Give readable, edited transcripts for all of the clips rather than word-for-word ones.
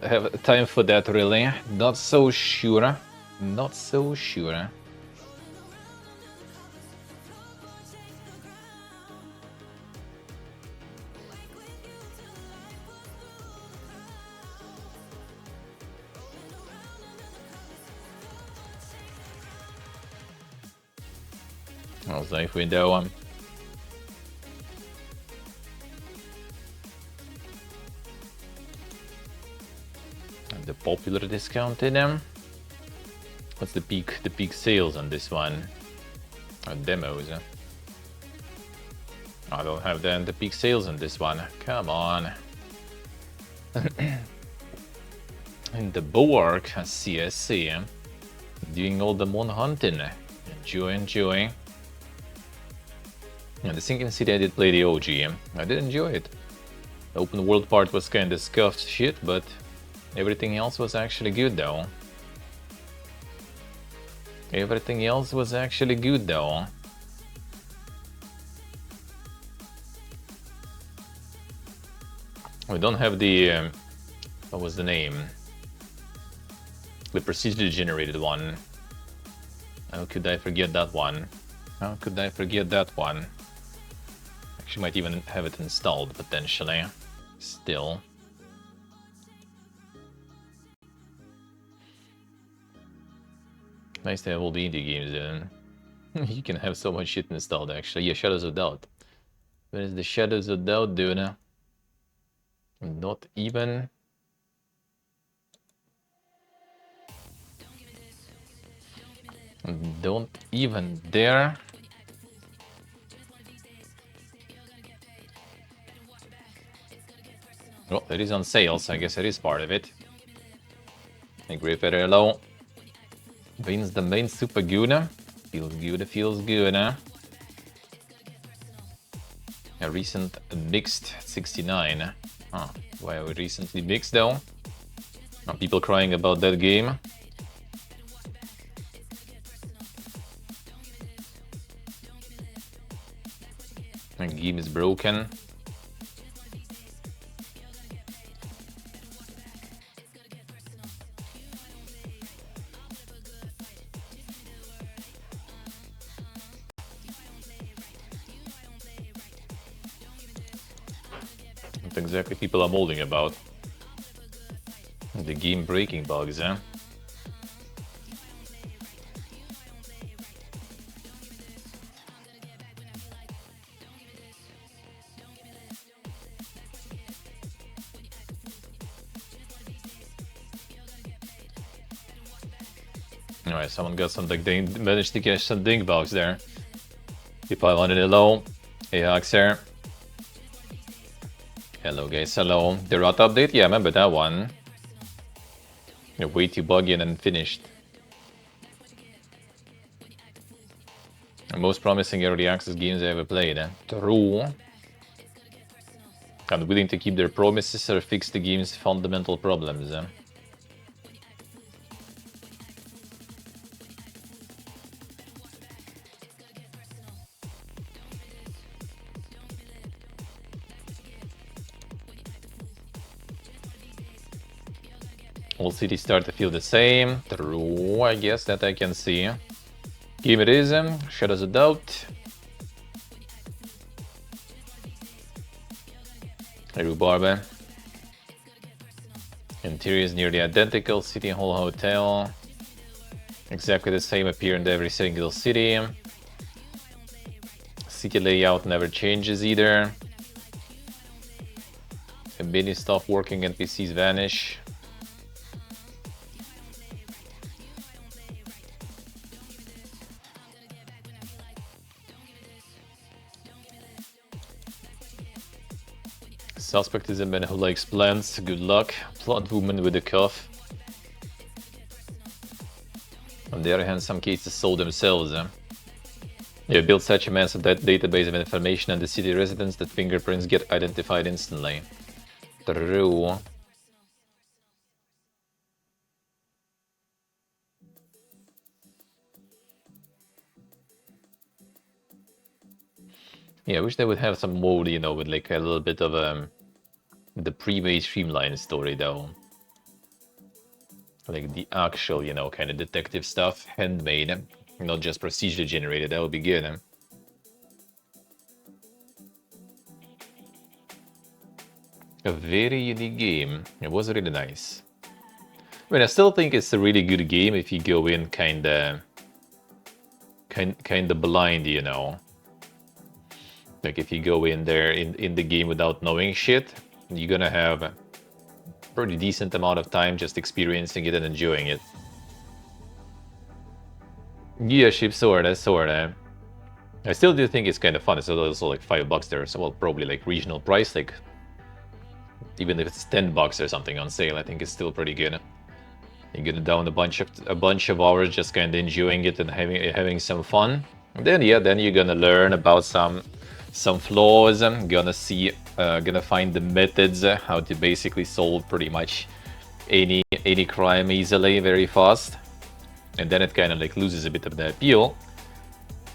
have time for that really. Not so sure. Not so sure. I'll save window. And the popular discount in them. What's the peak sales on this one? Demos. I don't have the peak sales on this one. Come on. And the Bulwark CSC doing all the mon hunting. Enjoy. And the Sinking City I did play the OG. I did enjoy it. The open world part was kinda scuffed shit, but everything else was actually good though. Everything else was actually good though. We don't have the what was the name? The procedurally generated one. How could I forget that one? How could I forget that one? Actually might even have it installed potentially. Still. Nice to have all the indie games in. You can have so much shit installed actually. Yeah, Shadows of Doubt. Where is the Shadows of Doubt, dude? Not even. Don't even dare. Well, it is on sale, so I guess it is part of it. And Grifferello wins the main super good. Feels good, huh? A recent mixed 69. Huh. Why are we recently mixed though? Are people crying about that game? The game is broken. What exactly people are molding about? The game breaking bugs, eh? Alright, someone got some managed to catch some ding bugs there. If I wanted it low. Hey Huxer. Hello guys, hello. The rot update? Yeah, I remember that one. Way too buggy and then finished. The most promising early access games I ever played. True. I'm willing to keep their promises or fix the game's fundamental problems. All cities start to feel the same. True, I guess that I can see. Game it is, Shadows of Doubt. Rhubarb. Interior is nearly identical. City Hall Hotel. Exactly the same appear in every single city. City layout never changes either. Many stop working, NPCs vanish. Suspect is a man who likes plants. Good luck. Plant woman with a cough. On the other hand, some cases sold themselves. You build such a massive database of information on the city residents that fingerprints get identified instantly. True. Yeah, I wish they would have some mode, you know, with like a little bit of the pre-made streamline story though. Like the actual, you know, kind of detective stuff, handmade, not just procedure generated. That would be good. A very unique game. It was really nice. I mean, I still think it's a really good game if you go in kinda blind, you know. Like if you go in there in the game without knowing shit, you're gonna have a pretty decent amount of time just experiencing it and enjoying it. Yeah, sorta. I still do think it's kind of fun. It's also like $5 there, so well, probably like regional price, like even if it's $10 or something on sale, I think it's still pretty good. You're gonna down a bunch of hours just kind of enjoying it and having some fun. And then yeah, then you're gonna learn about some flaws. Gonna find the methods how to basically solve pretty much any crime easily, very fast. And then it kind of like loses a bit of the appeal.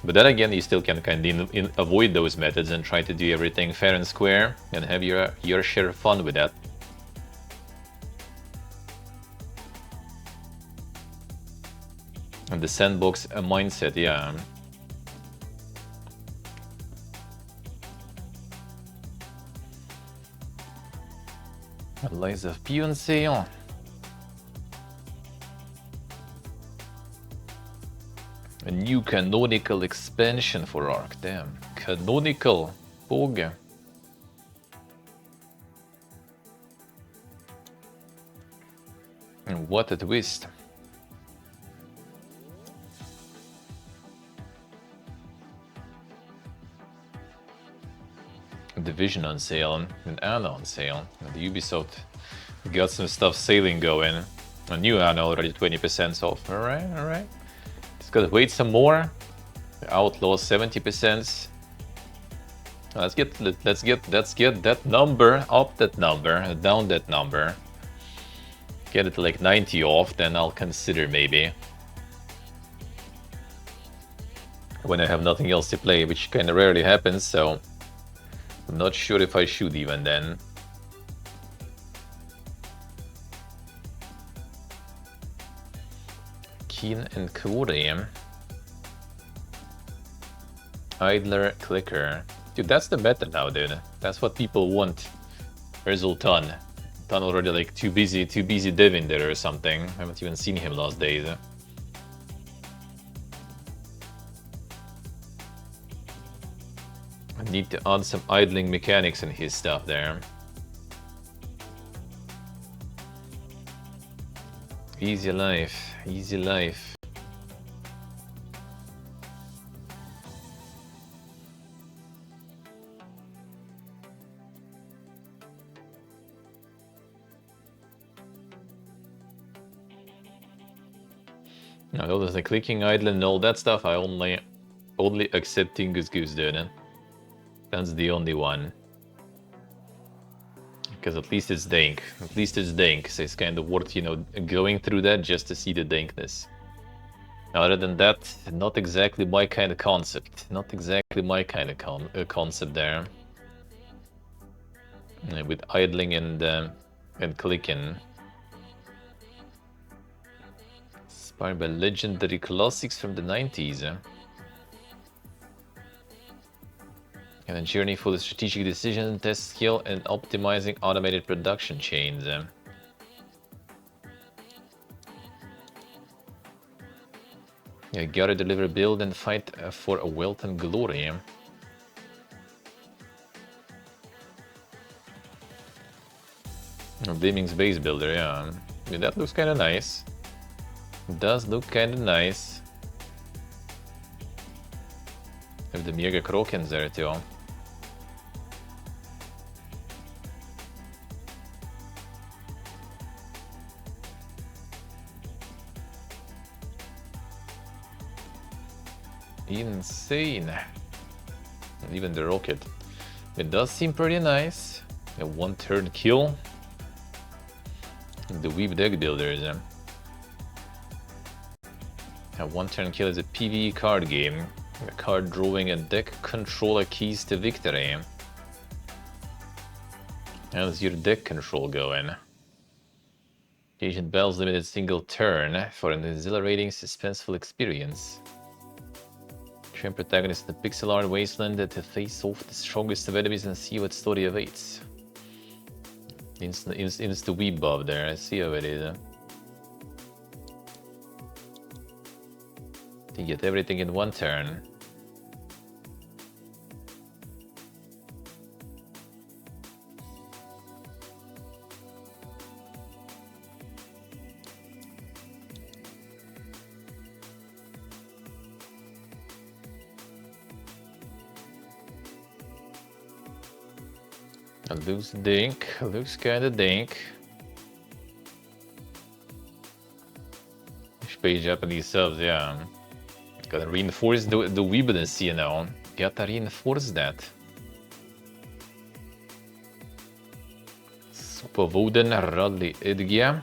But then again, you still can kind of avoid those methods and try to do everything fair and square and have your share of fun with that. And the sandbox mindset, yeah. Lies of P&C. A new canonical expansion for Ark, damn. Canonical. Båge. And what a twist. Division on sale and Anna on sale. And the Ubisoft got some stuff sailing going. A new Anna already 20% off. Alright. Just gotta wait some more. The Outlaw 70%. Let's get that number up, that number down, that number. Get it to like 90 off, then I'll consider maybe. When I have nothing else to play, which kind of rarely happens, so I'm not sure if I should even then. Keen and Kuri. Idler Clicker. Dude, that's the meta now, dude. That's what people want. Where's Ultan? Ultan already like too busy deving there or something. I haven't even seen him last days. I need to add some idling mechanics in his stuff there. Easy life, easy life. No, there's the clicking, idling, and all that stuff. I only accept Tingus Goose, dude. That's the only one. Because at least it's dank. At least it's dank, so it's kind of worth, you know, going through that just to see the dankness. Other than that, not exactly my kind of concept. Not exactly my kind of concept there. With idling and clicking. Inspired by legendary classics from the 90s. And a journey for the strategic decision, test skill, and optimizing automated production chains. You gotta deliver, build, and fight for wealth and glory. Deming's base builder, yeah. I mean, that looks kind of nice. It does look kind of nice. Have the Mega Krokens there too. Insane. And even the rocket. It does seem pretty nice. A one-turn kill. The Weave deck builders. A one-turn kill is a PvE card game. A card drawing and deck controller keys to victory. How's your deck control going? Agent Bell's limited single turn for an exhilarating, suspenseful experience. Train protagonist in the pixel art wasteland to face off the strongest of enemies and see what story awaits. Insta weeb buff there, I see already. You get everything in one turn. Looks dink, looks kinda dink. Pay Japanese subs, yeah. Gotta reinforce the weebness, you know. Gotta reinforce that. Super Voden Radley Edgia.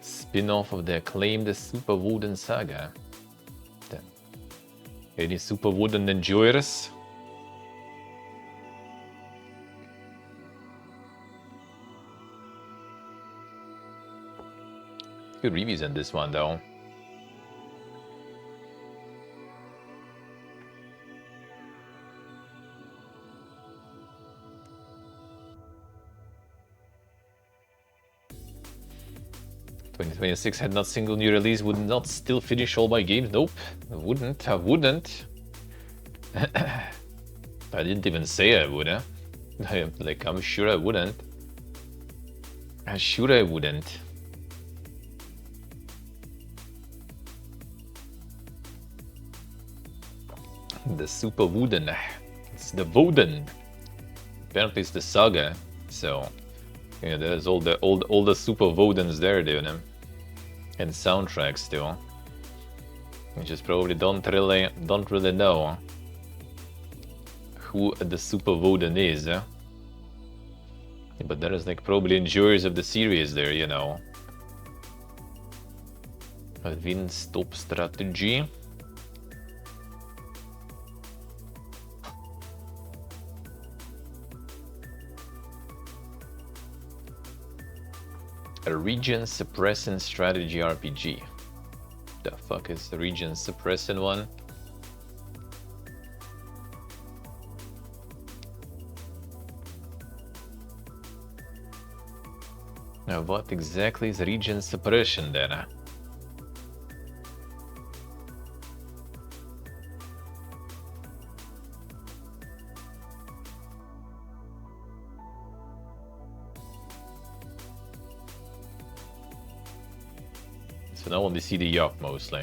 Spin-off of the acclaimed Super Voden saga. Any Super Voden enjoyers? Good reviews on this one though. "2026 had not single new release, would not still finish all my games." Nope, I wouldn't. I wouldn't. I didn't even say I would, huh? Like, I'm sure I wouldn't. I'm sure I wouldn't. The Super Voden. It's the Voden. Apparently it's the saga, so yeah, there's all the Super Vodens there, dude. And soundtracks too. You just probably don't really know who the Super Voden is. But there's like probably enjoyers of the series there, you know. A win-stop strategy. A region suppressing strategy RPG. The fuck is the region suppressing one? Now what exactly is region suppression then? So now only see the yacht mostly.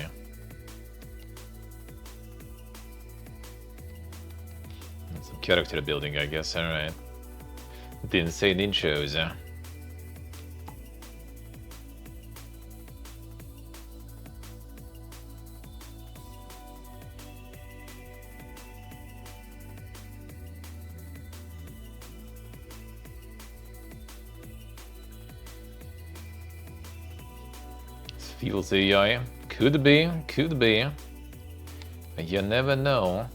And some character building, I guess, alright. The insane intros, Feels AI. Could be, could be. You never know.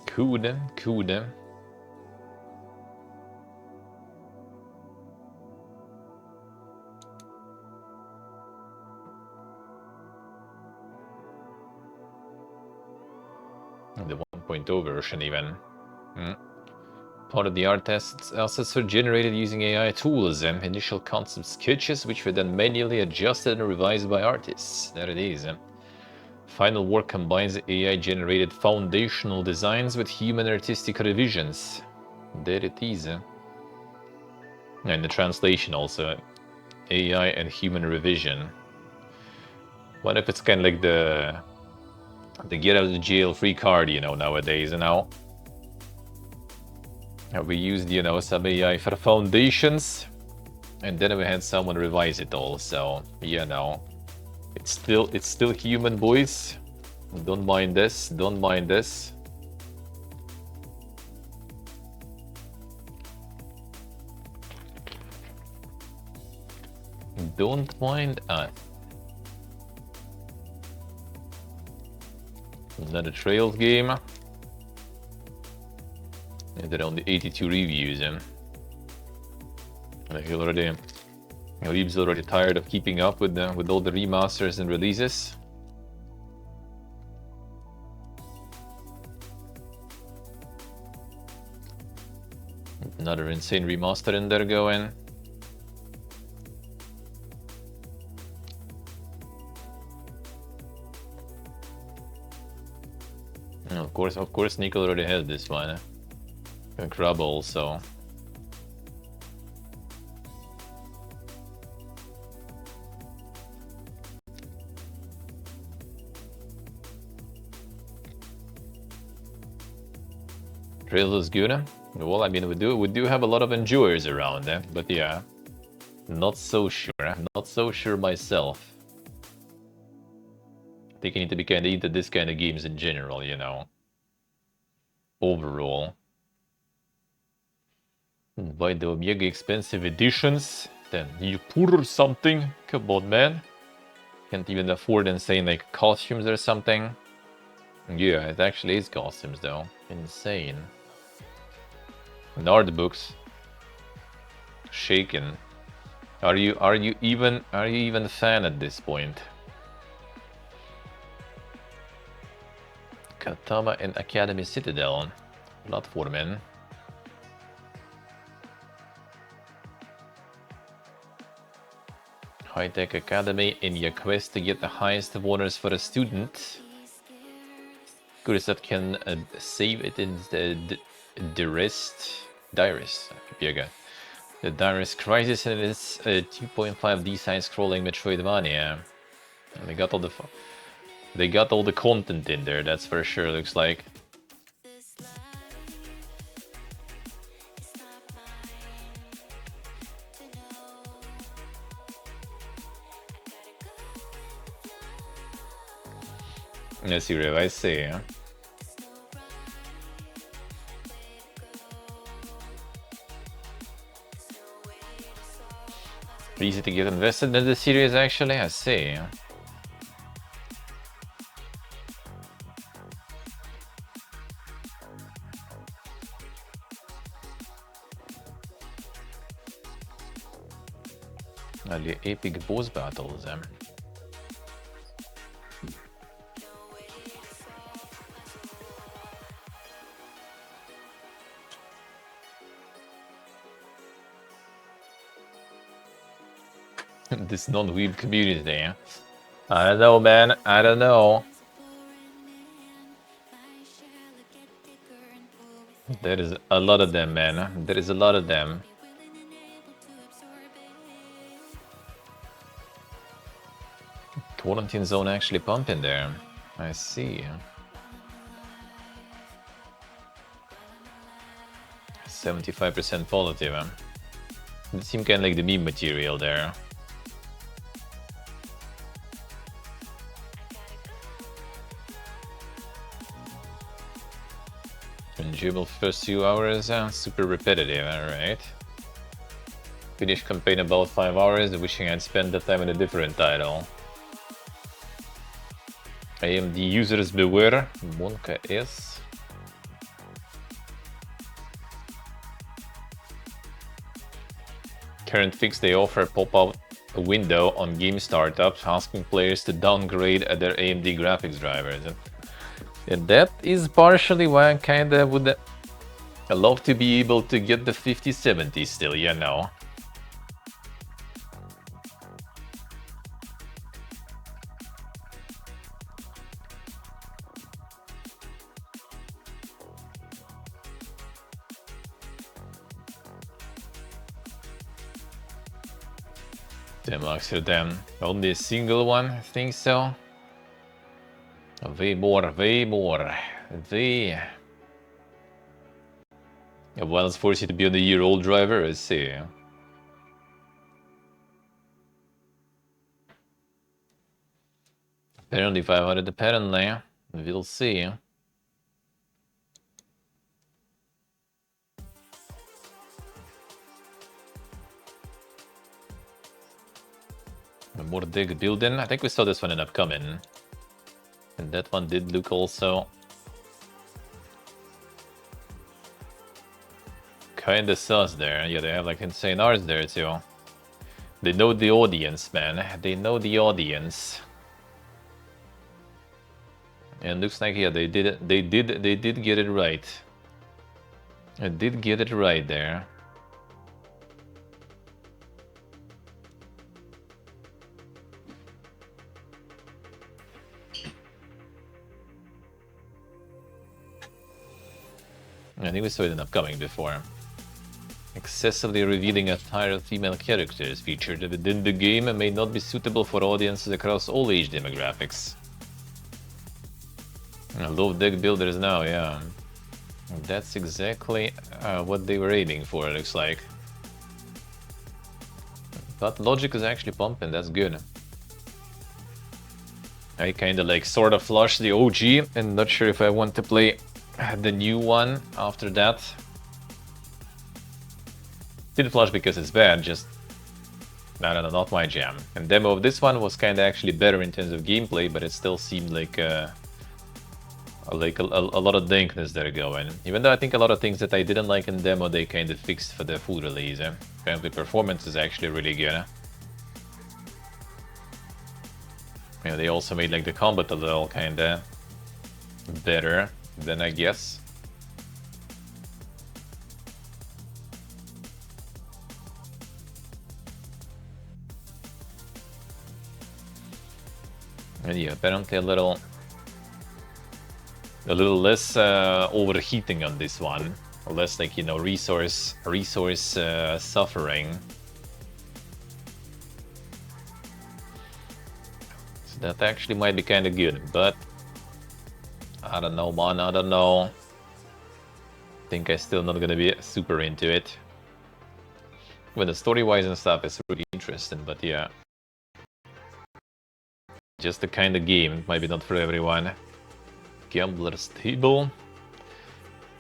Could. The 1.0 version even. Part of the art assets are generated using AI tools and initial concept sketches, which were then manually adjusted and revised by artists. There it is. Final work combines AI-generated foundational designs with human artistic revisions. There it is. And the translation also. AI and human revision. What if it's kind of like the get out of the jail free card, you know, nowadays, you know? We used, you know, some AI for foundations, and then we had someone revise it all. So, you know, it's still human, boys. Don't mind this. Don't mind this. Don't mind us. Another Trails game. And there are only 82 reviews. I feel already, Reeves already tired of keeping up with all the remasters and releases. Another insane remaster in there going. And of course, Nickel already had this one. And Crab also. Trail is good. Well, I mean, we do have a lot of enjoyers around, but yeah, not so sure. Not so sure myself. I think you need to be kind of into this kind of games in general, you know. Overall. Buy the Omega expensive editions, then you pour something. Come on, man. Can't even afford insane like costumes or something. Yeah, it actually is costumes though. Insane. And art books. Shaken. Are you even a fan at this point? Katama and Academy Citadel. Platformen. High-Tech Academy in your quest to get the highest of honors for a student. Course that can save it in the direst crisis, and it's a 2.5D side-scrolling Metroidvania. And they got all the content in there. That's for sure. Looks like. I see, Rev, I see. Easy to get invested in the series, actually, I see. The epic boss battles. This non-weeb community. I don't know, man. I don't know. There is a lot of them, man. There is a lot of them. Quarantine zone actually pumping there. I see. 75% positive. It seemed kind of like the meme material there. Enjoyable first few hours, super repetitive, alright. Finish campaign about 5 hours, wishing I'd spent that time in a different title. AMD users beware, Monka S. Current fix, they offer pop-up a window on game startups asking players to downgrade their AMD graphics drivers. And that is partially why I kinda would love to be able to get the 5070 still, you know. Damn, Amsterdam. Only a single one, I think so. Way more. Well, it's forced you to be on the year-old driver, I see. Apparently 500, apparently. We'll see. More dig building. I think we saw this one in upcoming. And that one did look also Kinda sus there. Yeah, they have like insane arts there too. They know the audience, man. They know the audience. And looks like, yeah, they did it. They did get it right. I did get it right there. I think we saw it in Upcoming before. Excessively revealing attire of female characters featured within the game may not be suitable for audiences across all age demographics. Low deck builders now, yeah. That's exactly what they were aiming for, it looks like. But logic is actually pumping, that's good. I kinda like sorta flushed the OG and not sure if I want to play the new one after that. Didn't flush because it's bad, just I don't know, not my jam. And demo of this one was kinda actually better in terms of gameplay, but it still seemed like a lot of dankness there going. Even though I think a lot of things that I didn't like in demo, they kind of fixed for the full release. Apparently performance is actually really good. Yeah, they also made like the combat a little kinda better than I guess. And yeah, apparently a little less overheating on this one, less like, you know, resource suffering. So that actually might be kind of good, but I don't know, man. I don't know. I think I'm still not gonna be super into it. Well, the story-wise and stuff is really interesting, but yeah, just the kind of game, maybe not for everyone. Gambler's Table.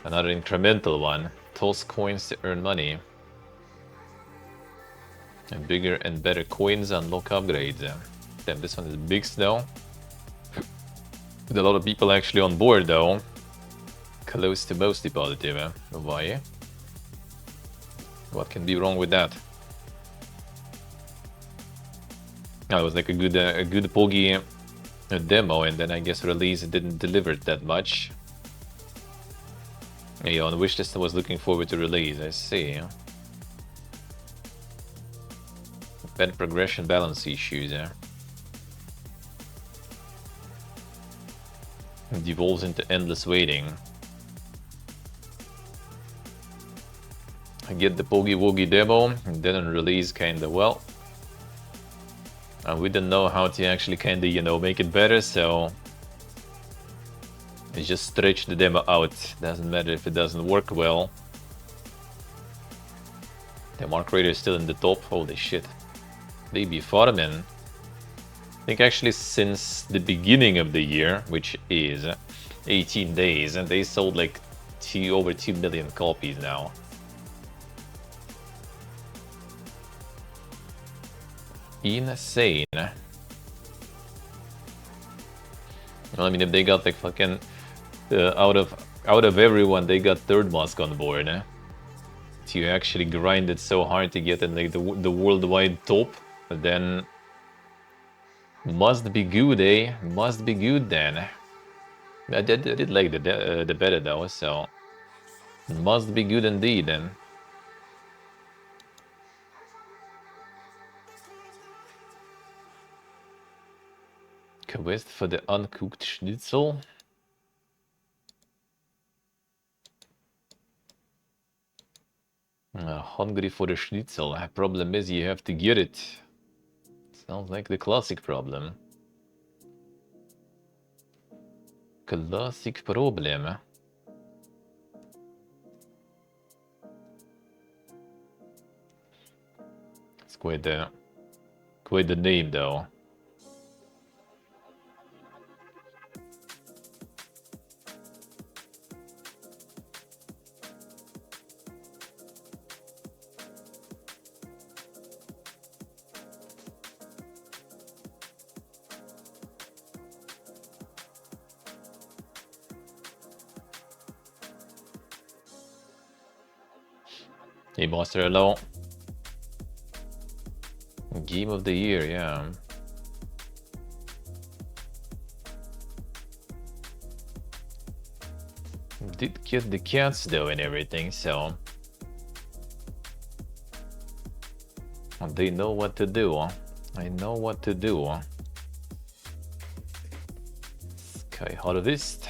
Another incremental one. Toss coins to earn money. And bigger and better coins unlock upgrades. Damn, this one is big though. With a lot of people actually on board though. Close to mostly positive. Why? What can be wrong with that? Oh, it was like a good Pogi demo, and then I guess release didn't deliver that much. Yeah, on wishlist I was looking forward to release, I see. Bad progression balance issues, yeah. It devolves into endless waiting. I get the Pogi Wogi demo, and then on release kinda well. We didn't know how to actually kinda, you know, make it better, so it just stretched the demo out. Doesn't matter if it doesn't work well. The mark rate is still in the top. Holy shit. They be farming. I think actually since the beginning of the year, which is 18 days, and they sold like over 2 million copies now. Insane. Well, I mean, if they got like fucking out of everyone, they got third mask on board. To actually grind it so hard to get in like the worldwide top, then must be good, eh? Must be good then. I did like the beta though, so must be good indeed then. Quest for the uncooked schnitzel. Hungry for the schnitzel. Problem is you have to get it. Sounds like the classic problem. Classic problem. It's quite the name though. Hey, Monster, hello. Game of the year, yeah. Did get the cats though and everything, so they know what to do. I know what to do. Sky Harvest.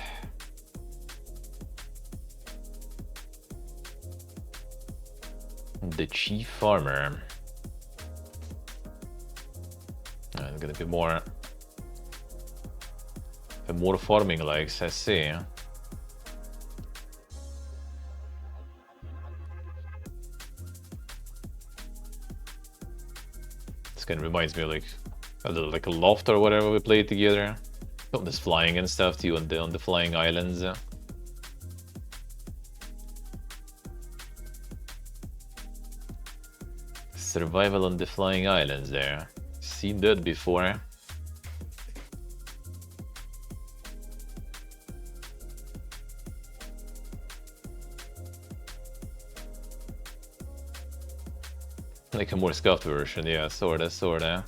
The Chief Farmer. It's gonna be more farming likes, I see. This kind of reminds me of like a little like a loft or whatever we played together. Oh, there's flying and stuff too on the flying islands. Survival on the flying islands there. Seen that before. Like a more scuffed version, yeah, sorta.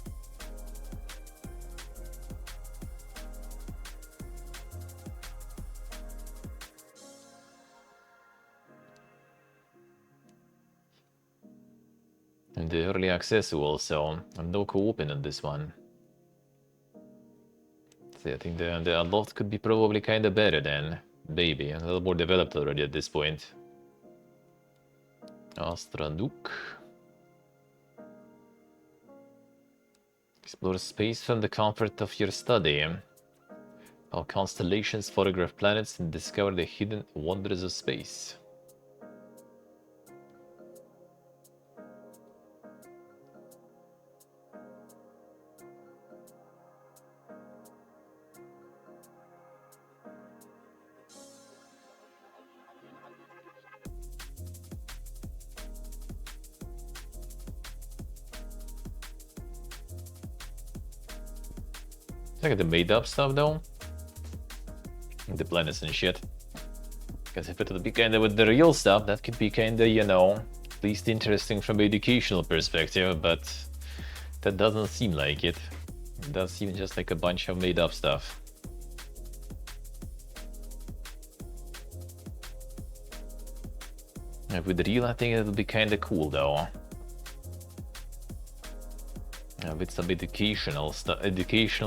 And the early access also, no co-open on this one. So I think the unlocked could be probably kinda better then. Maybe, a little more developed already at this point. Astra Nuke. Explore space from the comfort of your study. How constellations photograph planets and discover the hidden wonders of space. Look at the made up stuff though. The planets and shit. Because if it would be kinda with the real stuff, that could be kinda, you know, at least interesting from an educational perspective, but that doesn't seem like it. It does seem just like a bunch of made up stuff. With the real, I think it would be kinda cool though. With some educational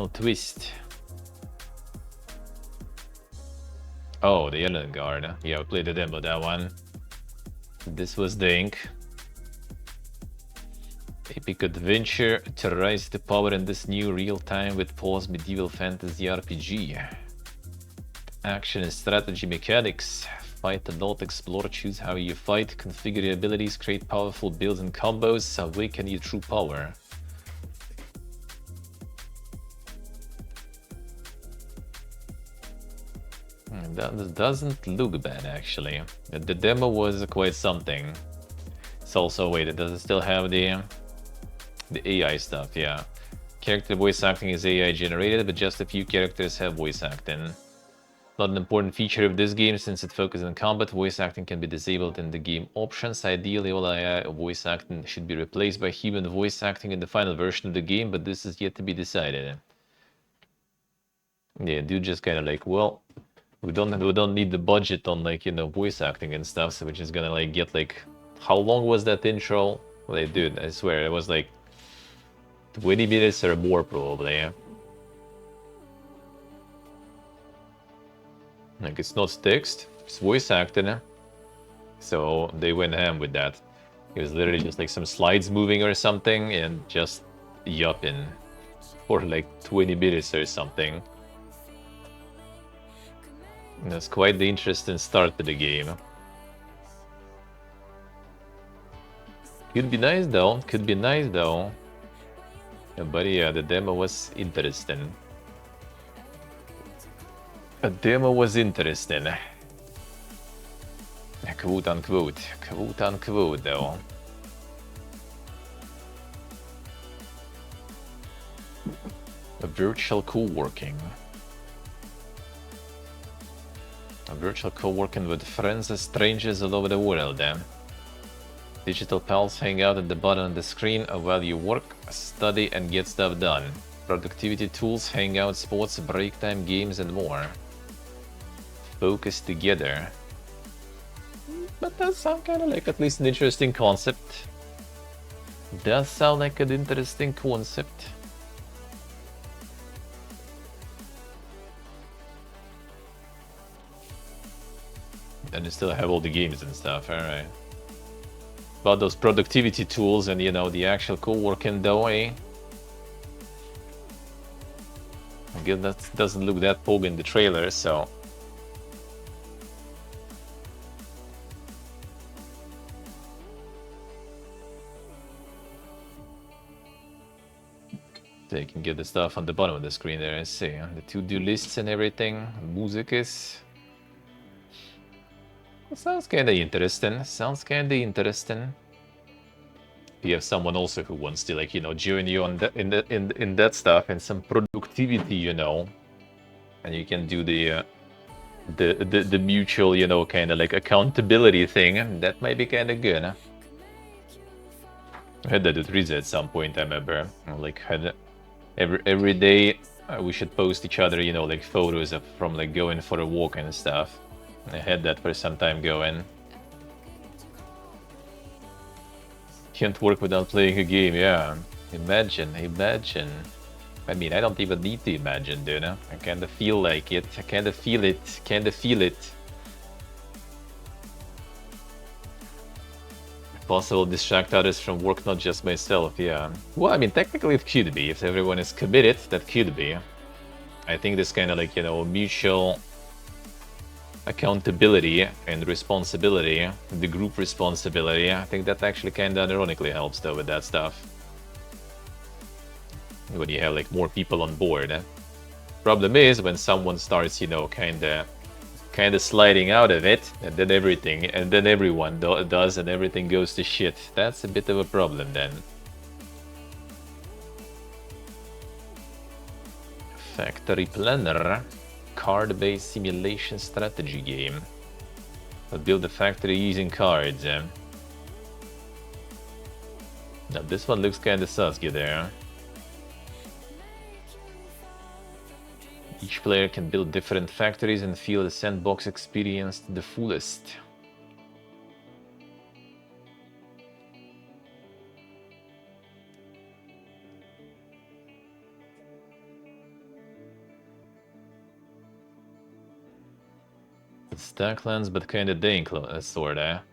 twist. Oh, the Island Guard. Yeah, we played the demo, that one. This was the ink. Epic adventure to rise to power in this new real-time with pause medieval fantasy RPG. Action and strategy mechanics. Fight and not explore, choose how you fight, configure your abilities, create powerful builds and combos, awaken your true power. That doesn't look bad actually. The demo was quite something. It's also, wait, does it still have the AI stuff? Yeah. Character voice acting is AI generated, but just a few characters have voice acting. Not an important feature of this game since it focuses on combat. Voice acting can be disabled in the game options. Ideally, all AI voice acting should be replaced by human voice acting in the final version of the game, but this is yet to be decided. Yeah, dude just kind of like, well, we don't need the budget on like, you know, voice acting and stuff, so we're just gonna like get like, how long was that intro? Like, dude, I swear it was like 20 minutes or more probably. Yeah? Like, it's not text, it's voice acted, so they went ham with that. It was literally just like some slides moving or something and just yupping for like 20 minutes or something. And that's quite the interesting start to the game. Could be nice though, could be nice though. But yeah, the demo was interesting. A demo was interesting. Quote unquote though. A virtual co-working. A virtual co-working with friends and strangers all over the world. Digital pals hang out at the bottom of the screen while you work, study, and get stuff done. Productivity tools, hangout spots, break time games, and more. Focus together. But that sounds kind of like at least an interesting concept. Does sound like an interesting concept. And you still have all the games and stuff, alright. About those productivity tools and, you know, the actual co-working though, eh? I guess that doesn't look that pogue in the trailer, so... So you can get the stuff on the bottom of the screen there, I see. The to-do lists and everything. Music is... Sounds kinda interesting. Sounds kinda interesting. You have someone also who wants to, like, you know, join you on in that stuff and some productivity, you know, and you can do the mutual, you know, kind of like accountability thing. That might be kind of good. Huh? I had that with Riza at some point. I remember, like, had every day we should post each other, you know, like photos of from like going for a walk and stuff. I had that for some time going. Can't work without playing a game, yeah. Imagine. I mean, I don't even need to imagine, dude. I kinda feel like it. I kinda feel it. Possible distract others from work, not just myself, yeah. Well, I mean, technically it could be. If everyone is committed, that could be. I think this kind of like, you know, mutual accountability and responsibility, the group responsibility, I think that actually kind of ironically helps though with that stuff. When you have like more people on board. Problem is when someone starts, you know, kind of sliding out of it, and then everyone does and everything goes to shit. That's a bit of a problem then. Factory Planner. Card-based simulation strategy game. I'll build a factory using cards. Now this one looks kinda susky there. Each player can build different factories and feel the sandbox experience to the fullest. Stacklands, but kinda dank, sorta.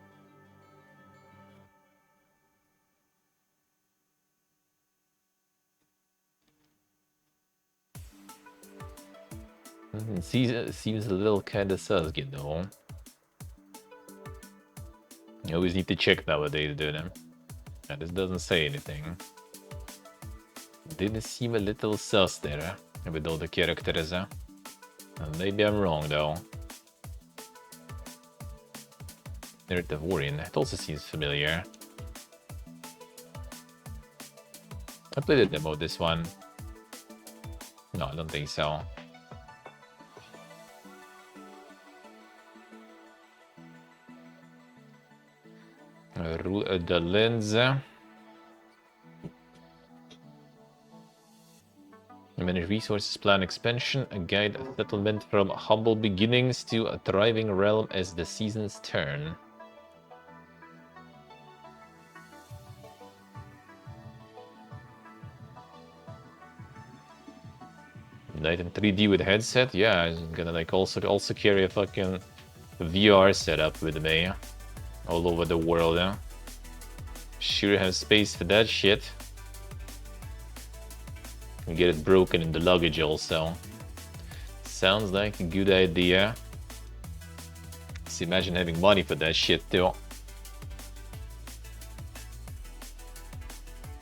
Seems a little kinda susky though. You always need to check nowadays, dude. Yeah, this doesn't say anything. Didn't seem a little sus there with all the characters. Maybe I'm wrong though. Narrative Warrior, it also seems familiar. I played a demo of this one. No, I don't think so. The lens. Manage resources, plan expansion, and guide a settlement from humble beginnings to a thriving realm as the seasons turn. Night in 3D with headset? Yeah, I'm gonna like also carry a fucking VR setup with me all over the world. Sure have space for that shit. And get it broken in the luggage also. Sounds like a good idea. Just imagine having money for that shit too.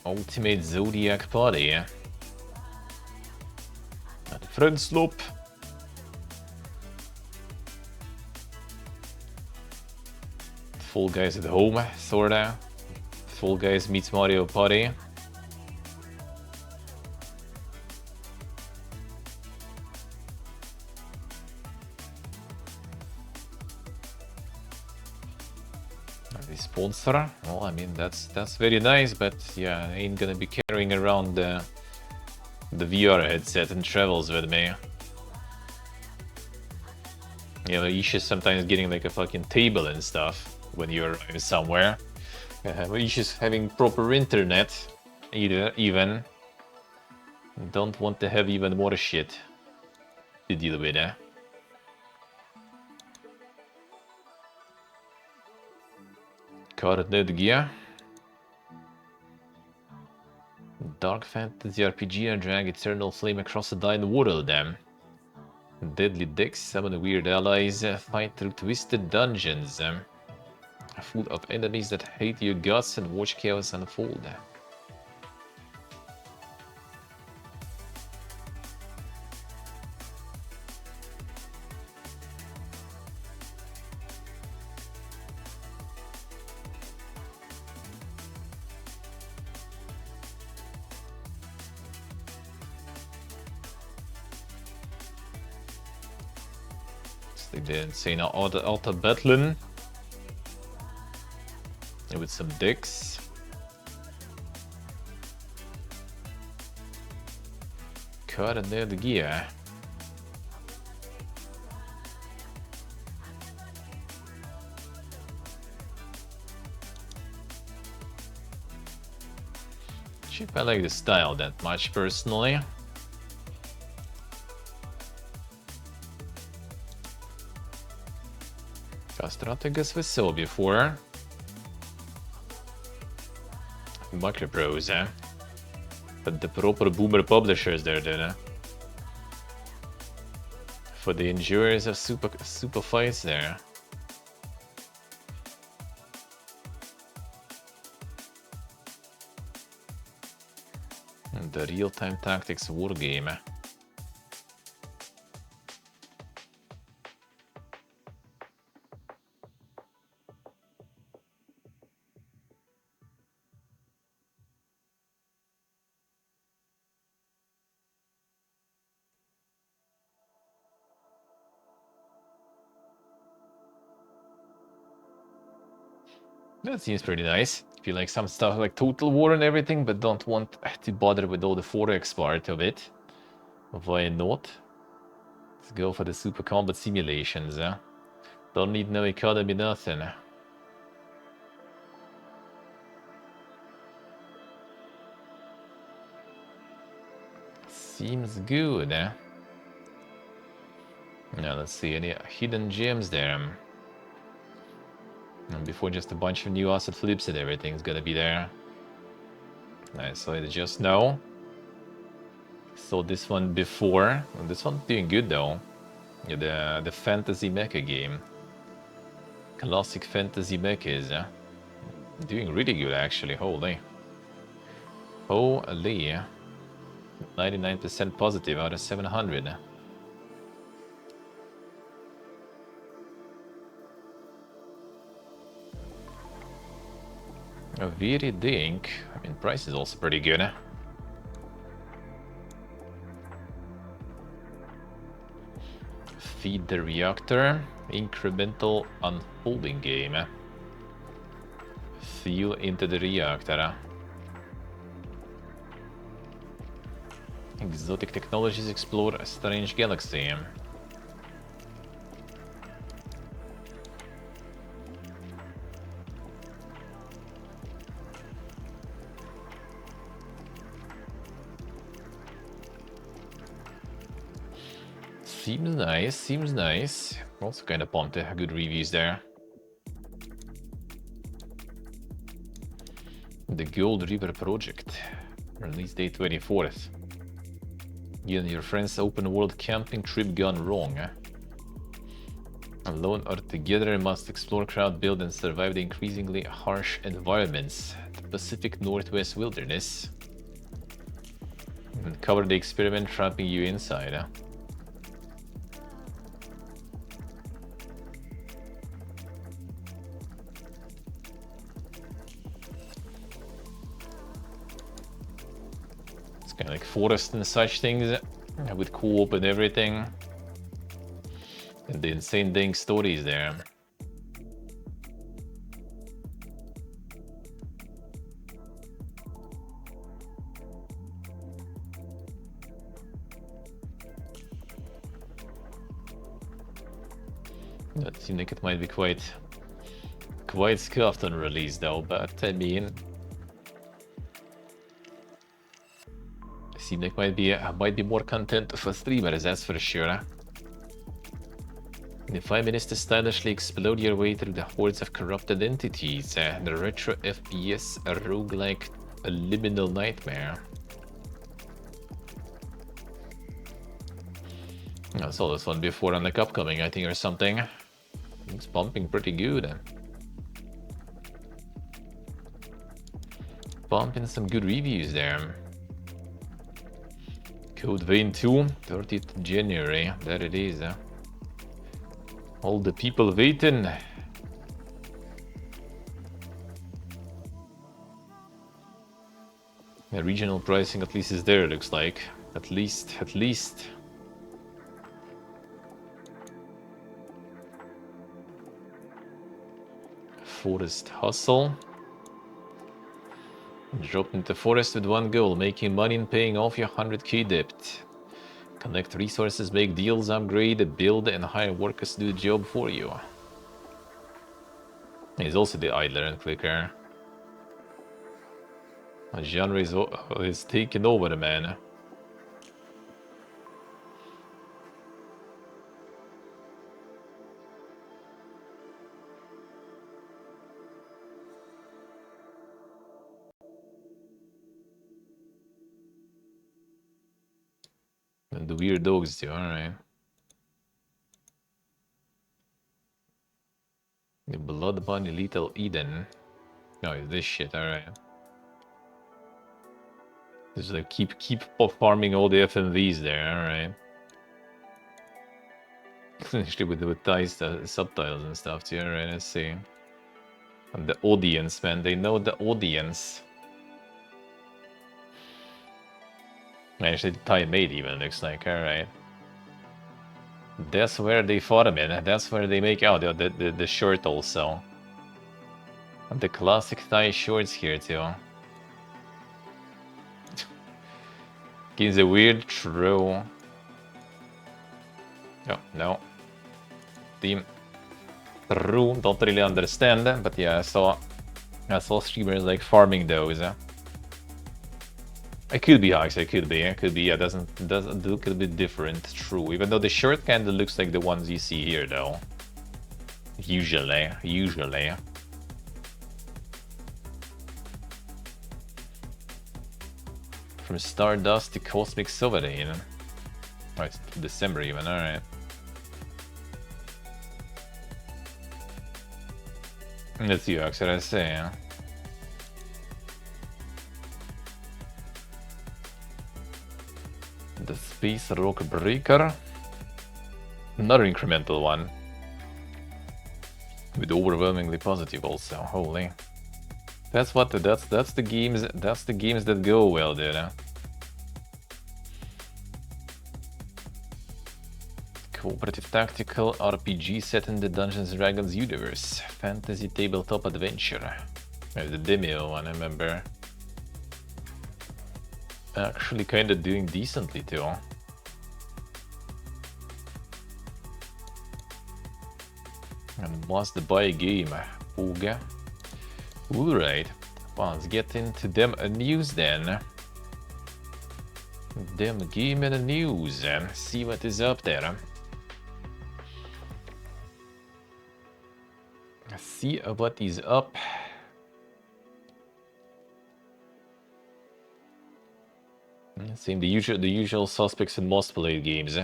Ultimate Zodiac Party. Front slope. Fall Guys at home, sorta. Fall Guys meets Mario Party. The sponsor, well, I mean, that's very nice, but yeah, I ain't gonna be carrying around the VR headset and travels with me. You know, issues sometimes getting like a fucking table and stuff when you arrive somewhere. Issues having proper internet, even. Don't want to have even more shit to deal with, eh? Card Gear. Dark fantasy RPG and drag eternal flame across the dying world, damn. Deadly decks, summon weird allies, fight through twisted dungeons, full of enemies that hate your guts and watch chaos unfold. They did say now Alta Battling with some dicks. Cut and the gear. I like the style that much personally. Strategas we saw before. Macro Pros, eh? But the proper boomer publishers there, then. For the endurers of super fights there. And the real-time tactics wargame. That seems pretty nice. If you like some stuff like Total War and everything, but don't want to bother with all the Forex part of it, why not? Let's go for the super combat simulations, huh? Don't need no economy, nothing. Seems good, eh? Now let's see, any hidden gems there? And before just a bunch of new asset flips and everything's gonna be there. I saw it just now. Saw this one before. And this one's doing good though. Yeah, the fantasy mecha game. Classic fantasy mechas, yeah. Doing really good actually, holy. Holy. 99% positive out of 700. Very dink. I mean, price is also pretty good. Feed the reactor. Incremental unfolding game. Fuel into the reactor. Exotic technologies explore a strange galaxy. Seems nice, seems nice. Also kind of pumped to good reviews there. The Gold River Project. Release date 24th. You and your friends' open world camping trip gone wrong. Alone or together must explore, crowd build and survive the increasingly harsh environments. The Pacific Northwest wilderness. And cover the experiment trapping you inside. Kind of like forest and such things with co-op and everything, and the insane dang stories there. That seems like it might be quite scuffed on release though, but I mean, seems like might be more content for streamers, that's for sure. In 5 minutes to stylishly explode your way through the hordes of corrupted entities, the retro FPS, a roguelike, a liminal nightmare. I saw this one before on the upcoming, I think, or something. It's pumping pretty good. Pumping some good reviews there. Code Vein 2, 30th January. There it is. All the people waiting. The regional pricing at least is there, it looks like. At least. Forest Hustle. Dropped into forest with one goal, making money and paying off your 100k debt. Collect resources, make deals, upgrade, build, and hire workers to do the job for you. He's also the idler and clicker. A genre is taking over, man. And the weird dogs too, alright. The Blood Bunny Little Eden. No, it's this shit, alright. Just like keep farming all the FMVs there, alright. Actually with ties to subtitles and stuff too, alright, let's see. And the audience, man, they know the audience. Actually, the tie made even looks like, alright. That's where they fought him in. That's where they make out the shirt also. And the classic tie shorts here too. Gives a weird throw. Oh, no. Team True, don't really understand, but yeah, I saw streamers like farming those. It could be Hawks, it could be, yeah, doesn't look a bit different, true. Even though the shirt kinda looks like the ones you see here though. Usually. From Stardust to Cosmic Sovereign. Oh, it's December even, alright. Let's see, Hawks, what I say. The Space Rock Breaker. Another incremental one. With overwhelmingly positive also, holy. That's the games that go well, dude. Cooperative tactical RPG set in the Dungeons & Dragons universe. Fantasy tabletop adventure. There's the demo one, I remember. Actually kinda doing decently too. And must buy a game. Ooga. Alright. Well, let's get into them news then. Them game and news and see what is up there. See what is up. Seeing the usual suspects in most played games.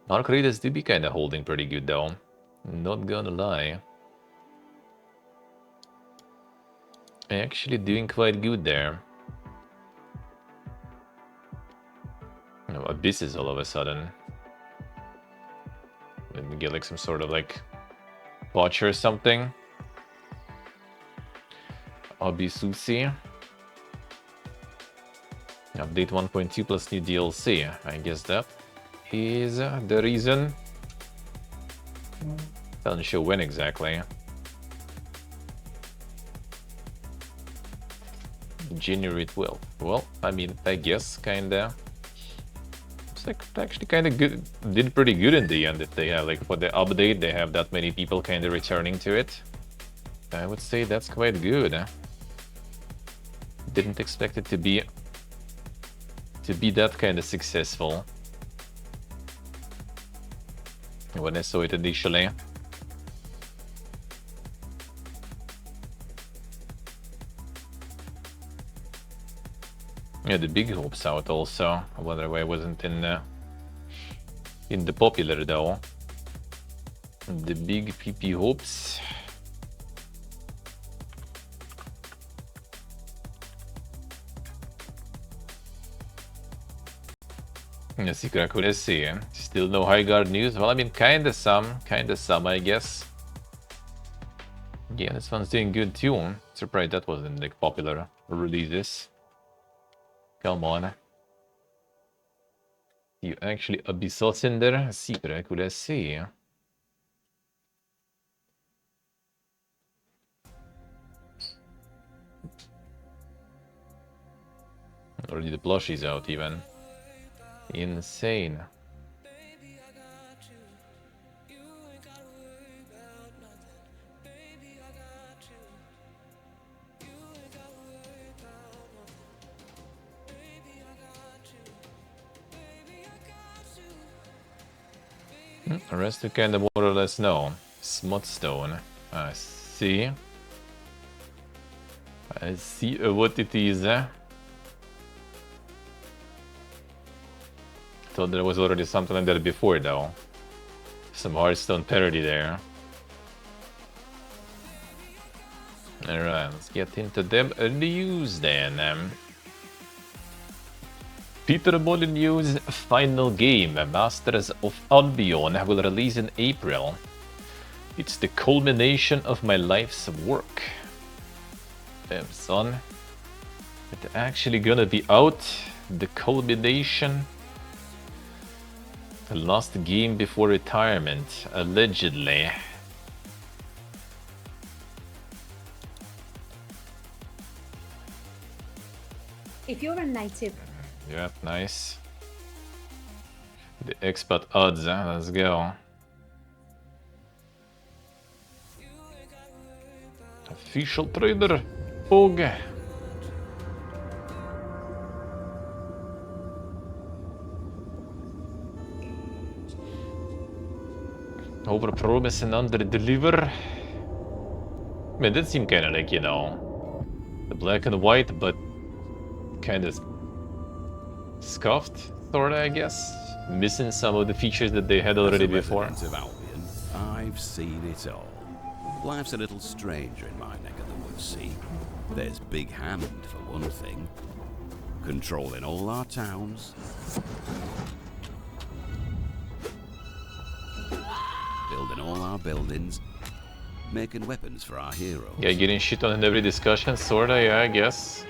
Arc Raiders do be kinda holding pretty good though. Not gonna lie. Actually doing quite good there. No, Abysses all of a sudden. Let me get like some sort of like botch or something. Abyssusi. Update 1.2 plus new DLC. I guess that is the reason. Doesn't show when exactly. January 12th. Well, I mean, I guess kinda. It's like actually kind of good. Did pretty good in the end. If they have like for the update, they have that many people kind of returning to it. I would say that's quite good. Didn't expect it to be that kind of successful when I saw it initially. Yeah, the big hope's out also. I wonder why I wasn't in the popular though. The big PP hopes. Let's see. Still no high guard news. Well, I mean, kinda some, I guess. Yeah, this one's doing good too. Surprised that wasn't like popular releases. Come on. You actually Abyssal Cinder? Sì, precule, sì. Already the plushie's out even. Insane. The rest you kind of more or less know. Smutstone. I see. I see what it is. Thought there was already something like that before though. Some Hearthstone parody there. Alright, let's get into them news then. Peter Molyneux's final game, Masters of Albion, will release in April. It's the culmination of my life's work. Damn son. It's actually gonna be out. The culmination. The last game before retirement, allegedly. If you're a native... Yeah, nice. The expat odds, huh? Let's go. Official trader, Bog. Over promise and under deliver. I mean, that seemed kind of like, you know, the black and white, but kind of scuffed, sorta, I guess. Missing some of the features that they had already before. Of Albion, I've seen it all. Life's a little stranger in my neck of the woods, see? There's Big Hand, for one thing. Controlling all our towns. Building all our buildings. Making weapons for our heroes. Yeah, getting shit on in every discussion, sorta, yeah, I guess.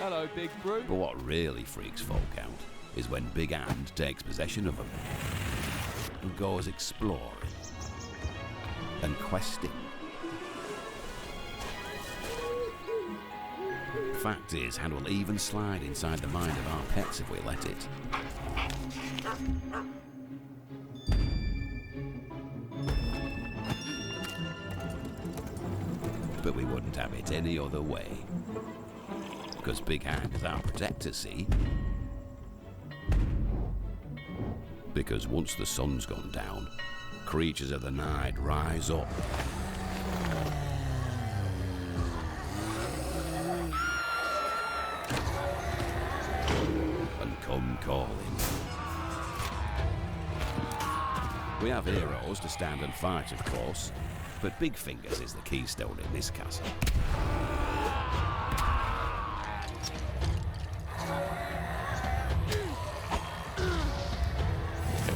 Hello, Big Brew. But what really freaks folk out is when Big Hand takes possession of them and goes exploring and questing. Fact is, Hand will even slide inside the mind of our pets if we let it. But we wouldn't have it any other way. Because Big Hand is our protector, see? Because once the sun's gone down, creatures of the night rise up. And come calling. We have heroes to stand and fight, of course, but Big Fingers is the keystone in this castle.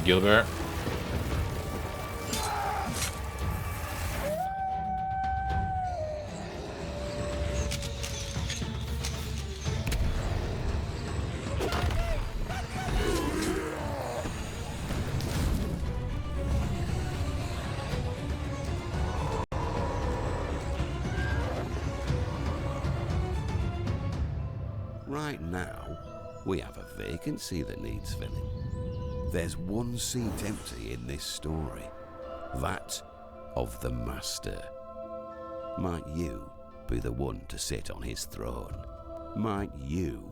Gilbert. Right now, We have a vacancy that needs filling. There's one seat empty in this story. That of the Master. Might you be the one to sit on his throne? Might you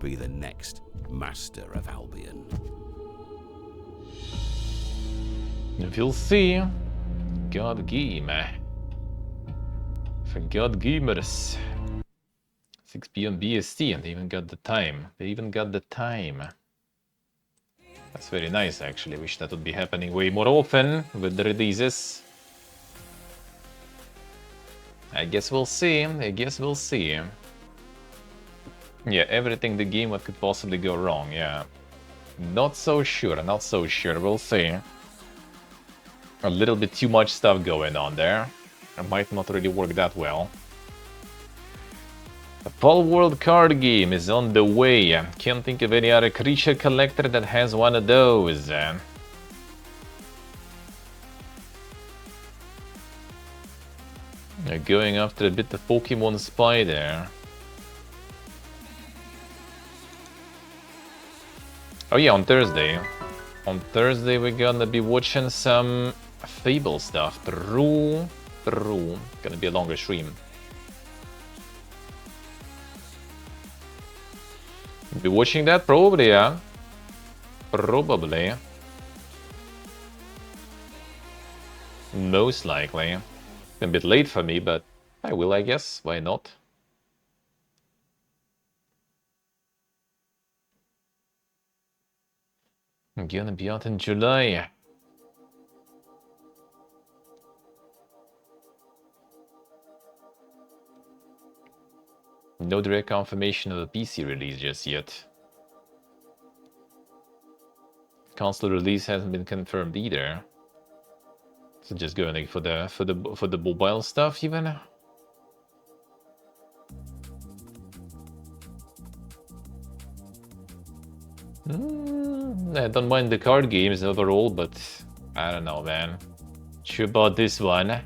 be the next Master of Albion? We'll see. God game. For God gamers. 6 p.m. BST, and they even got the time. They even got the time. That's very nice, actually. Wish that would be happening way more often with the releases. I guess we'll see. I guess we'll see. Yeah, everything the game what could possibly go wrong, yeah. Not so sure, not so sure. We'll see. A little bit too much stuff going on there. It might not really work that well. A Pal World card game is on the way. Can't think of any other creature collector that has one of those. Going after a bit of Pokemon Spy there. Oh yeah, on Thursday. On Thursday we're gonna be watching some Fable stuff. True. Gonna be a longer stream. Be watching that? Probably, yeah. Probably. Most likely. A bit late for me, but I will, I guess. Why not? I'm gonna be out in July. No direct confirmation of a PC release just yet. Console release hasn't been confirmed either. So just going for the mobile stuff even. I don't mind the card games overall, but I don't know, man. Sure about this one.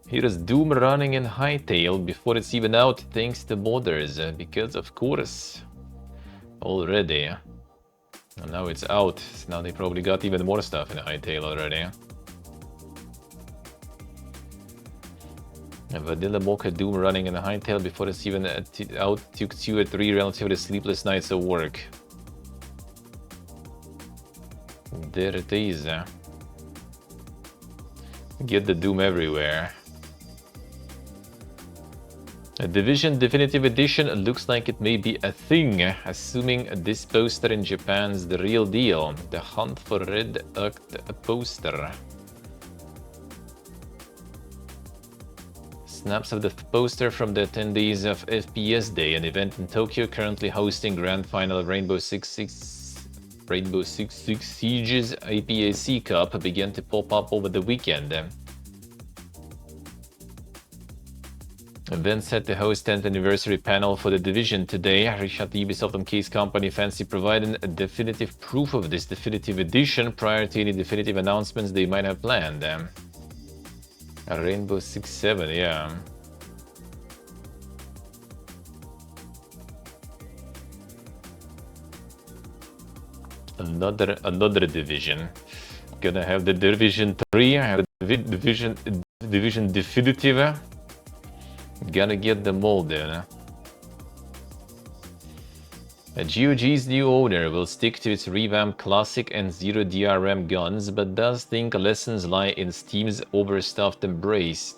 Here is Doom running in Hightail before it's even out thanks to modders, because of course. Already. And now it's out, so now they probably got even more stuff in Hightail already. A Vanilla Mocha Doom running in Hightail before it's even out took 2 or 3 relatively sleepless nights of work. There it is. Get the Doom everywhere. A Division Definitive Edition looks like it may be a thing, assuming this poster in Japan's the real deal. The Hunt for Red Oct poster. Snaps of the poster from the attendees of FPS Day, an event in Tokyo currently hosting Grand Final of Rainbow Six Siege's APAC Cup began to pop up over the weekend. Event set to host 10th anniversary panel for the Division today. Richard, the Ubisoft and Case Company fancy providing a definitive proof of this definitive edition prior to any definitive announcements they might have planned. A Rainbow Six 7, yeah. Another division. Gonna have the Division 3, have the Division Definitive. Gotta get them all then. GOG's new owner will stick to its revamped classic and zero DRM guns, but does think lessons lie in Steam's overstuffed embrace.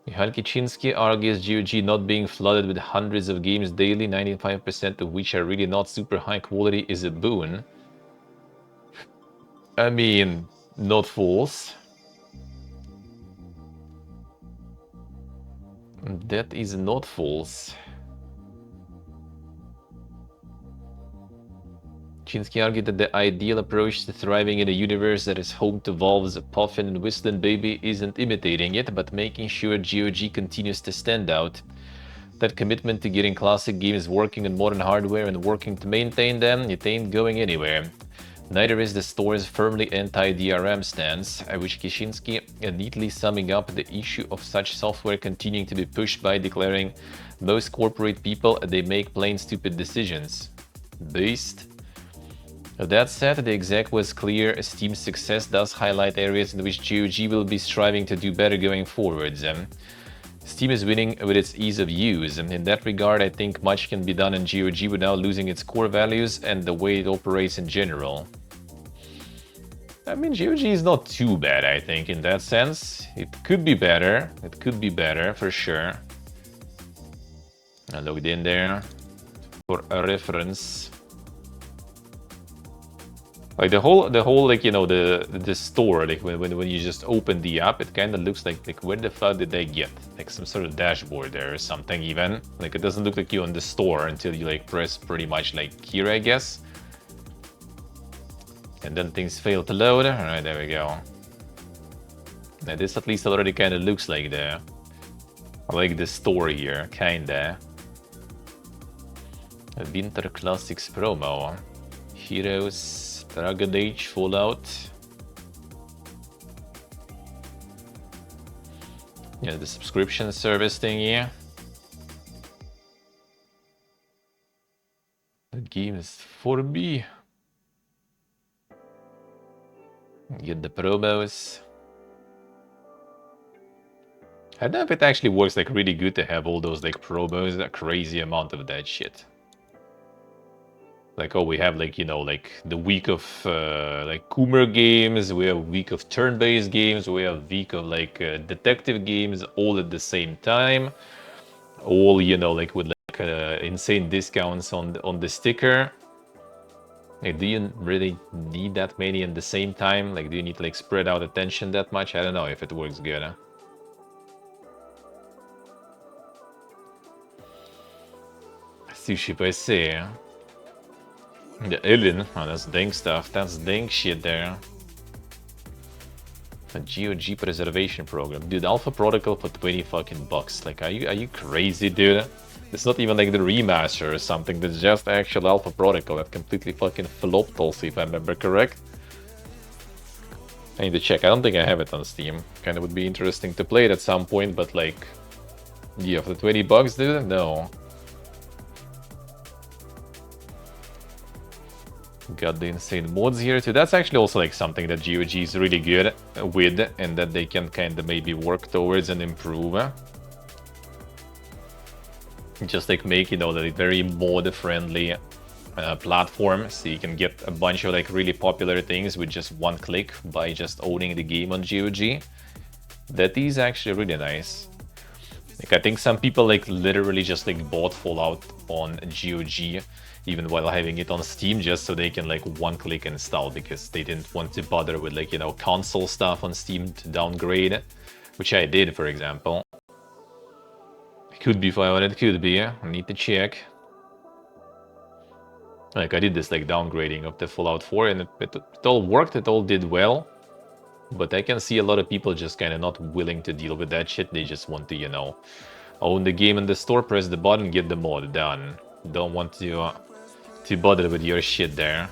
Michal Kicinski argues GOG not being flooded with hundreds of games daily, 95% of which are really not super high quality, is a boon. I mean, not false. That is not false. Chinsky argued that the ideal approach to thriving in a universe that is home to Valve's Puffin and Whistling Baby isn't imitating it, but making sure GOG continues to stand out. That commitment to getting classic games working on modern hardware and working to maintain them, it ain't going anywhere. Neither is the store's firmly anti-DRM stance, which Kishinsky neatly summing up the issue of such software continuing to be pushed by declaring most corporate people they make plain stupid decisions. Beast. That said, the exec was clear Steam's success does highlight areas in which GOG will be striving to do better going forwards. Steam is winning with its ease of use, and in that regard I think much can be done in GOG without losing its core values and the way it operates in general. I mean, GOG is not too bad, I think, in that sense. It could be better. It could be better, for sure. I logged in there for a reference. Like the whole like, you know, the store, like when you just open the app, it kind of looks like where the fuck did they get like some sort of dashboard there or something even. Like it doesn't look like you on the store until you like press pretty much like here, I guess. And then things fail to load. Alright, there we go. Now this at least already kind of looks like the store here, kinda. A Winter Classics promo. Heroes, Dragon Age, Fallout. Yeah, the subscription service thingy. The game is 4B. Get the promos. I don't know if it actually works like really good to have all those like promos, a crazy amount of that shit. Like, oh, we have like, you know, like the week of like Coomer games, we have a week of turn-based games, we have a week of like detective games all at the same time. All, you know, like with like insane discounts on the sticker. Like, do you really need that many at the same time? Like, do you need to like spread out attention that much? I don't know if it works good. Huh? Sushi per se. The alien. Oh, that's dank stuff. That's dank shit there. A GOG preservation program. Dude, Alpha Protocol for 20 fucking bucks. Like, are you crazy, dude? It's not even like the remaster or something. That's just actual Alpha Protocol that completely fucking flopped also, if I remember correct. I need to check. I don't think I have it on Steam. Kinda would be interesting to play it at some point, but like... Yeah, for the 20 bucks, dude? No. Got the insane mods here too. That's actually also like something that GOG is really good with, and that they can kind of maybe work towards and improve. Just like make, you know, the very mod friendly platform, so you can get a bunch of like really popular things with just one click by just owning the game on GOG. That is actually really nice. Like, I think some people like literally just like bought Fallout on GOG even while having it on Steam, just so they can like one click install, because they didn't want to bother with like, you know, console stuff on Steam to downgrade, which I did, for example. Could be 500, could be. I need to check. Like, I did this like downgrading of the Fallout 4, and it all worked, it all did well. But I can see a lot of people just kind of not willing to deal with that shit. They just want to, you know, own the game in the store, press the button, get the mod done. Don't want to bother with your shit there.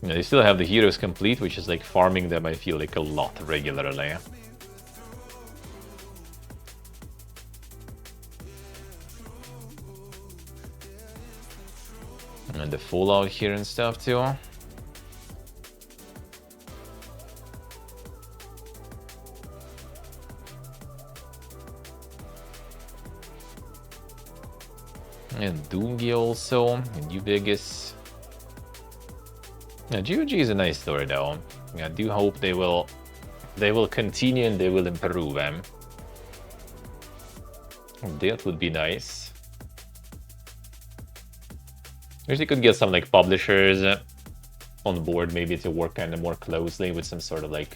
Yeah, they still have the heroes complete, which is like farming them, I feel like, a lot regularly. And the Fallout here and stuff too. And Doomgi also, in New Vegas. Yeah, GOG is a nice story though. I do hope they will continue and they will improve them. That would be nice. Wish they could get some like publishers on board, maybe to work kind of more closely with some sort of like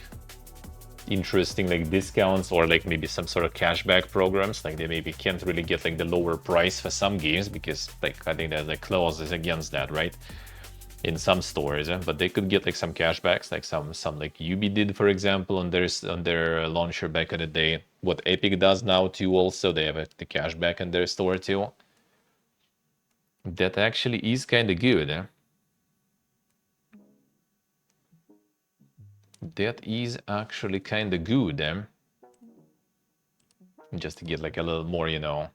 interesting like discounts, or like maybe some sort of cashback programs. Like, they maybe can't really get like the lower price for some games, because like I think there's like clauses against that, right, in some stores. But they could get like some cashbacks, like some like Ubi did, for example, on their launcher back in the day. What Epic does now too, also they have the cashback in their store too. That actually is kind of good. That is actually kind of good. Just to get like a little more, you know,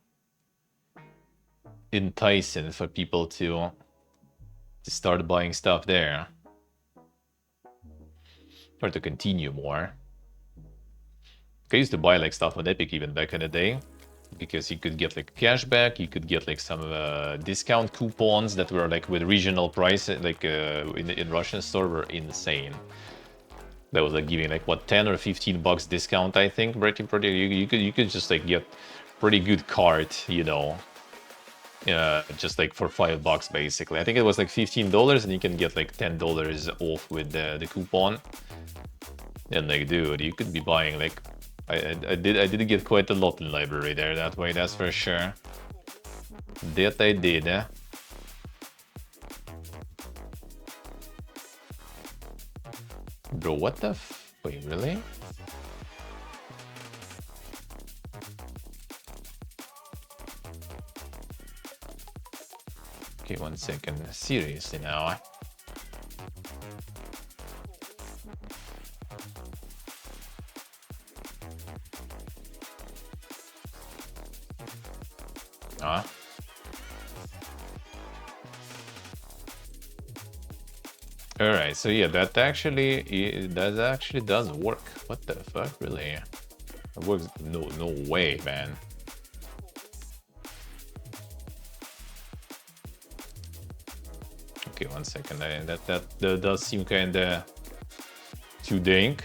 enticing for people to start buying stuff there. Or to continue more. I used to buy like stuff on Epic even back in the day, because you could get like cashback, you could get like some discount coupons that were like with regional price, like in Russian store were insane. That was like giving like what, 10 or 15 bucks discount, I think. You could just like get pretty good cart, you know, just like for $5 basically. I think it was like $15 and you can get like $10 off with the coupon. And like, dude, you could be buying like, I did get quite a lot in library there that way, that's for sure. That I did, eh? Bro, what the wait, really? Okay, 1 second. Seriously now. Ah. Alright, so yeah, that actually does work. What the fuck, really? It works. No way, man. Okay, 1 second. That does seem kinda too dank.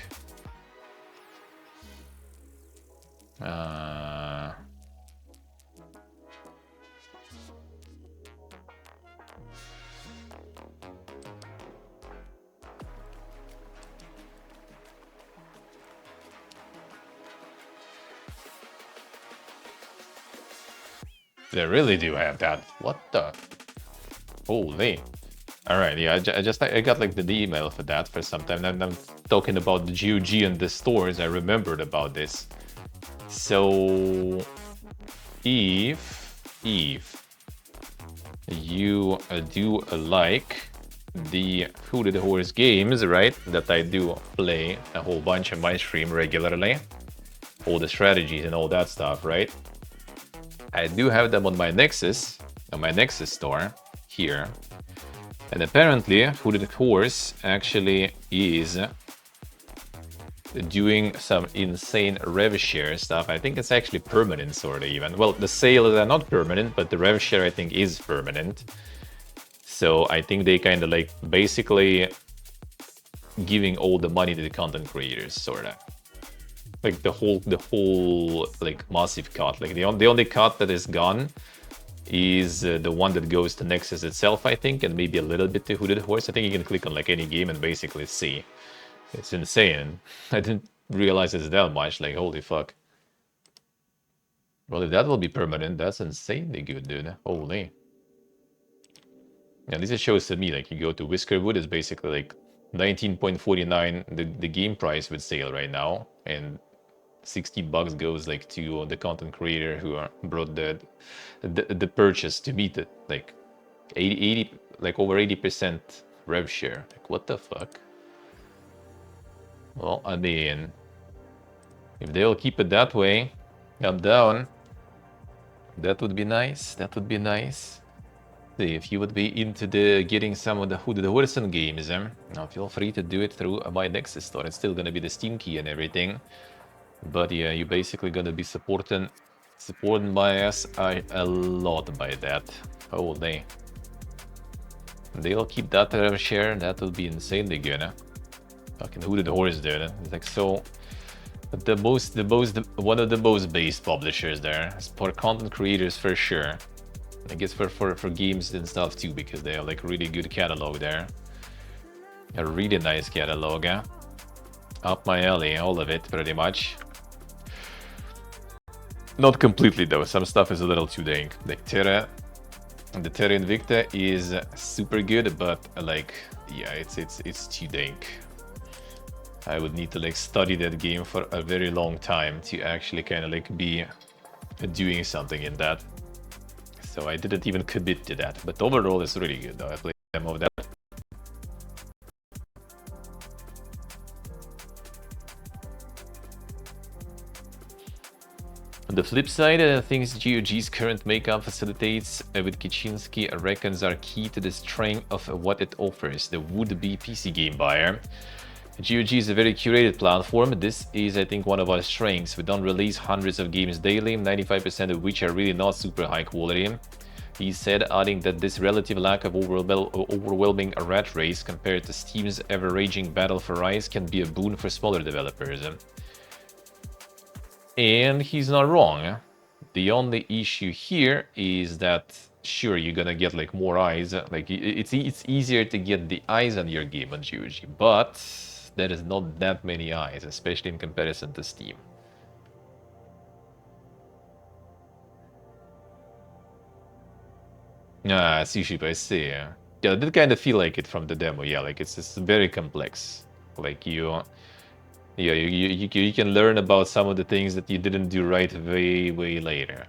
They really do have that. What the? Holy. Alright, yeah, I got like the email for that for some time. And I'm talking about the GOG and the stores. I remembered about this. So if you do like the Hooded Horse games, right, that I do play a whole bunch on my stream regularly, all the strategies and all that stuff, right? I do have them on my Nexus store here. And apparently, Hooded Horse actually is doing some insane rev share stuff. I think it's actually permanent, sort of even. Well, the sales are not permanent, but the rev share I think is permanent. So I think they kind of like basically giving all the money to the content creators, sort of. Like the whole like massive cut. Like the only cut that is gone is the one that goes to Nexus itself, I think, and maybe a little bit to Hooded Horse. I think you can click on like any game and basically see. It's insane. I didn't realize it's that much. Like, holy fuck. Well, if that will be permanent, that's insanely good, dude. Holy. Yeah, this shows to me, like, you go to Whiskerwood, it's basically like 19.49 the game price with sale right now, and $60 goes like to the content creator who brought the purchase to meet it. Like 80 like over 80% rev share. Like, what the fuck? Well, I mean, if they'll keep it that way, up down, that would be nice. That would be nice. See, if you would be into getting some of the Hooded Horse games, now feel free to do it through my Nexus store. It's still gonna be the Steam key and everything. But yeah, you're basically gonna be supporting my ass a lot by that. Holy. They'll keep that rev share. That will be insanely good. Fucking Hooded Horse, dude. It's like so. One of the most based publishers there. For content creators for sure. I guess for games and stuff too, because they have like really good catalog there. A really nice catalog, Up my alley, all of it, pretty much. Not completely though, some stuff is a little too dank. Like Terra, the Terra Invicta is super good, but like, yeah, it's too dank. I would need to like study that game for a very long time to actually kind of like be doing something in that. So I didn't even commit to that. But overall, it's really good though. I played a demo of that. On the flip side, things GOG's current makeup facilitates with Kaczynski reckons are key to the strength of what it offers the would-be PC game buyer. GOG is a very curated platform. This is, I think, one of our strengths. We don't release hundreds of games daily, 95% of which are really not super high quality. He said, adding that this relative lack of overwhelming rat race compared to Steam's ever-raging battle for Rise can be a boon for smaller developers. And he's not wrong. The only issue here is that, sure, you're gonna get like more eyes. Like it's easier to get the eyes on your game on GOG, but there is not that many eyes, especially in comparison to Steam. Ah, Sushi, I see. Yeah, I did kind of feel like it from the demo. Yeah, like it's very complex. Like you can learn about some of the things that you didn't do right way later.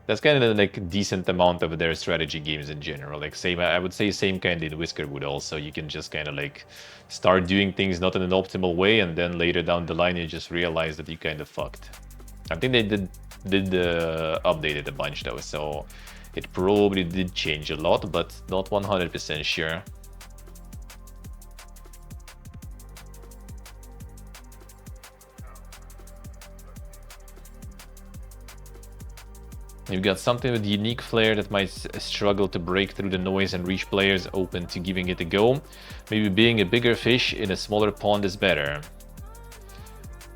That's kind of like a decent amount of their strategy games in general. Like same, I would say same kind in Whiskerwood also. You can just kind of like start doing things not in an optimal way, and then later down the line you just realize that you kind of fucked. I think they did update it a bunch though, so it probably did change a lot, but not 100% sure. You've got something with unique flair that might struggle to break through the noise and reach players open to giving it a go. Maybe being a bigger fish in a smaller pond is better.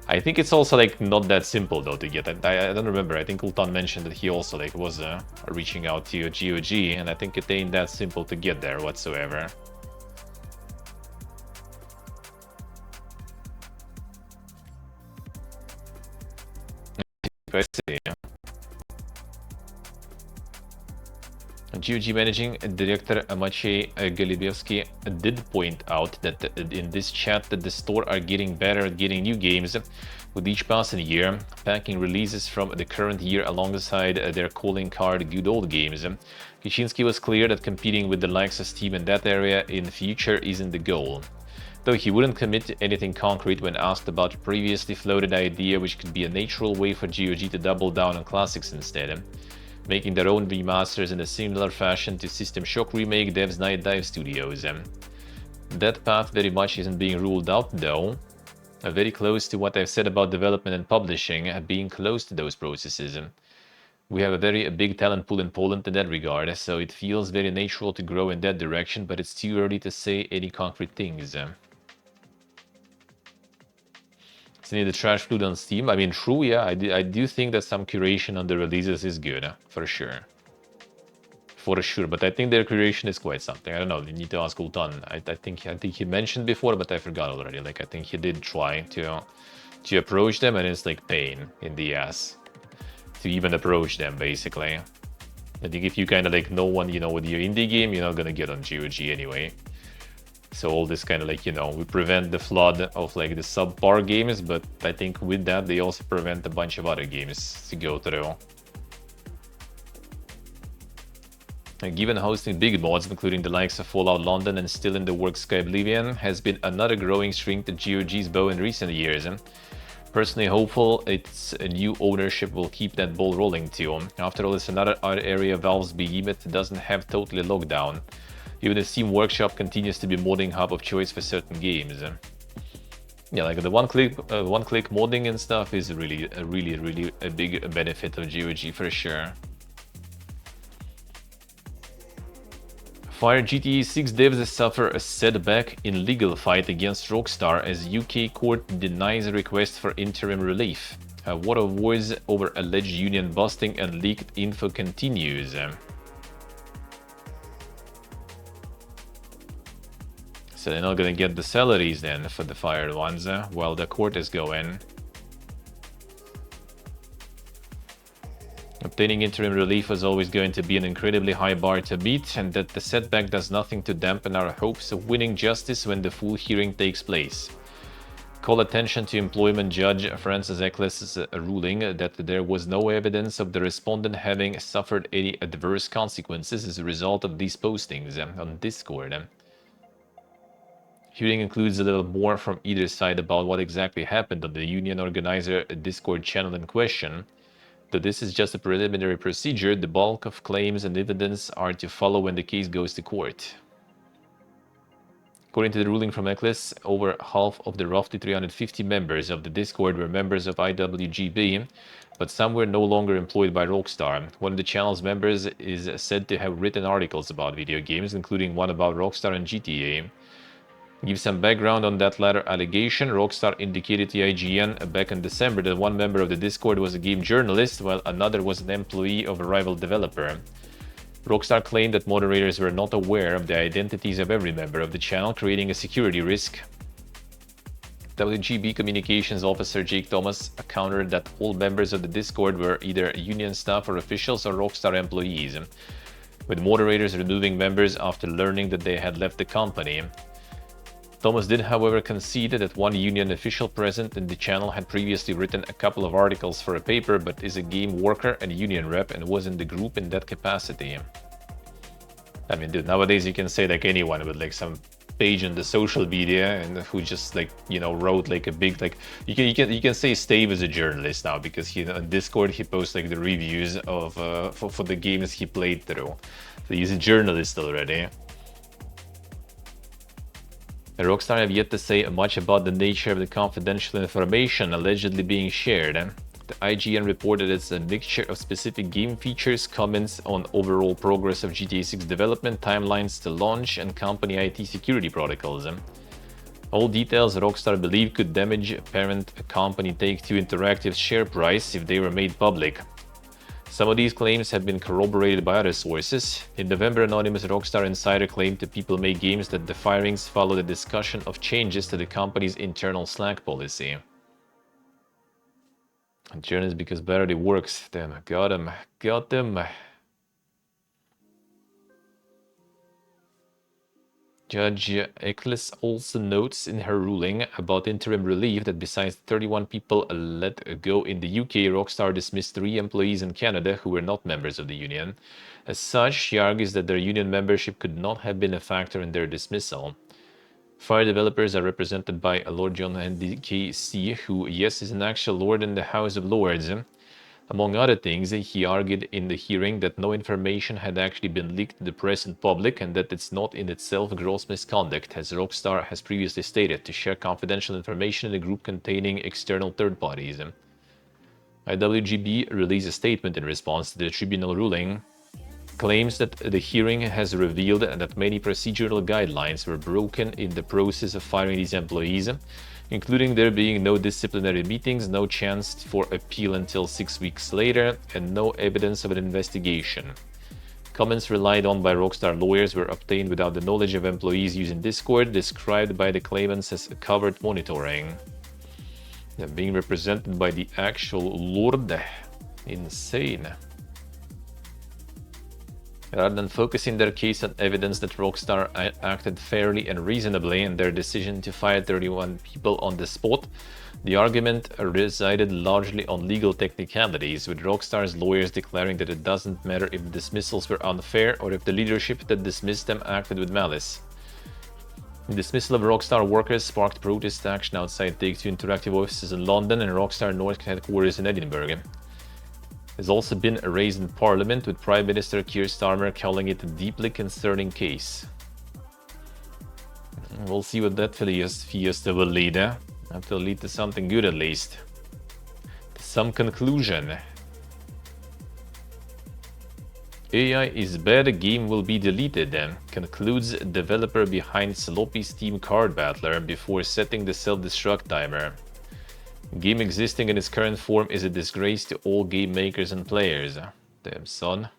I think it's also like not that simple though to get. I don't remember. I think Ultan mentioned that he also like was reaching out to GOG, and I think it ain't that simple to get there whatsoever. I see. GOG Managing Director Maciej Galibiewski did point out that in this chat that the store are getting better at getting new games with each passing year, packing releases from the current year alongside their calling card good old games. Kaczynski was clear that competing with the likes of Steam in that area in future isn't the goal, though he wouldn't commit to anything concrete when asked about a previously floated idea which could be a natural way for GOG to double down on classics instead, making their own remasters in a similar fashion to System Shock remake devs Night Dive Studios. That path very much isn't being ruled out though, very close to what I've said about development and publishing, being close to those processes. We have a very big talent pool in Poland in that regard, so it feels very natural to grow in that direction, but it's too early to say any concrete things. Seeing the trash food on Steam, I mean, true, yeah, I do think that some curation on the releases is good, for sure. For sure, but I think their curation is quite something. I don't know, you need to ask Ultan. I think he mentioned before, but I forgot already. Like, I think he did try to approach them, and it's like pain in the ass to even approach them, basically. I think if you kind of like no one, you know, with your indie game, you're not gonna get on GOG anyway. So all this kind of like, you know, we prevent the flood of like the subpar games, but I think with that they also prevent a bunch of other games to go through. And given hosting big mods, including the likes of Fallout London and still in the works Sky Oblivion, has been another growing string to GOG's bow in recent years. Personally hopeful its new ownership will keep that ball rolling too. After all, it's another area Valve's behemoth doesn't have totally locked down. Even the Steam Workshop continues to be modding hub of choice for certain games. Yeah, like the one-click modding and stuff is really a big benefit of GOG for sure. Fire GTA 6 devs suffer a setback in legal fight against Rockstar as UK court denies a request for interim relief. War of words over alleged union busting and leaked info continues. So they're not gonna get the salaries then for the fired ones while the court is going. Obtaining interim relief was always going to be an incredibly high bar to beat, and that the setback does nothing to dampen our hopes of winning justice when the full hearing takes place. call attention to employment judge Francis Eccles' ruling that there was no evidence of the respondent having suffered any adverse consequences as a result of these postings on Discord. Hearing includes a little more from either side about what exactly happened on the union organizer Discord channel in question. Though this is just a preliminary procedure, the bulk of claims and evidence are to follow when the case goes to court. According to the ruling from Eccles, over half of the roughly 350 members of the Discord were members of IWGB, but some were no longer employed by Rockstar. One of the channel's members is said to have written articles about video games, including one about Rockstar and GTA. To give some background on that latter allegation, Rockstar indicated to IGN back in December that one member of the Discord was a game journalist, while another was an employee of a rival developer. Rockstar claimed that moderators were not aware of the identities of every member of the channel, creating a security risk. WGB Communications Officer Jake Thomas countered that all members of the Discord were either union staff or officials or Rockstar employees, with moderators removing members after learning that they had left the company. Thomas did, however, concede that one union official present in the channel had previously written a couple of articles for a paper, but is a game worker and union rep and was in the group in that capacity. I mean, dude, nowadays you can say like anyone with like some page in the social media and who just like, you know, wrote like a big, like, you can say Stave is a journalist now because he, on Discord, he posts like the reviews of for the games he played through. So he's a journalist already. Rockstar have yet to say much about the nature of the confidential information allegedly being shared. The IGN reported it's a mixture of specific game features, comments on overall progress of GTA 6 development, timelines to launch, and company IT security protocols. All details Rockstar believe could damage parent company Take-Two Interactive's share price if they were made public. Some of these claims have been corroborated by other sources. In November, anonymous Rockstar insider claimed to People Make Games that the firings followed a discussion of changes to the company's internal Slack policy. Journalists because barely works. Damn, got them. Judge Eccles also notes in her ruling about interim relief that besides 31 people let go in the UK, Rockstar dismissed 3 employees in Canada who were not members of the union. As such, she argues that their union membership could not have been a factor in their dismissal. Fire developers are represented by Lord John Henry KC, who, yes, is an actual lord in the House of Lords. Among other things, he argued in the hearing that no information had actually been leaked to the press and public and that it's not in itself gross misconduct, as Rockstar has previously stated, to share confidential information in a group containing external third parties. IWGB released a statement in response to the tribunal ruling, claims that the hearing has revealed that many procedural guidelines were broken in the process of firing these employees, including there being no disciplinary meetings, no chance for appeal until 6 weeks later, and no evidence of an investigation. Comments relied on by Rockstar lawyers were obtained without the knowledge of employees using Discord, described by the claimants as covert monitoring. They're being represented by the actual Lord. Insane. Rather than focusing their case on evidence that Rockstar acted fairly and reasonably in their decision to fire 31 people on the spot, the argument resided largely on legal technicalities, with Rockstar's lawyers declaring that it doesn't matter if the dismissals were unfair or if the leadership that dismissed them acted with malice. The dismissal of Rockstar workers sparked protest action outside Take-Two Interactive offices in London and Rockstar North headquarters in Edinburgh. Has also been raised in Parliament, with Prime Minister Keir Starmer calling it a deeply concerning case. We'll see what that fiesta will lead. That will lead to something good at least. To some conclusion. AI is bad, game will be deleted, concludes developer behind Sloppy Steam Card Battler before setting the self-destruct timer. Game existing in its current form is a disgrace to all game makers and players. Damn son.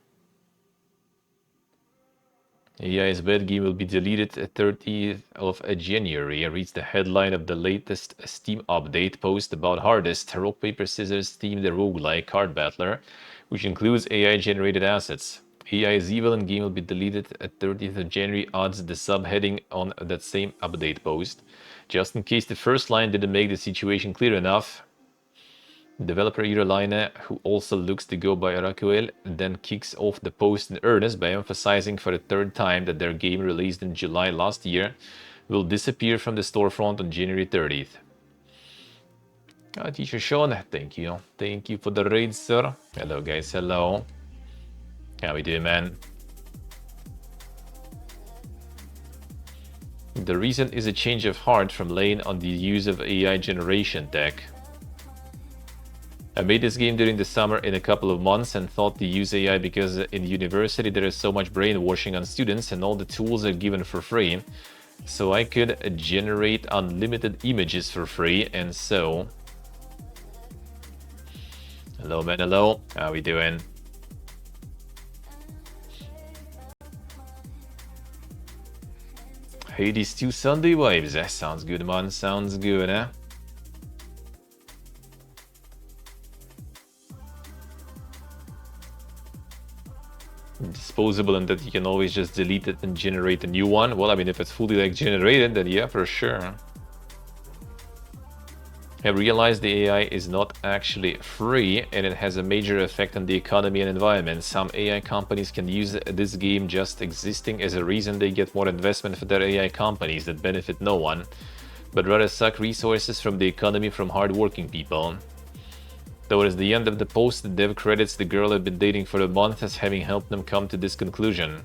AI's bad, game will be deleted 30th of January, reads the headline of the latest Steam update post about Hardest, Rock Paper Scissors themed roguelike card battler, which includes AI-generated assets. AI is evil and game will be deleted at 30th of January. Odds the subheading on that same update post. Just in case the first line didn't make the situation clear enough. Developer Irolaine, who also looks to go by Oracuel, then kicks off the post in earnest by emphasizing for the third time that their game released in July last year will disappear from the storefront on January 30th. Teacher Sean, thank you. Thank you for the raid, sir. Hello, guys. Hello. How we doing, man? The reason is a change of heart from laying on the use of AI generation tech. I made this game during the summer in a couple of months and thought to use AI because in university there is so much brainwashing on students and all the tools are given for free. So I could generate unlimited images for free and so... Hello man, hello. How we doing? Hades 2 Sunday vibes. That sounds good, man. Sounds good, eh? Disposable and that you can always just delete it and generate a new one. Well, I mean, if it's fully like generated, then yeah, for sure. I realized the AI is not actually free and it has a major effect on the economy and environment. Some AI companies can use this game just existing as a reason they get more investment for their AI companies that benefit no one, but rather suck resources from the economy from hard-working people. Towards the end of the post, the dev credits the girl I've been dating for a month as having helped them come to this conclusion.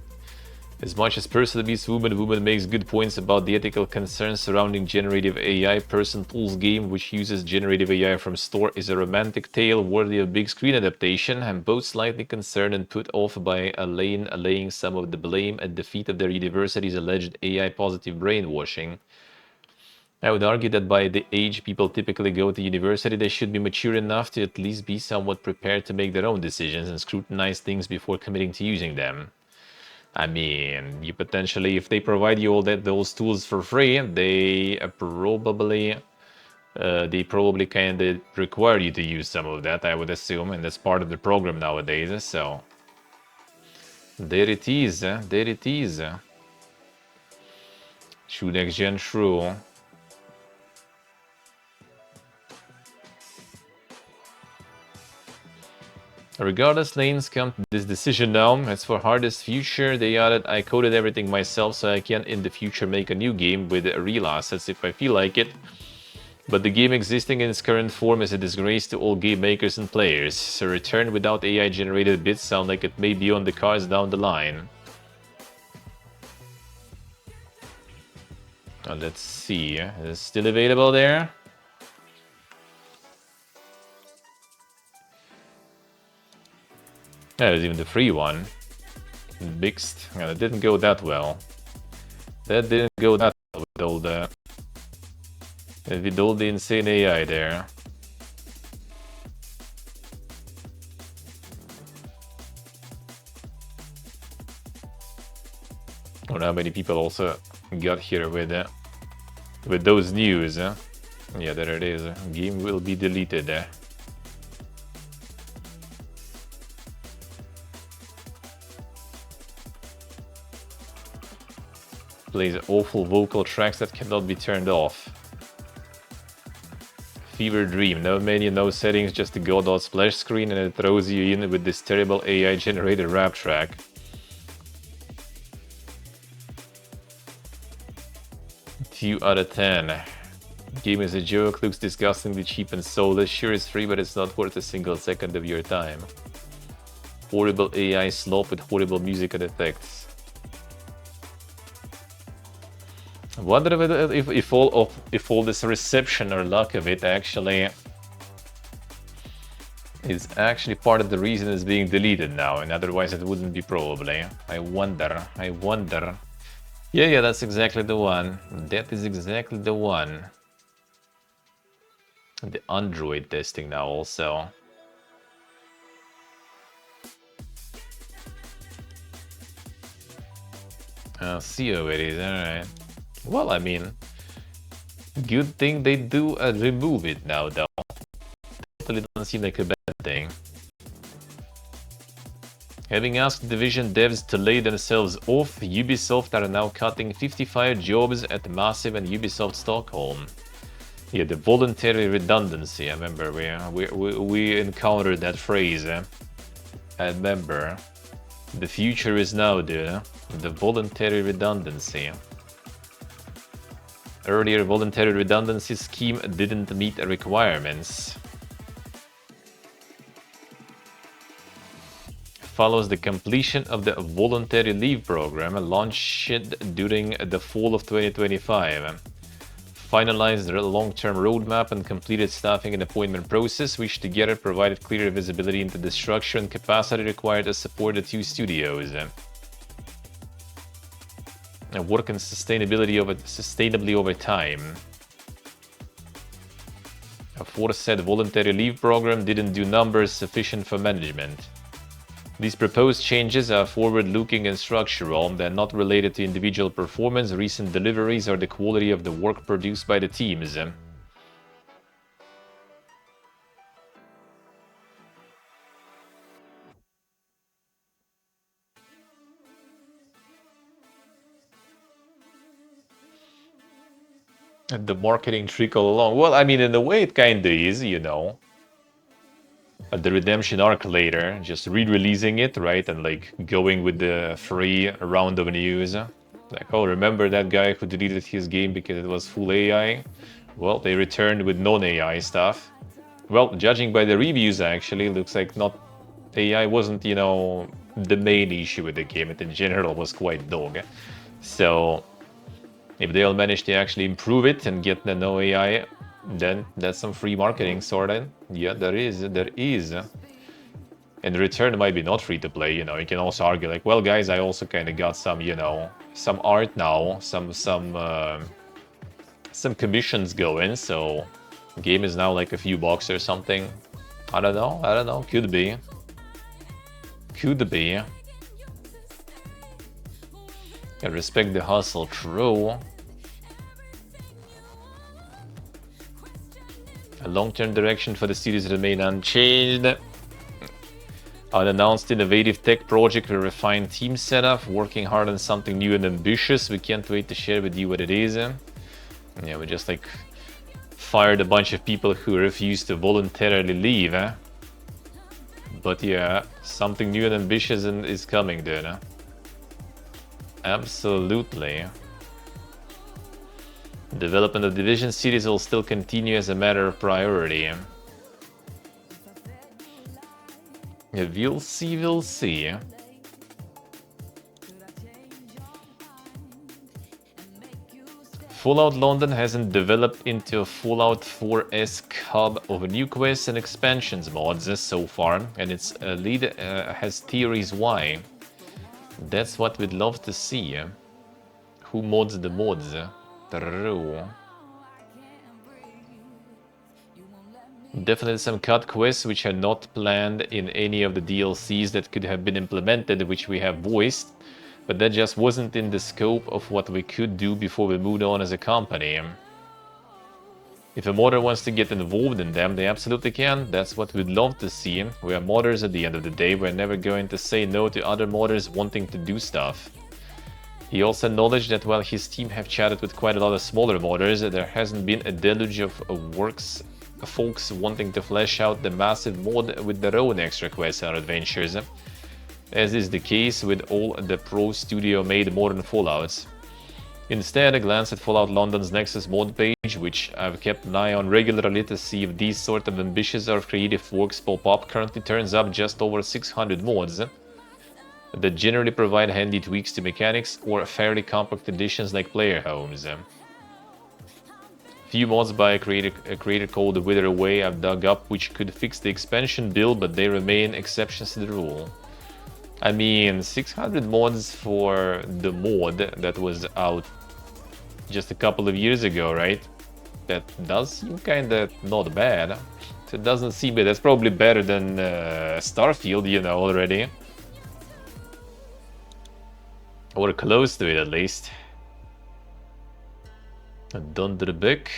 As much as Person Beats Woman makes good points about the ethical concerns surrounding generative AI, Person Pulls game, which uses generative AI from store, is a romantic tale worthy of big screen adaptation. I'm both slightly concerned and put off by laying some of the blame at the feet of their university's alleged AI-positive brainwashing. I would argue that by the age people typically go to university, they should be mature enough to at least be somewhat prepared to make their own decisions and scrutinize things before committing to using them. I mean, you potentially, if they provide you all those tools for free, they probably kind of require you to use some of that, I would assume, and that's part of the program nowadays. So there it is. There it is. True next gen, true. Regardless, lanes come to this decision now. As for hardest future, they added I coded everything myself so I can in the future make a new game with real assets if I feel like it. But the game existing in its current form is a disgrace to all game makers and players. So return without AI generated bits sound like it may be on the cards down the line. Let's see, is it still available there? Yeah, there's even the free one. Mixed. Yeah, that didn't go that well. That didn't go that well with all the insane AI there. I don't know how many people also got here with those news. Yeah, there it is. Game will be deleted. Plays awful vocal tracks that cannot be turned off. Fever Dream, no menu, no settings, just the Godot splash screen, and it throws you in with this terrible AI generated rap track. Two out of 10. Game is a joke, looks disgustingly cheap and soulless. Sure, it's free, but it's not worth a single second of your time. Horrible AI slop with horrible music and effects. I wonder if all this reception or lack of it actually is actually part of the reason it's being deleted now, and otherwise it wouldn't be probably. I wonder. Yeah, that's exactly the one. That is exactly the one. The Android testing now also. I'll see how it is, alright. Well, I mean, good thing they do remove it now, though. Totally doesn't seem like a bad thing. Having asked Division devs to lay themselves off, Ubisoft are now cutting 55 jobs at Massive and Ubisoft Stockholm. Yeah, the voluntary redundancy. I remember we encountered that phrase. I remember. The future is now, dude. The voluntary redundancy. Earlier voluntary redundancy scheme didn't meet the requirements. Follows the completion of the voluntary leave program launched during the fall of 2025. Finalized the long-term roadmap and completed staffing and appointment process, which together provided clearer visibility into the structure and capacity required to support the two studios. And work and sustainably over time. A aforesaid voluntary leave program didn't do numbers sufficient for management. These proposed changes are forward-looking and structural. They're not related to individual performance, recent deliveries, or the quality of the work produced by the teams. And the marketing trickle along. Well, I mean, in a way it kinda is, you know. The redemption arc later, just re-releasing it, right? And like going with the free round of news. Like, oh, remember that guy who deleted his game because it was full AI? Well, they returned with non-AI stuff. Well, judging by the reviews, actually, looks like not AI wasn't, you know, the main issue with the game. It in general was quite dog. So if they'll manage to actually improve it and get the no AI, then that's some free marketing sorted. Yeah, there is. And the return might be not free to play, you know. You can also argue like, well, guys, I also kind of got some, you know, some art now, some commissions going, so the game is now like a few bucks or something. I don't know, could be. I respect the hustle, true. A long-term direction for the series remain unchanged. Unannounced innovative tech project with refined team setup, working hard on something new and ambitious. We can't wait to share with you what it is. Yeah, we just like fired a bunch of people who refused to voluntarily leave. But yeah, something new and ambitious is coming, dude. Absolutely. Development of Division series will still continue as a matter of priority. Yeah, we'll see. Fallout London hasn't developed into a Fallout 4-esque hub of new quests and expansions mods so far, and its lead has theories why. That's what we'd love to see. Who mods the mods? True. Definitely some cut quests which are not planned in any of the DLCs that could have been implemented, which we have voiced, but that just wasn't in the scope of what we could do before we moved on as a company. If a modder wants to get involved in them, they absolutely can. That's what we'd love to see. We are modders at the end of the day. We're never going to say no to other modders wanting to do stuff. He also acknowledged that while his team have chatted with quite a lot of smaller modders, there hasn't been a deluge of folks wanting to flesh out the massive mod with their own extra quests and adventures, as is the case with all the pro studio-made modern Fallouts. Instead, a glance at Fallout London's Nexus mod page, which I've kept an eye on regularly to see if these sort of ambitious or creative works pop up, currently turns up just over 600 mods that generally provide handy tweaks to mechanics or fairly compact additions like player homes. Few mods by a creator called Wither Away I've dug up which could fix the expansion build, but they remain exceptions to the rule. I mean, 600 mods for the mod that was out just a couple of years ago, right? That does seem kinda not bad. It doesn't seem bad. That's probably better than Starfield, you know, already. Or close to it, at least. Dunderbeck.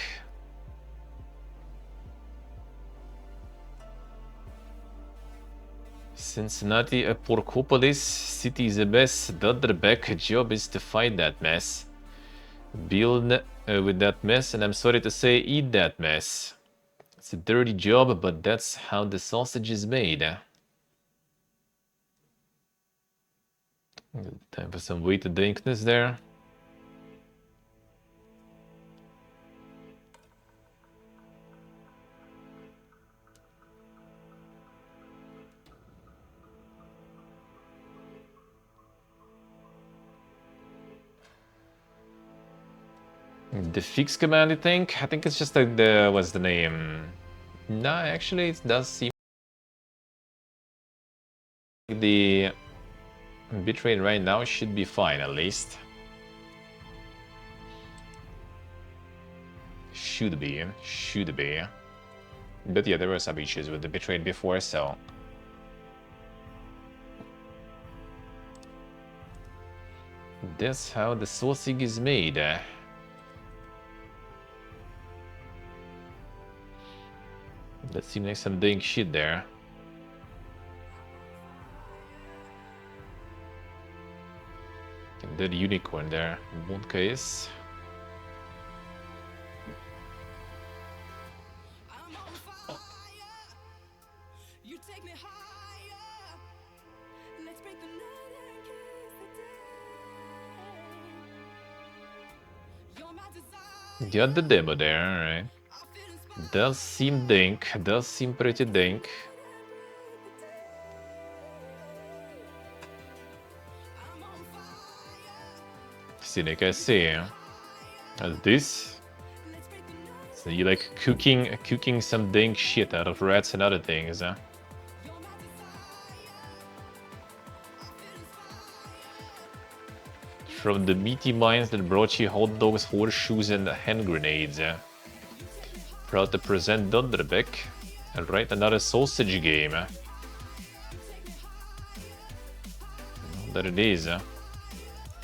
Cincinnati, a Porkopolis, city is the best. The other back job is to fight that mess. Build with that mess, and I'm sorry to say, eat that mess. It's a dirty job, but that's how the sausage is made. Time for some weighted dankness there. The fix command, I think? I think it's just like the... what's the name? No, actually it does seem like the bitrate right now should be fine, at least. Should be. But yeah, there were some issues with the bitrate before, so... That's how the sausage is made. That seems like some dang shit there. That unicorn there, in one case. Got the demo there, alright. Does seem dank, does seem pretty dank. Cynic, I see. This? So you like cooking some dank shit out of rats and other things, huh? From the meaty minds that brought you hot dogs, horseshoes, and hand grenades. Proud to present Donderbek and write another sausage game. That it is.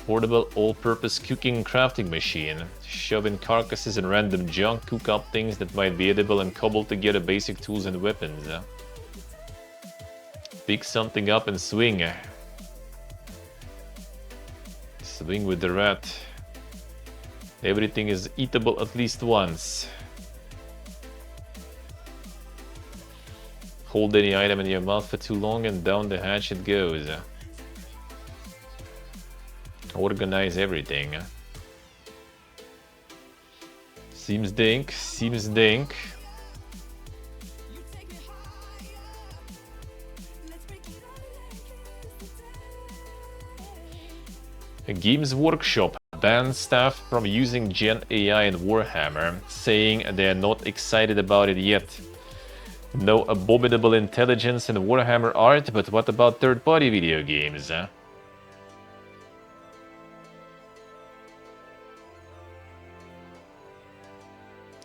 Portable all-purpose cooking crafting machine. Shove in carcasses and random junk, cook up things that might be edible, and cobble together basic tools and weapons. Pick something up and swing. Swing with the rat. Everything is eatable at least once. Hold any item in your mouth for too long and down the hatch it goes. Organize everything. Seems dank, seems dank. Games Workshop bans staff from using Gen AI in Warhammer, saying they are not excited about it yet. No abominable intelligence in Warhammer art, but what about third-party video games?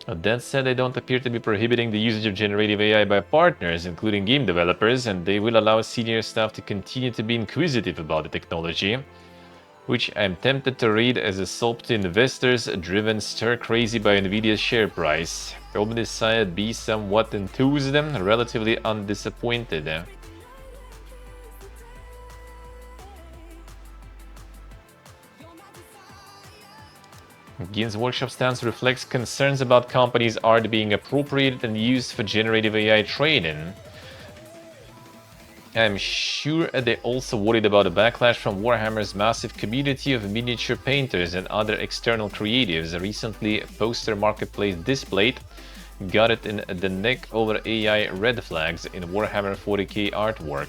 That said, they don't appear to be prohibiting the usage of generative AI by partners, including game developers, and they will allow senior staff to continue to be inquisitive about the technology, which I'm tempted to read as a soap to investors driven stir-crazy by Nvidia's share price. Probably decided be somewhat enthused and relatively undisappointed. Games Workshop stance reflects concerns about companies' art being appropriated and used for generative AI training. I'm sure they're also worried about a backlash from Warhammer's massive community of miniature painters and other external creatives. Recently, a poster marketplace displayed got it in the neck over AI red flags in Warhammer 40k artwork.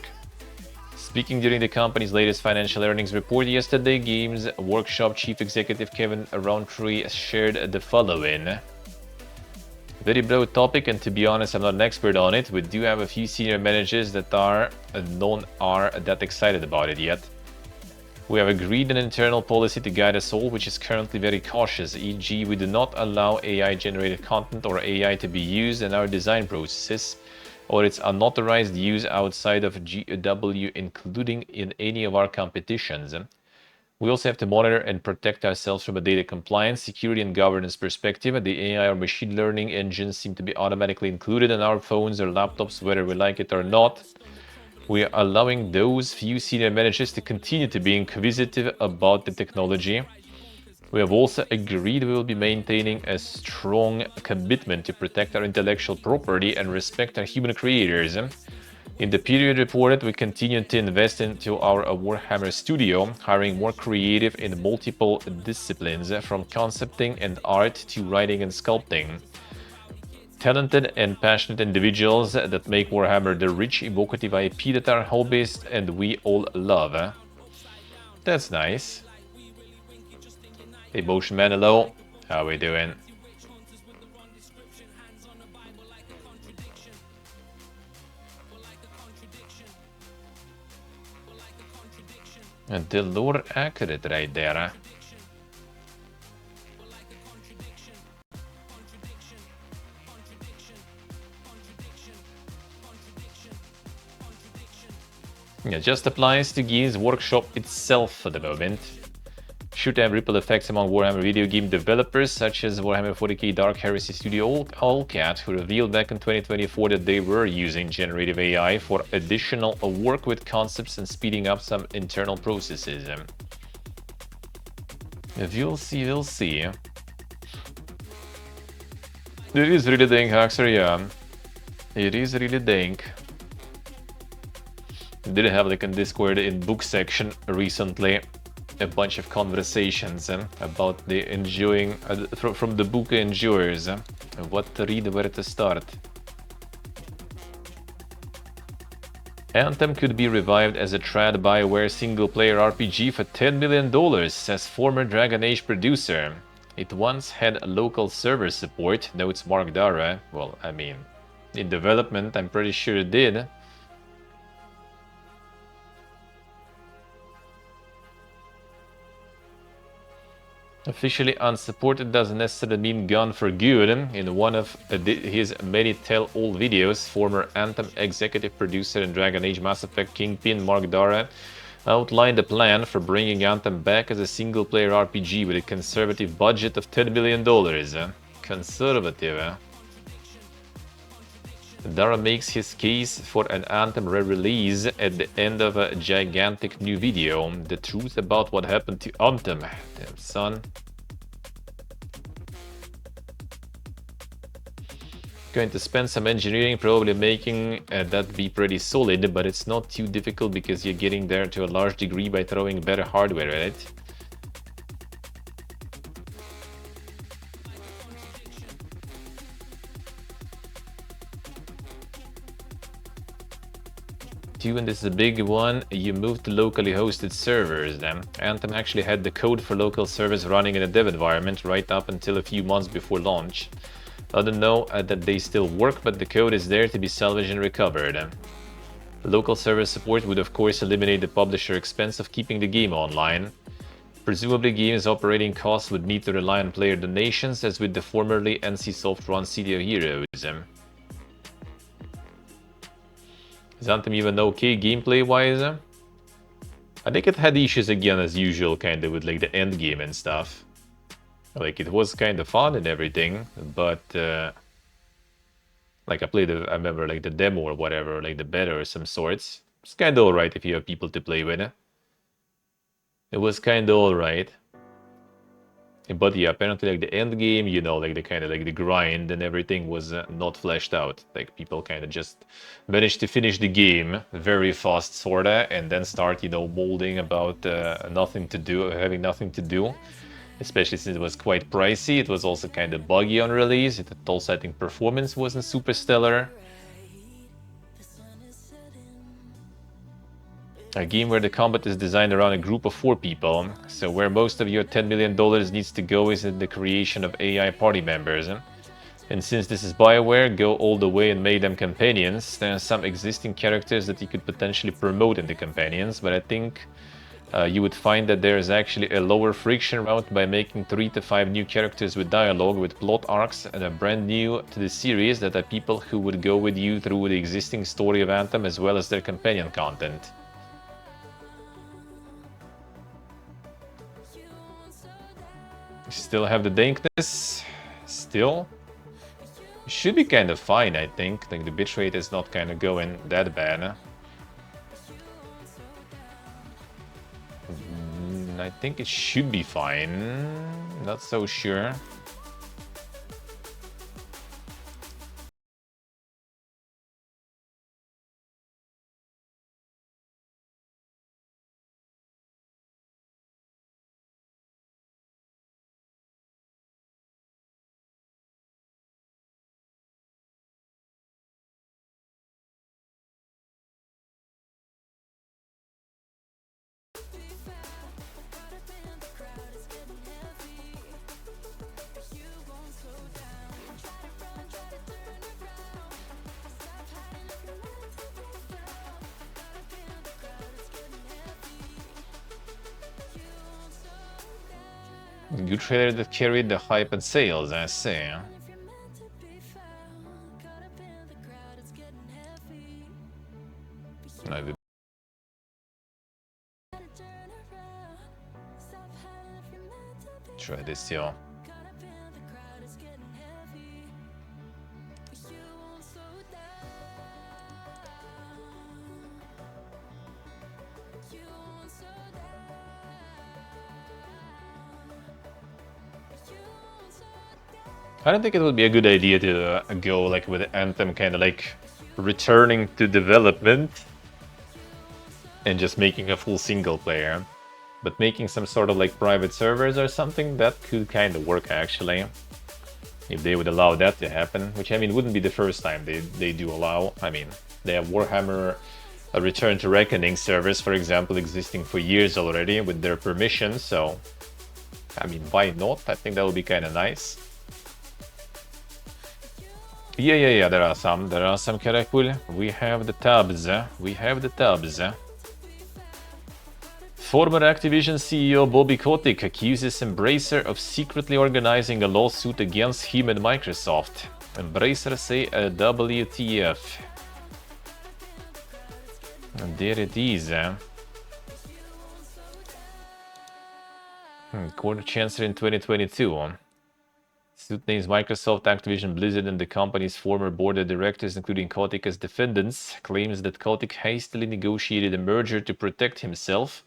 Speaking during the company's latest financial earnings report yesterday, Games Workshop Chief Executive Kevin Roundtree shared the following. Very broad topic, and to be honest, I'm not an expert on it. We do have a few senior managers that are that excited about it yet. We have agreed an internal policy to guide us all, which is currently very cautious, e.g. we do not allow AI-generated content or AI to be used in our design processes, or its unauthorized use outside of GW, including in any of our competitions. We also have to monitor and protect ourselves from a data compliance, security, and governance perspective. The AI or machine learning engines seem to be automatically included in our phones or laptops, whether we like it or not. We are allowing those few senior managers to continue to be inquisitive about the technology. We have also agreed we will be maintaining a strong commitment to protect our intellectual property and respect our human creators. In the period reported, we continue to invest into our Warhammer studio, hiring more creative in multiple disciplines, from concepting and art to writing and sculpting. Talented and passionate individuals that make Warhammer the rich, evocative IP that our hobbyist and we all love. That's nice. Hey, Motion Man, hello. How we doing? And the lore accurate right there. Yeah, just applies to Gears Workshop itself for the moment. Should have ripple effects among Warhammer video game developers, such as Warhammer 40k Dark Heresy Studio Allcat, who revealed back in 2024 that they were using generative AI for additional work with concepts and speeding up some internal processes. We'll see, we'll see. It is really dank, Haxer, yeah. It is really dank. Did have like in Discord in book section recently a bunch of conversations about the enjoying from the book endures, what to read, where to start. Anthem could be revived as a trad BioWare single-player RPG for $10 million, says former Dragon Age producer. It once had local server support, notes Mark Dara. Well, I mean, in development, I'm pretty sure it did. Officially unsupported doesn't necessarily mean gone for good. In one of his many tell-all videos, former Anthem executive producer and Dragon Age Mass Effect Kingpin Mark Dara outlined a plan for bringing Anthem back as a single-player RPG with a conservative budget of $10 million. Conservative. Dara makes his case for an Anthem re-release at the end of a gigantic new video. The truth about what happened to Anthem. Damn, son. Going to spend some engineering, probably making that be pretty solid, but it's not too difficult because you're getting there to a large degree by throwing better hardware at it. And this is a big one, you moved to locally hosted servers. Anthem actually had the code for local servers running in a dev environment right up until a few months before launch. I don't know that they still work, but the code is there to be salvaged and recovered. Local server support would of course eliminate the publisher expense of keeping the game online. Presumably games operating costs would need to rely on player donations, as with the formerly NCSoft run City of Heroes. Is Anthem even okay gameplay-wise? I think it had issues again as usual, kinda with like the end game and stuff. Like it was kinda fun and everything, but like I remember like the demo or whatever, like the beta or some sorts. It's kinda alright if you have people to play with. It was kinda alright. But yeah, apparently like the end game, you know, like the kind of like the grind and everything was not fleshed out. Like people kind of just managed to finish the game very fast, sorta, and then start, you know, molding about nothing to do, having nothing to do. Especially since it was quite pricey. It was also kind of buggy on release. It also, I think, performance wasn't super stellar. A game where the combat is designed around a group of 4 people, so where most of your $10 million needs to go is in the creation of AI party members. And since this is BioWare, go all the way and make them companions. There are some existing characters that you could potentially promote in the companions, but I think you would find that there is actually a lower friction route by making 3 to 5 new characters with dialogue, with plot arcs, and are brand new to the series that are people who would go with you through the existing story of Anthem as well as their companion content. Still have the dankness. Still. Should be kind of fine, I think. Like the bitrate is not kind of going that bad. I think it should be fine. Not so sure. Good trailer that carried the hype and sales, I see. No, try this, yo. I don't think it would be a good idea to go like with Anthem kind of like returning to development and just making a full single player. But making some sort of like private servers or something, that could kind of work actually. If they would allow that to happen, which I mean wouldn't be the first time they do allow. I mean, they have Warhammer a Return to Reckoning servers, for example, existing for years already with their permission, so I mean, why not? I think that would be kind of nice. Yeah, there are some Karakul. We have the tabs, Former Activision CEO Bobby Kotick accuses Embracer of secretly organizing a lawsuit against him and Microsoft. Embracer say a WTF. And there it is. Court Chancery in 2022. Suit names Microsoft, Activision, Blizzard, and the company's former board of directors, including Kotick, as defendants. Claims that Kotick hastily negotiated a merger to protect himself,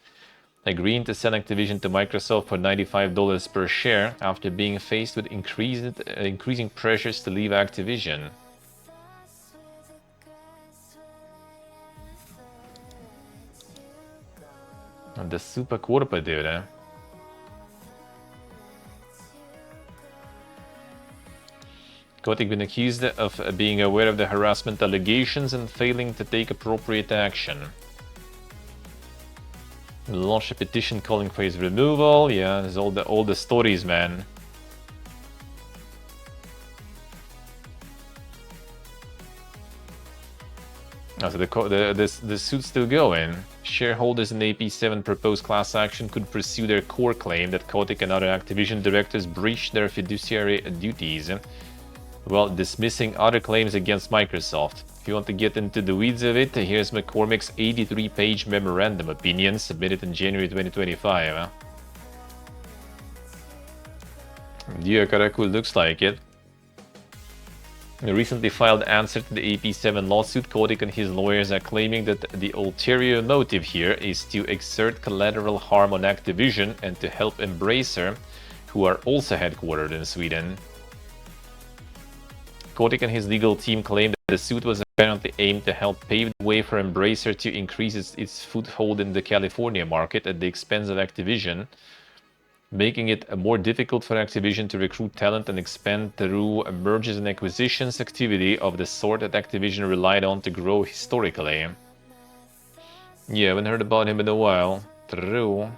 agreeing to sell Activision to Microsoft for $95 per share after being faced with increasing pressures to leave Activision. And the Super Corpa, dude. Kotick been accused of being aware of the harassment allegations and failing to take appropriate action. Launch a petition calling for his removal. Yeah, there's all the stories, man. Oh, so the suit's still going. Shareholders in AP7 proposed class action could pursue their core claim that Kotick and other Activision directors breached their fiduciary duties, while dismissing other claims against Microsoft. If you want to get into the weeds of it, here's McCormick's 83-page memorandum opinion submitted in January 2025. Yeah, Karakul looks like it. In a recently filed answer to the AP7 lawsuit, Kotick and his lawyers are claiming that the ulterior motive here is to exert collateral harm on Activision and to help Embracer, who are also headquartered in Sweden. Kotick and his legal team claim that the suit was apparently aimed to help pave the way for Embracer to increase its foothold in the California market at the expense of Activision, making it more difficult for Activision to recruit talent and expand through mergers and acquisitions activity of the sort that Activision relied on to grow historically. Yeah, haven't heard about him in a while. True.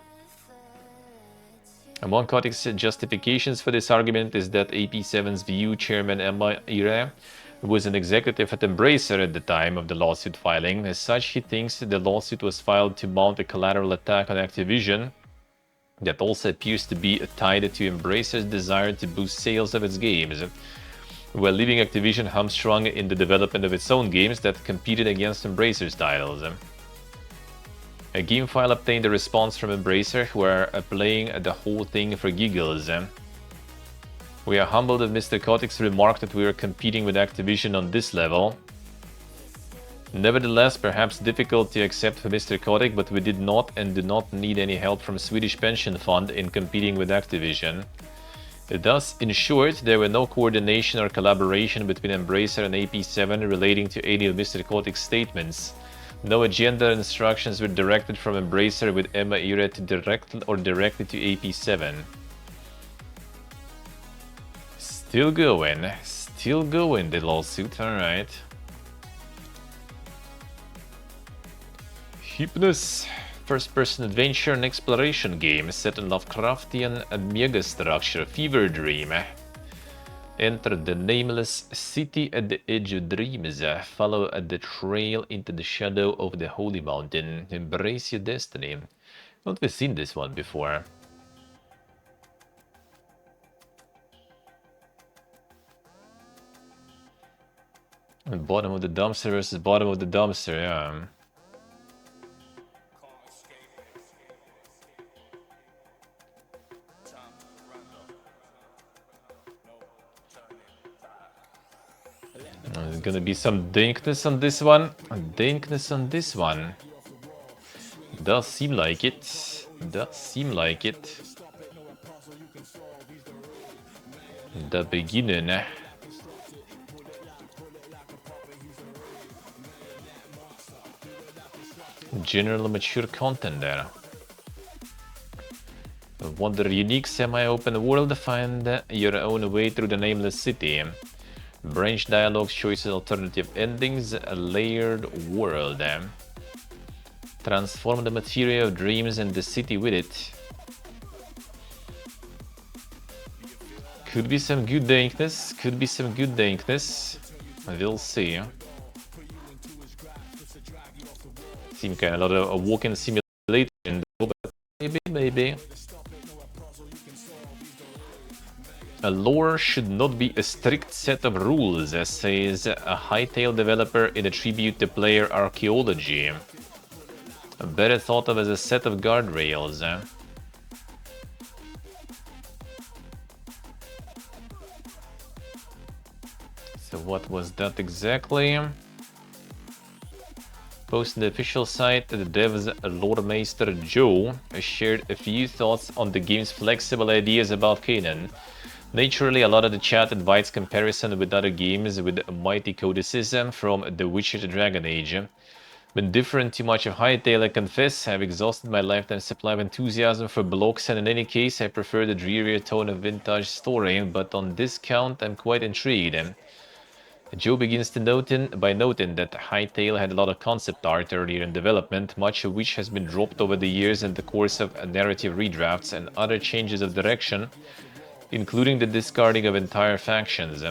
Among Kotick's justifications for this argument is that AP7's VU chairman Emma Ire was an executive at Embracer at the time of the lawsuit filing. As such, he thinks the lawsuit was filed to mount a collateral attack on Activision that also appears to be tied to Embracer's desire to boost sales of its games, while leaving Activision hamstrung in the development of its own games that competed against Embracer's titles. A game file obtained a response from Embracer, who are playing the whole thing for giggles. We are humbled at Mr. Kotick's remark that we are competing with Activision on this level. Nevertheless, perhaps difficult to accept for Mr. Kotick, but we did not and do not need any help from Swedish Pension Fund in competing with Activision. Thus, in short, there were no coordination or collaboration between Embracer and AP7 relating to any of Mr. Kotick's statements. No agenda instructions were directed from Embracer with Emma Iret directly to AP7. Still going the lawsuit, alright. Hypnos, first-person adventure and exploration game set in Lovecraftian megastructure fever dream. Enter the nameless city at the edge of dreams. Follow the trail into the shadow of the holy mountain. Embrace your destiny. Haven't we seen this one before? Bottom of the dumpster versus bottom of the dumpster, yeah. There's gonna be some dankness on this one. Dankness on this one. Does seem like it. Does seem like it. The beginning. General mature content there. Wander unique semi-open world, find your own way through the nameless city. Branch dialogues, choices, alternative endings, a layered world. Transform the material of dreams and the city with it. Could be some good dankness, could be some good dankness. We'll see. Seem kind of a lot of a walk-in simulation, but maybe. A lore should not be a strict set of rules, says a Hytale developer in a tribute to player archaeology. Better thought of as a set of guardrails. So what was that exactly? Posting the official site, the dev's loremeister Joe shared a few thoughts on the game's flexible ideas about Kanan. Naturally, a lot of the chat invites comparison with other games with mighty codicism from The Witcher to Dragon Age. Been different too much of Hytale, I confess. I've exhausted my lifetime supply of enthusiasm for blocks, and in any case, I prefer the drearier tone of vintage story, but on this count, I'm quite intrigued. Joe begins by noting that Hytale had a lot of concept art earlier in development, much of which has been dropped over the years in the course of narrative redrafts and other changes of direction, including the discarding of entire factions.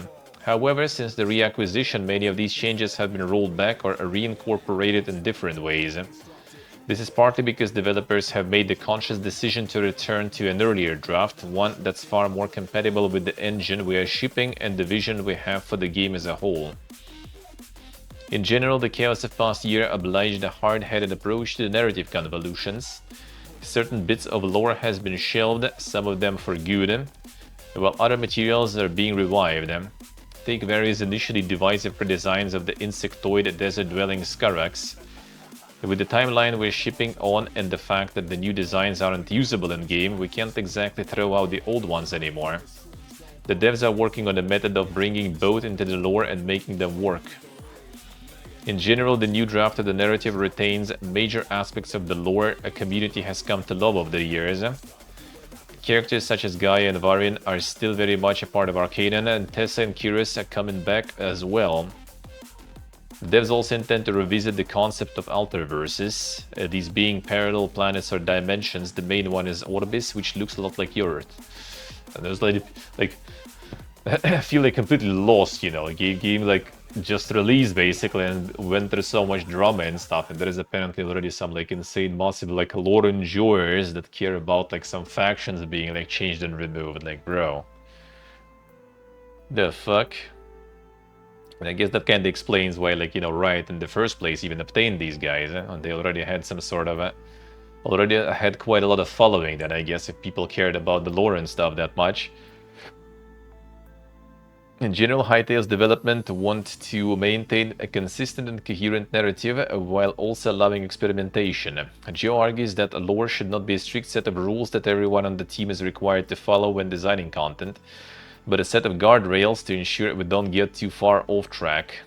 However, since the reacquisition, many of these changes have been rolled back or reincorporated in different ways. This is partly because developers have made the conscious decision to return to an earlier draft, one that's far more compatible with the engine we are shipping and the vision we have for the game as a whole. In general, the chaos of past year obliged a hard-headed approach to the narrative convolutions. Certain bits of lore has been shelved, some of them for good, while other materials are being revived. Take various initially divisive redesigns of the insectoid desert-dwelling Skarax. With the timeline we're shipping on and the fact that the new designs aren't usable in-game, we can't exactly throw out the old ones anymore. The devs are working on a method of bringing both into the lore and making them work. In general, the new draft of the narrative retains major aspects of the lore a community has come to love over the years. Characters such as Gaia and Varian are still very much a part of Arcadia, and Tessa and Curious are coming back as well. Devs also intend to revisit the concept of alterverses, these being parallel planets or dimensions. The main one is Orbis, which looks a lot like Earth. And there's like I feel like completely lost, you know, game like just released basically and went through so much drama and stuff, and there is apparently already some like insane massive like lore enjoyers that care about like some factions being like changed and removed. Like, bro, the fuck? And I guess that kind of explains why, like, you know, Riot in the first place even obtained these guys. And they already had some sort of already had quite a lot of following. Then I guess if people cared about the lore and stuff that much. In general, Hytale's development want to maintain a consistent and coherent narrative while also allowing experimentation. Joe argues that a lore should not be a strict set of rules that everyone on the team is required to follow when designing content, but a set of guardrails to ensure we don't get too far off track.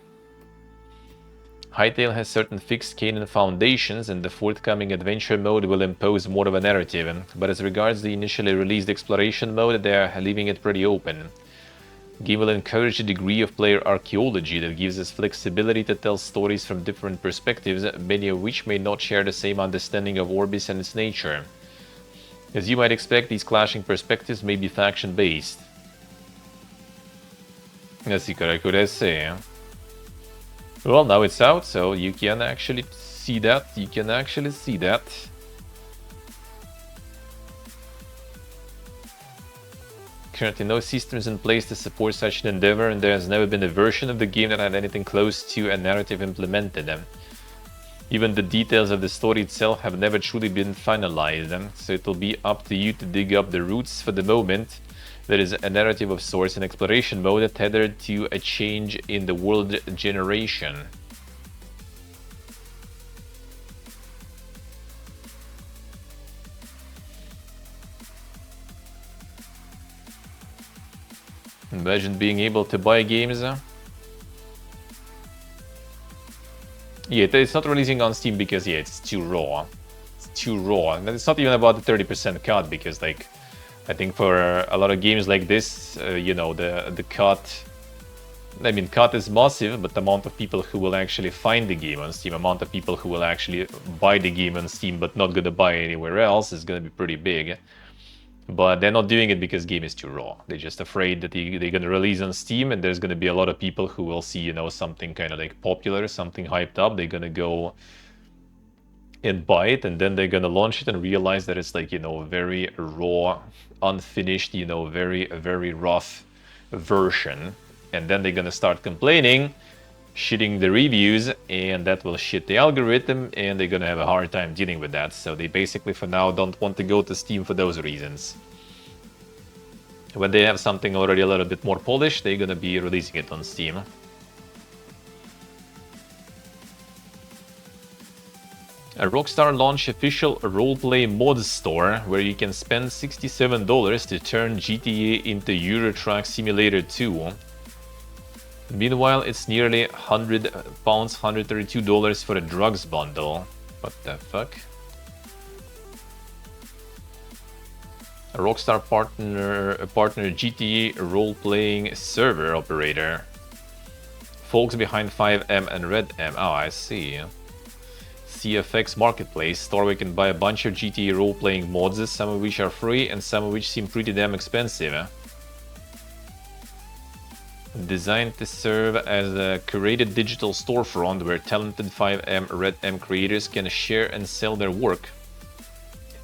Hytale has certain fixed canon foundations, and the forthcoming adventure mode will impose more of a narrative, but as regards the initially released exploration mode, they are leaving it pretty open. Game will encourage a degree of player archaeology that gives us flexibility to tell stories from different perspectives, many of which may not share the same understanding of Orbis and its nature. As you might expect, these clashing perspectives may be faction-based. Así que say. Well, now it's out, so you can actually see that. Currently no systems in place to support such an endeavor, and there has never been a version of the game that had anything close to a narrative implemented. Even the details of the story itself have never truly been finalized, so it will be up to you to dig up the roots. For the moment, there is a narrative of sorts in exploration mode tethered to a change in the world generation. Imagine being able to buy games. Yeah, it's not releasing on Steam because, yeah, it's too raw. It's too raw. And it's not even about the 30% cut, because, like, I think for a lot of games like this, you know, the cut... I mean, cut is massive, but the amount of people who will actually find the game on Steam, amount of people who will actually buy the game on Steam but not gonna buy anywhere else is gonna be pretty big. But they're not doing it because game is too raw. They're just afraid that they're gonna release on Steam and there's gonna be a lot of people who will see, you know, something kind of like popular, something hyped up. They're gonna go and buy it, and then they're gonna launch it and realize that it's like, you know, very raw, unfinished, you know, very rough version. And then they're gonna start complaining, shitting the reviews, and that will shit the algorithm, and they're gonna have a hard time dealing with that. So they basically for now don't want to go to Steam for those reasons. When they have something already a little bit more polished, they're gonna be releasing it on Steam. A Rockstar launched official roleplay mods store where you can spend $67 to turn GTA into Euro Truck Simulator 2. Meanwhile, it's nearly £100, $132 for a drugs bundle. What the fuck? A Rockstar partner GTA role-playing server operator. Folks behind 5M and Red M. Oh, I see. CFX Marketplace, store where you can buy a bunch of GTA role-playing mods, some of which are free and some of which seem pretty damn expensive. Designed to serve as a curated digital storefront where talented 5M Red M creators can share and sell their work,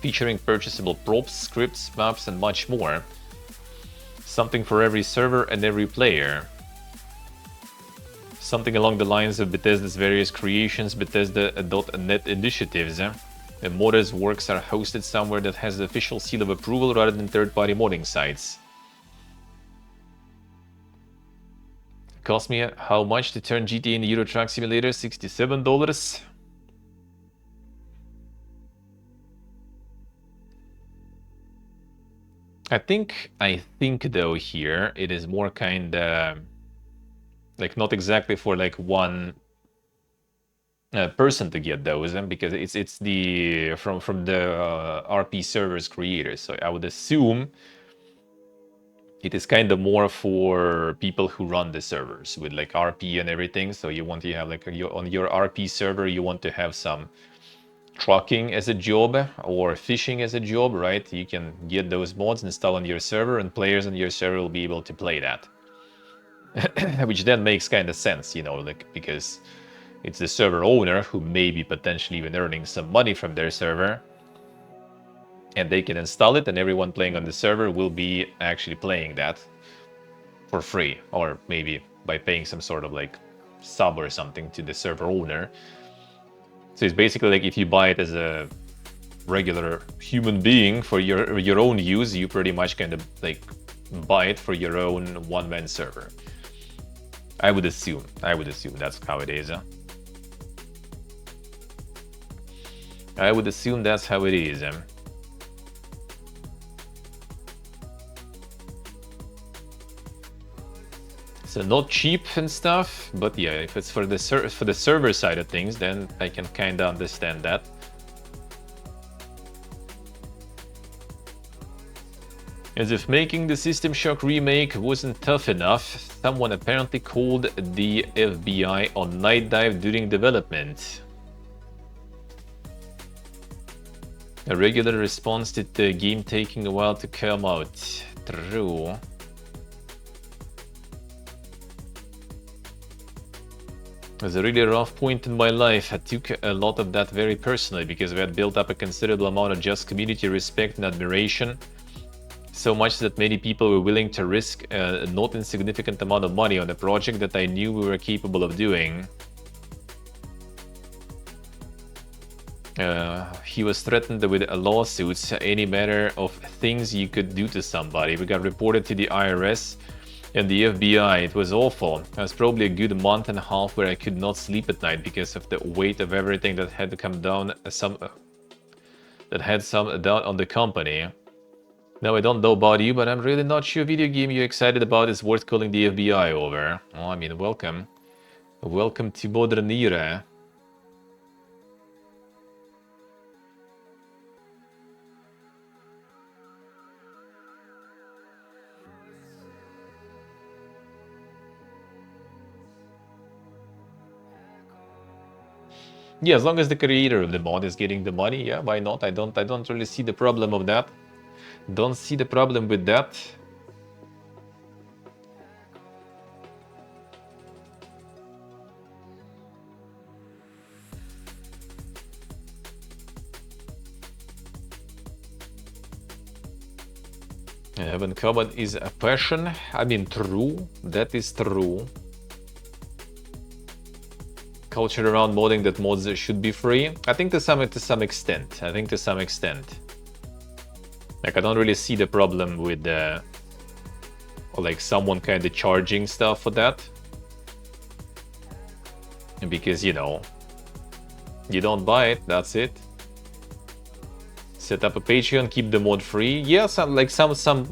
featuring purchasable props, scripts, maps, and much more. Something for every server and every player. Something along the lines of Bethesda's various creations, Bethesda.net initiatives. And modders' works are hosted somewhere that has the official seal of approval rather than third-party modding sites. Cost me how much to turn GTA into Euro Truck Simulator? $67. I think though here it is more kinda like not exactly for like one person to get those, because it's the from the RP servers creators. So I would assume it is kind of more for people who run the servers with like RP and everything. So you want to have like on your RP server, you want to have some trucking as a job or fishing as a job, right? You can get those mods installed on your server, and players on your server will be able to play that. Which then makes kind of sense, you know, like because it's the server owner who may be potentially even earning some money from their server. And they can install it, and everyone playing on the server will be actually playing that for free, or maybe by paying some sort of like sub or something to the server owner. So it's basically like if you buy it as a regular human being for your own use, you pretty much kind of like buy it for your own one-man server. I would assume that's how it is. I would assume that's how it is. So not cheap and stuff, but yeah, if it's for the server side of things, then I can kind of understand that. As if making the System Shock remake wasn't tough enough, someone apparently called the FBI on Night Dive during development. A regular response to the game taking a while to come out. True. It was a really rough point in my life. I took a lot of that very personally because we had built up a considerable amount of just community respect and admiration. So much that many people were willing to risk a not insignificant amount of money on a project that I knew we were capable of doing. He was threatened with a lawsuit, any matter of things you could do to somebody. We got reported to the IRS and the FBI. It was awful. It was probably a good month and a half where I could not sleep at night because of the weight of everything that had to come down, some down on the company. Now, I don't know about you, but I'm really not sure a video game you're excited about is worth calling the FBI over. Well, I mean, welcome. Welcome to Modern Era. Yeah, as long as the creator of the mod is getting the money, yeah, why not? I don't really see the problem of that. Don't see the problem with that. When combat is a passion, I mean, true, that is true. Culture around modding that mods should be free. I think to some extent. Like, I don't really see the problem with like someone kind of charging stuff for that. Because, you know, you don't buy it, that's it. Set up a Patreon, keep the mod free. Yeah, some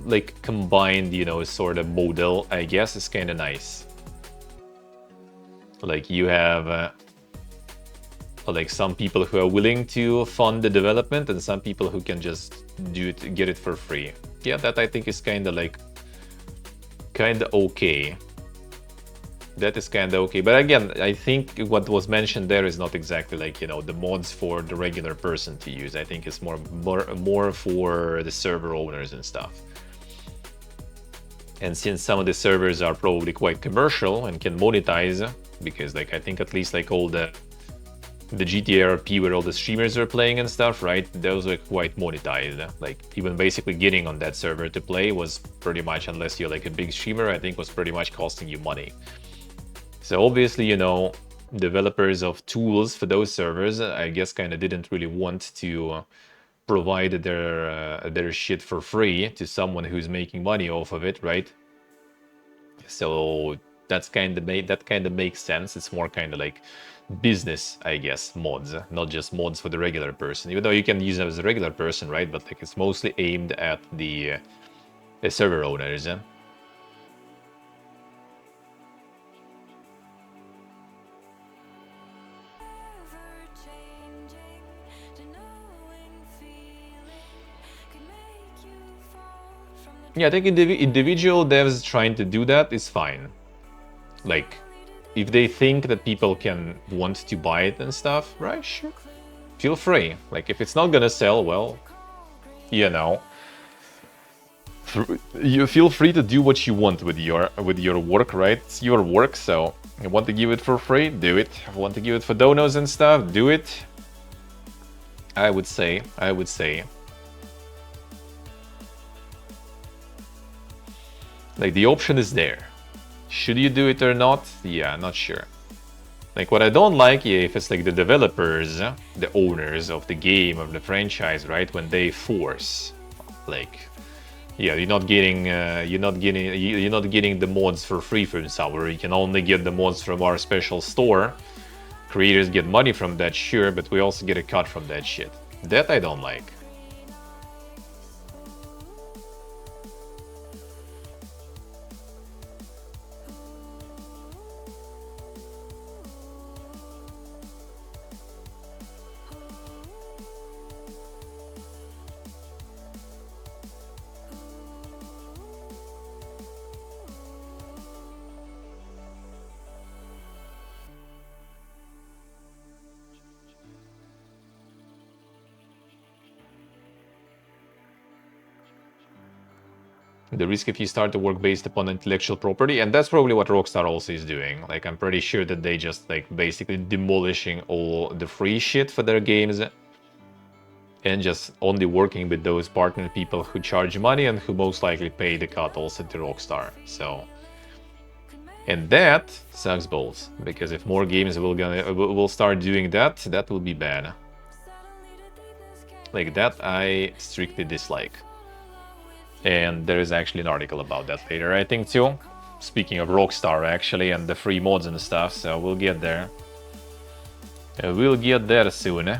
like combined, you know, sort of model, I guess, is kind of nice. Like, you have like some people who are willing to fund the development and some people who can just get it for free. Yeah, that I think is kind of okay. That is kind of okay. But again, I think what was mentioned there is not exactly like, you know, the mods for the regular person to use. I think it's more for the server owners and stuff. And since some of the servers are probably quite commercial and can monetize, because like I think at least like all the GTA RP where all the streamers are playing and stuff, right? Those are quite monetized. Like even basically getting on that server to play was pretty much, unless you're like a big streamer, I think was pretty much costing you money. So obviously, you know, developers of tools for those servers, I guess, kind of didn't really want to provide their shit for free to someone who's making money off of it, right? So that kind of makes sense. It's more kind of like business, I guess, mods, not just mods for the regular person. Even though you can use them as a regular person, right? But like it's mostly aimed at the server owners. Yeah, I think individual devs trying to do that is fine. Like, if they think that people can want to buy it and stuff, right, sure, feel free. Like, if it's not gonna sell, well, you know, you feel free to do what you want with your work, right? It's your work, so you want to give it for free, do it. Want to give it for donos and stuff, do it. I would say. Like, the option is there. Should you do it or not? Yeah, not sure. Like, what I don't like, yeah, if it's like the developers, the owners of the game, of the franchise, right? When they force, like, Yeah, you're not getting the mods for free from somewhere. You can only get the mods from our special store. Creators get money from that, sure, but we also get a cut from that shit. That I don't like. The risk if you start to work based upon intellectual property, and that's probably what Rockstar also is doing. Like, I'm pretty sure that they just, like, basically demolishing all the free shit for their games and just only working with those partner people who charge money and who most likely pay the cut also to Rockstar. So, and that sucks balls, because if more games will start doing that, that will be bad. Like, that I strictly dislike. And there is actually an article about that later, I think, too. Speaking of Rockstar, actually, and the free mods and stuff, so we'll get there. We'll get there soon.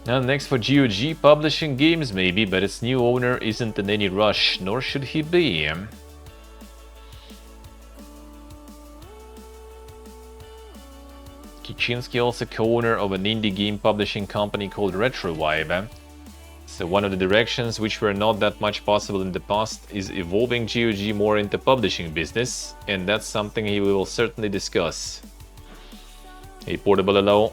Now, next for GOG, publishing games maybe, but its new owner isn't in any rush, nor should he be. Kicinski, also co-owner of an indie game publishing company called Retrovibe. So one of the directions which were not that much possible in the past is evolving GOG more into publishing business, and that's something he will certainly discuss. Hey, Portable Hello.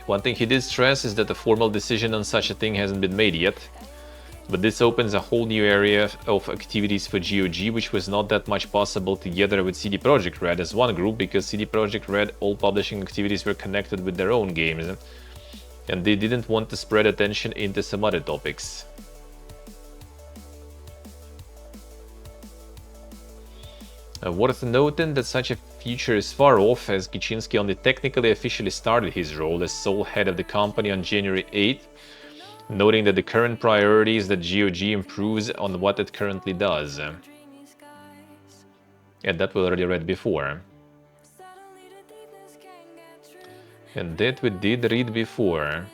One thing he did stress is that a formal decision on such a thing hasn't been made yet, but this opens a whole new area of activities for GOG, which was not that much possible together with CD Projekt Red as one group, because CD Projekt Red, all publishing activities were connected with their own games, and they didn't want to spread attention into some other topics. Worth noting that such a future is far off, as Kicinski only technically officially started his role as sole head of the company on January 8th, noting that the current priority is that GOG improves on what it currently does. And that we already read before. And that we did read before.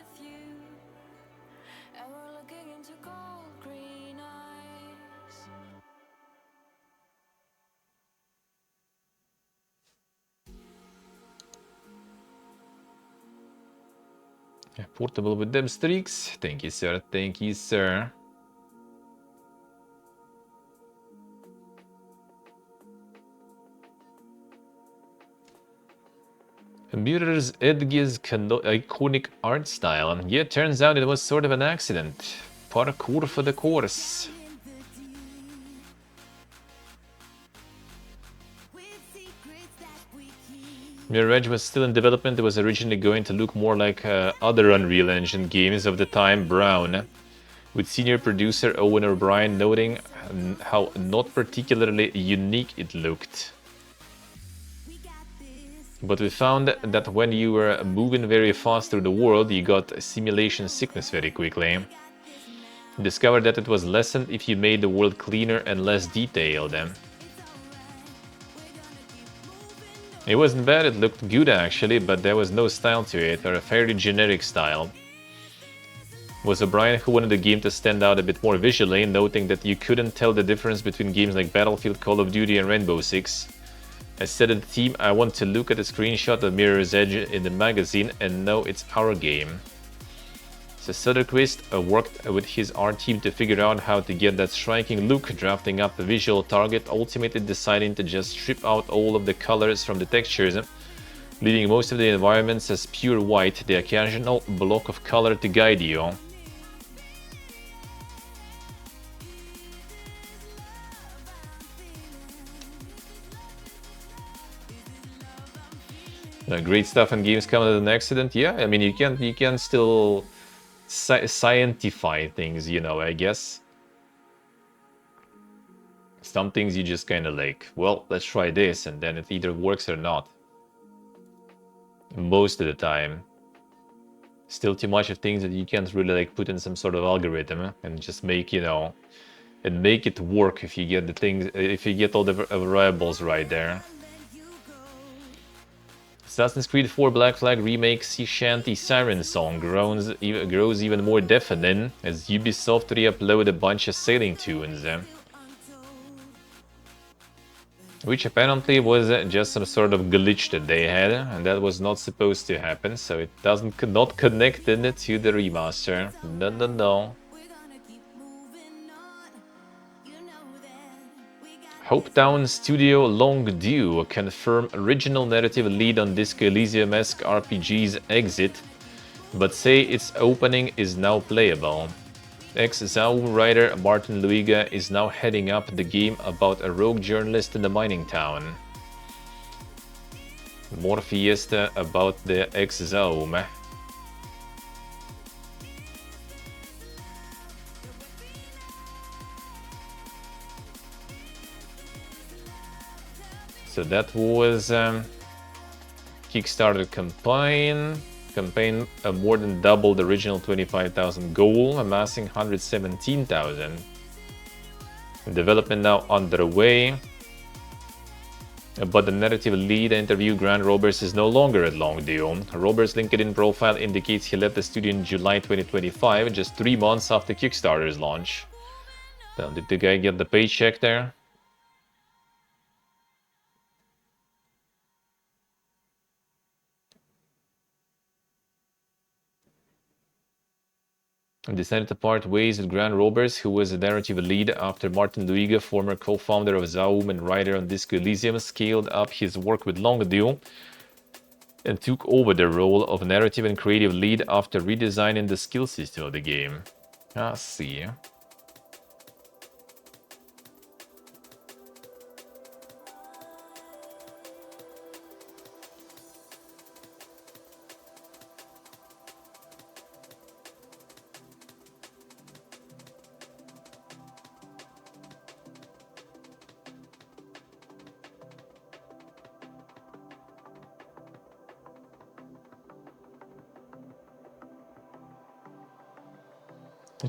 Portable with them streaks. Thank you, sir. Thank you, sir. Mirrors Edge's iconic art style, and yeah, turns out it was sort of an accident. Parkour for the course. Mirror Edge was still in development. It was originally going to look more like other Unreal Engine games of the time, Brown, with senior producer Owen O'Brien noting how not particularly unique it looked. But we found that when you were moving very fast through the world, you got simulation sickness very quickly. Discovered that it was lessened if you made the world cleaner and less detailed. It wasn't bad, it looked good actually, but there was no style to it, or a fairly generic style. It was O'Brien who wanted the game to stand out a bit more visually, noting that you couldn't tell the difference between games like Battlefield, Call of Duty and Rainbow Six. I said in the team, I want to look at a screenshot of Mirror's Edge in the magazine and know it's our game. So Söderqvist worked with his art team to figure out how to get that striking look, drafting up a visual target, ultimately deciding to just strip out all of the colors from the textures, leaving most of the environments as pure white, the occasional block of color to guide you. Great stuff in games come at an accident. Yeah, I mean you can still scientify things, you know, I guess. Some things you just kind of like, well, let's try this, and then it either works or not. Most of the time. Still too much of things that you can't really like put in some sort of algorithm and just make, you know, and make it work if you get the things, if you get all the variables right there. Assassin's Creed 4 Black Flag Remake Sea Shanty Siren Song grows even more deafening as Ubisoft re-upload a bunch of sailing tunes. Which apparently was just some sort of glitch that they had, and that was not supposed to happen, so it not connected to the remaster. No. Hopetown Studio Longdew confirm original narrative lead on Disco Elysium-esque RPG's Exit, but say its opening is now playable. Ex-Zaum writer Martin Luiga is now heading up the game about a rogue journalist in the mining town. More fiesta about the Ex-Zaum. So that was Kickstarter campaign. Campaign more than doubled the original 25,000 goal, amassing 117,000. Development now underway. But the narrative lead interview Grant Roberts is no longer at Longdew. Roberts' LinkedIn profile indicates he left the studio in July 2025, just 3 months after Kickstarter's launch. Now, did the guy get the paycheck there? Decided to part ways with Grant Roberts, who was the narrative lead after Martin Luiga, former co-founder of Zaum and writer on Disco Elysium, scaled up his work with Longdew and took over the role of narrative and creative lead after redesigning the skill system of the game. I see.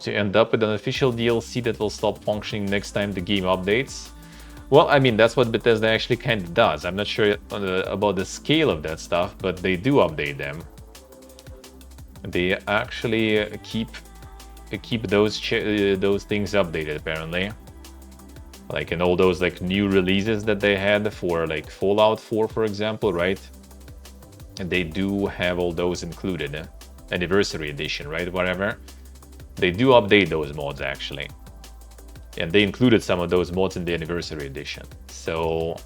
To end up with an official DLC that will stop functioning next time the game updates. Well, I mean, that's what Bethesda actually kind of does. I'm not sure about the scale of that stuff, but they do update them. They actually keep those things updated, apparently. Like in all those like new releases that they had for like Fallout 4, for example, right? And they do have all those included. Anniversary edition, right? Whatever. They do update those mods actually. And they included some of those mods in the Anniversary edition. So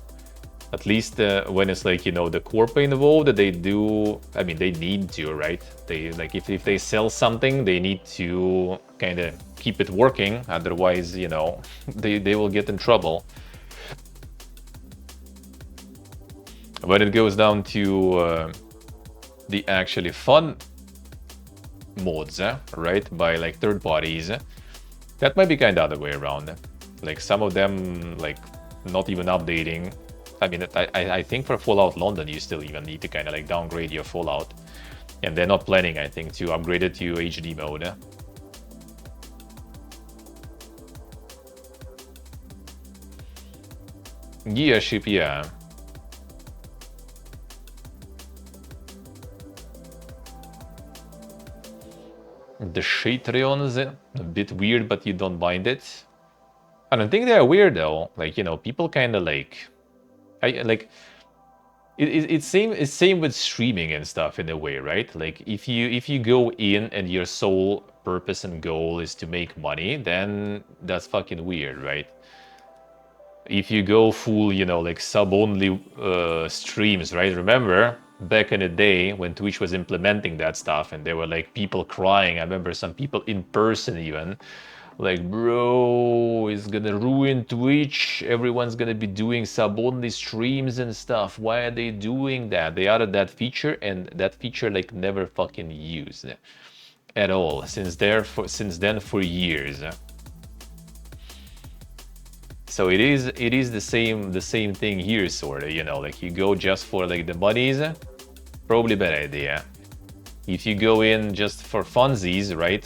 at least when it's like, you know, the corp involved, they do, I mean, they need to, right? They like, if they sell something, they need to kind of keep it working. Otherwise, you know, they will get in trouble. When it goes down to the actually fun mods, right, by like third parties, that might be kind of the other way around. Like some of them like not even updating. I mean, I think for Fallout London you still even need to kind of like downgrade your Fallout, and they're not planning, I think, to upgrade it to HD mode. Gearship, yeah. The Shatrions, a bit weird, but you don't mind it. I don't think they're weird though. Like, you know, people kind of like, it's same with streaming and stuff in a way, right? Like if you go in and your sole purpose and goal is to make money, then that's fucking weird, right? If you go full, you know, like sub-only streams, right? Remember back in the day when Twitch was implementing that stuff and there were like people crying. I remember some people in person even like, bro, it's gonna ruin Twitch. Everyone's gonna be doing sub-only streams and stuff. Why are they doing that? They added that feature and that feature like never fucking used at all since then for years. So it is the same thing here, sort of, you know, like you go just for like the buddies, probably bad idea. If you go in just for funsies, right,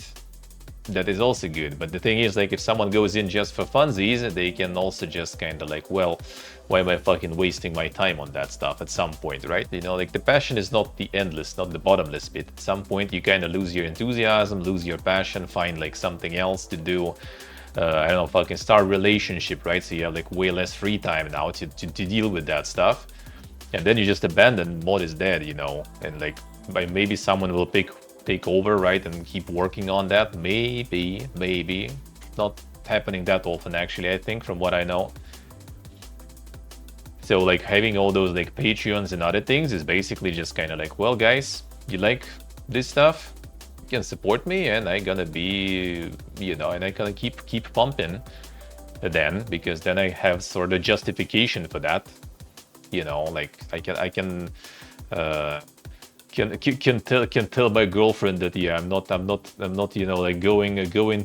that is also good. But the thing is, like, if someone goes in just for funsies, they can also just kind of like, well, why am I fucking wasting my time on that stuff at some point, right? You know, like, the passion is not the endless, not the bottomless bit. At some point, you kind of lose your enthusiasm, lose your passion, find like something else to do. I don't know, fucking start a relationship, right? So you have like way less free time now to deal with that stuff. And then you just abandon, mod is dead, you know, and like maybe someone will take over, right, and keep working on that. Maybe not happening that often, actually, I think, from what I know. So like having all those like Patreons and other things is basically just kind of like, well, guys, you like this stuff, you can support me, and I gonna be, you know, and I gonna keep pumping then, because then I have sort of justification for that. You know, like I can tell my girlfriend that, yeah, I'm not, you know, like going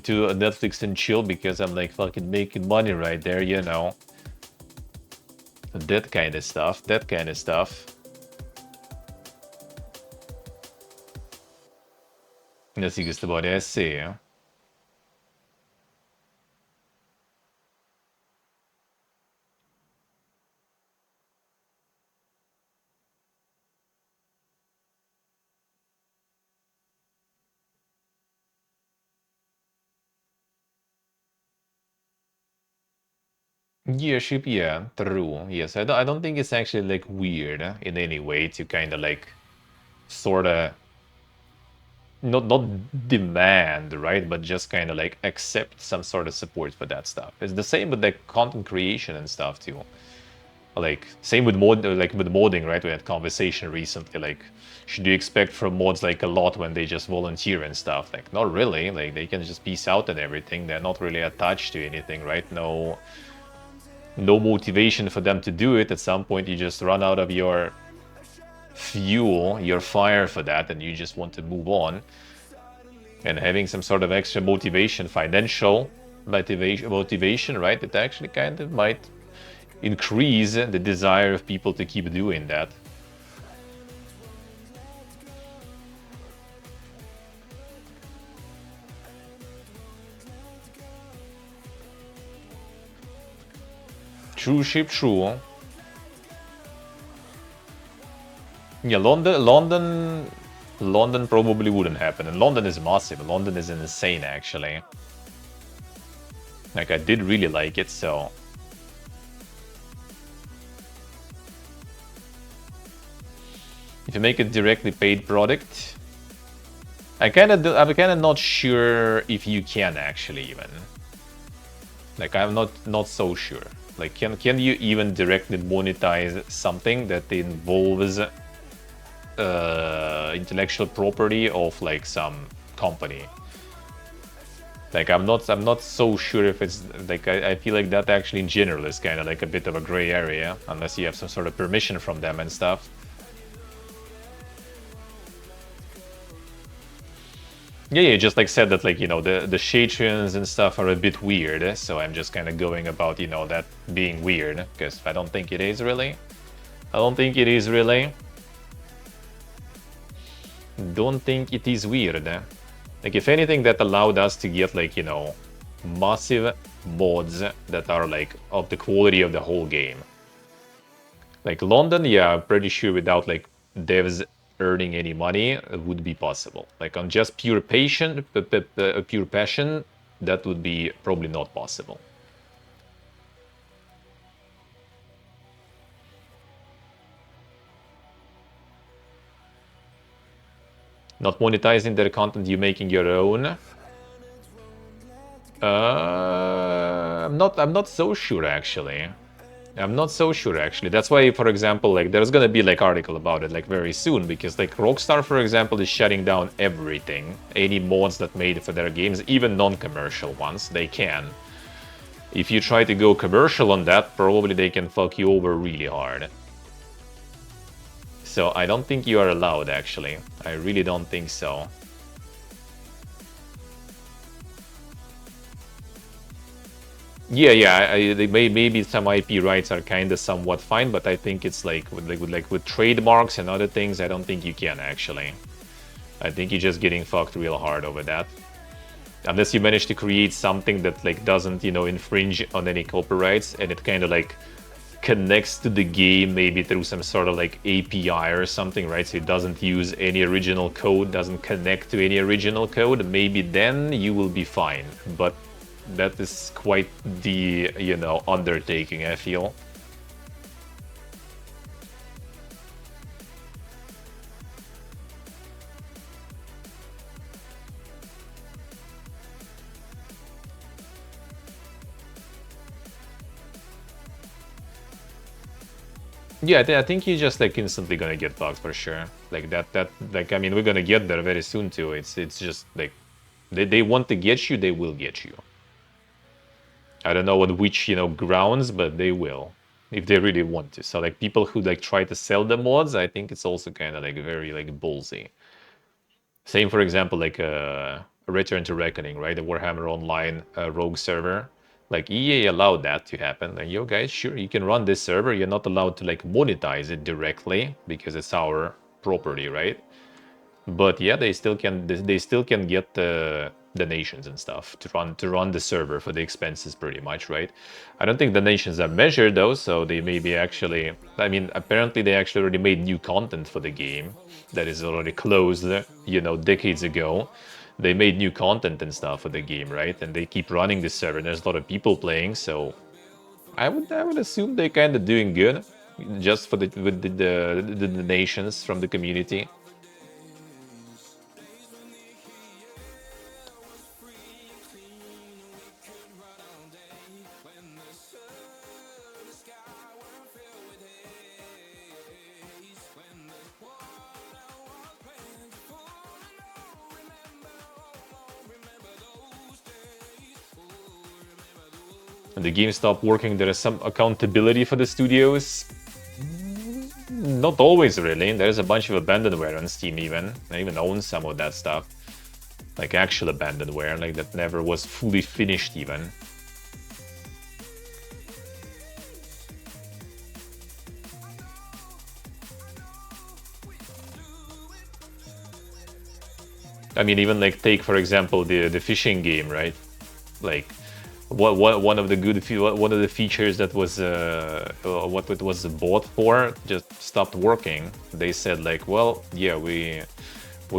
to a Netflix and chill because I'm like fucking making money right there, you know. That kind of stuff. Nasıl gustavo de esse? Yearship, yeah, true. Yes, I don't think it's actually like weird in any way to kind of like sort of not demand, right, but just kind of like accept some sort of support for that stuff. It's the same with like content creation and stuff too. Like same with modding, right? We had conversation recently, like, should you expect from mods like a lot when they just volunteer and stuff? Like, not really. Like, they can just peace out and everything. They're not really attached to anything, right? No motivation for them to do it. At some point you just run out of your fuel, your fire for that, and you just want to move on. And having some sort of extra motivation, financial motivation, right, it actually kind of might increase the desire of people to keep doing that. True ship, true. Yeah, London probably wouldn't happen. And London is massive. London is insane, actually. Like, I did really like it, so... If you make a directly paid product... I'm kind of not sure if you can, actually, even. Like, I'm not so sure. Like, can you even directly monetize something that involves intellectual property of like some company? Like, I'm not so sure if it's like, I feel like that actually in general is kind of like a bit of a gray area, unless you have some sort of permission from them and stuff. Yeah, you just like said that, like, you know, the Shatrians and stuff are a bit weird, so I'm just kind of going about, you know, that being weird, because I don't think it is really. Don't think it is weird. Like, if anything, that allowed us to get, like, you know, massive mods that are like of the quality of the whole game. Like London, yeah, I'm pretty sure without like devs earning any money, it would be possible. Like on just pure passion, that would be probably not possible. Not monetizing their content, you making your own. I'm not so sure actually. That's why, for example, like there's gonna be like article about it like very soon, because like Rockstar, for example, is shutting down everything. Any mods that made for their games, even non-commercial ones, they can. If you try to go commercial on that, probably they can fuck you over really hard. So I don't think you are allowed, actually. I really don't think so. Yeah, maybe some IP rights are kind of somewhat fine, but I think it's like with trademarks and other things, I don't think you can actually. I think you're just getting fucked real hard over that. Unless you manage to create something that like doesn't, you know, infringe on any copyrights, and it kind of like connects to the game maybe through some sort of like API or something, right? So it doesn't use any original code, doesn't connect to any original code, maybe then you will be fine. But that is quite the, you know, undertaking, I feel. Yeah, I think you're just like instantly gonna get bugged for sure. Like like I mean, we're gonna get there very soon too. It's just like they want to get you, they will get you. I don't know on which, you know, grounds, but they will if they really want to. So like people who like try to sell the mods, I think it's also kind of like very like ballsy. Same, for example, like Return to Reckoning, right? The Warhammer Online rogue server. Like EA allowed that to happen. Like, yo guys, sure, you can run this server. You're not allowed to like monetize it directly because it's our property, right? But yeah, they still can get donations and stuff to run the server for the expenses, pretty much, right? I don't think donations are measured though, so they may be actually. I mean, apparently they actually already made new content for the game that is already closed, you know, decades ago. They made new content and stuff for the game, right? And they keep running the server. There's a lot of people playing, so I would assume they're kind of doing good, just for the donations from the community. And the game stopped working, there is some accountability for the studios. Not always, really. There's a bunch of abandonware on Steam even. I even own some of that stuff. Like actual abandonware, like that never was fully finished even. I mean, even like take, for example, the fishing game, right? Like one of the features that was what it was bought for just stopped working. They said like, well, yeah, we're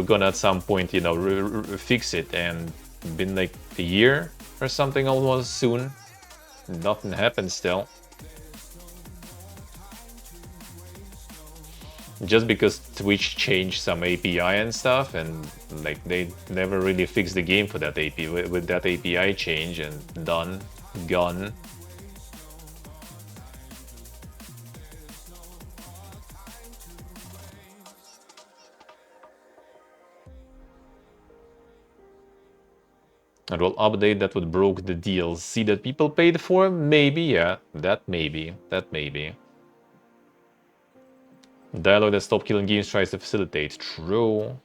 gonna at some point, you know, fix it, and been like a year or something almost soon. Nothing happened still. Just because Twitch changed some API and stuff, and like they never really fixed the game for that API with that API change, and gone. And will update that would broke the DLC that people paid for? Maybe, yeah. That maybe. Dialogue that Stop Killing Games tries to facilitate. True.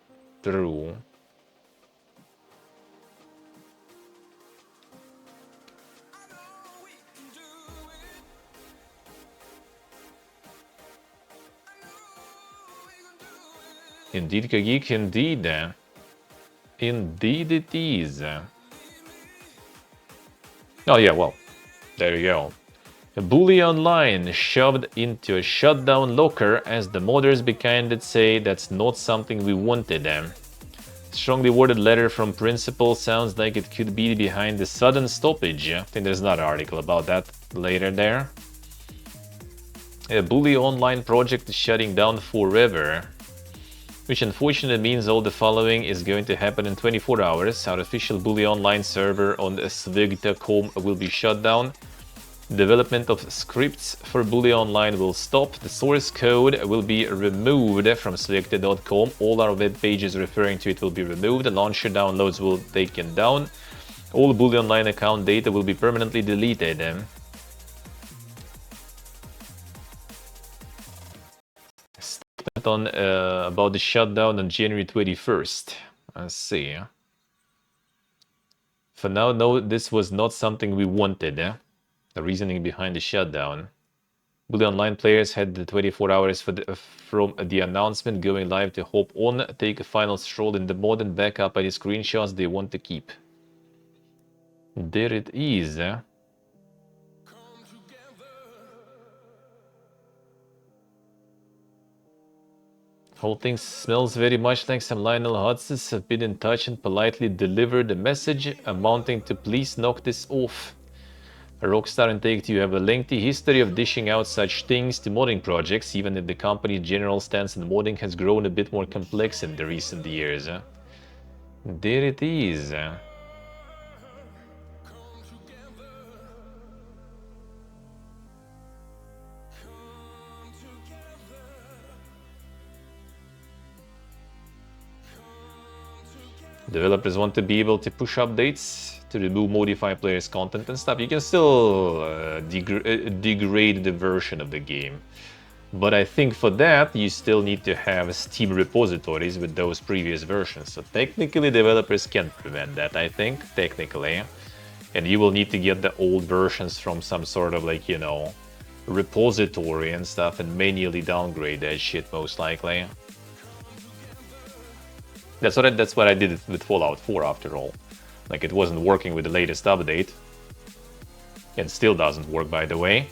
Indeed, Kagik, indeed. Indeed it is. Oh yeah, well, there you go. A bully online shoved into a shutdown locker as the modders behind it say that's not something we wanted. Strongly worded letter from principal sounds like it could be behind the sudden stoppage. I think there's another article about that later there. A bully online project is shutting down forever, which unfortunately means all the following is going to happen in 24 hours. Our official bully online server on svig.com will be shut down. Development of scripts for Bully Online will stop. The source code will be removed from selected.com. All our web pages referring to it will be removed. The launcher downloads will be taken down. All Bully Online account data will be permanently deleted. Statement on about the shutdown on January 21st. Let's see. For now, no, this was not something we wanted. The reasoning behind the shutdown. Bully Online players had the 24 hours from the announcement going live to hop on, take a final stroll in the mod and back up any screenshots they want to keep. There it is. Whole thing smells very much like some Lionel Hudsons have been in touch and politely delivered a message amounting to please knock this off. Rockstar and Take-Two have a lengthy history of dishing out such things to modding projects, even if the company's general stance in modding has grown a bit more complex in the recent years. There it is. Developers want to be able to push updates to remove modify players' content and stuff. You can still degrade the version of the game. But I think for that, you still need to have Steam repositories with those previous versions. So technically, developers can prevent that, I think, technically. And you will need to get the old versions from some sort of, like, you know, repository and stuff and manually downgrade that shit, most likely. That's what I did with Fallout 4, after all. Like, it wasn't working with the latest update. And still doesn't work, by the way.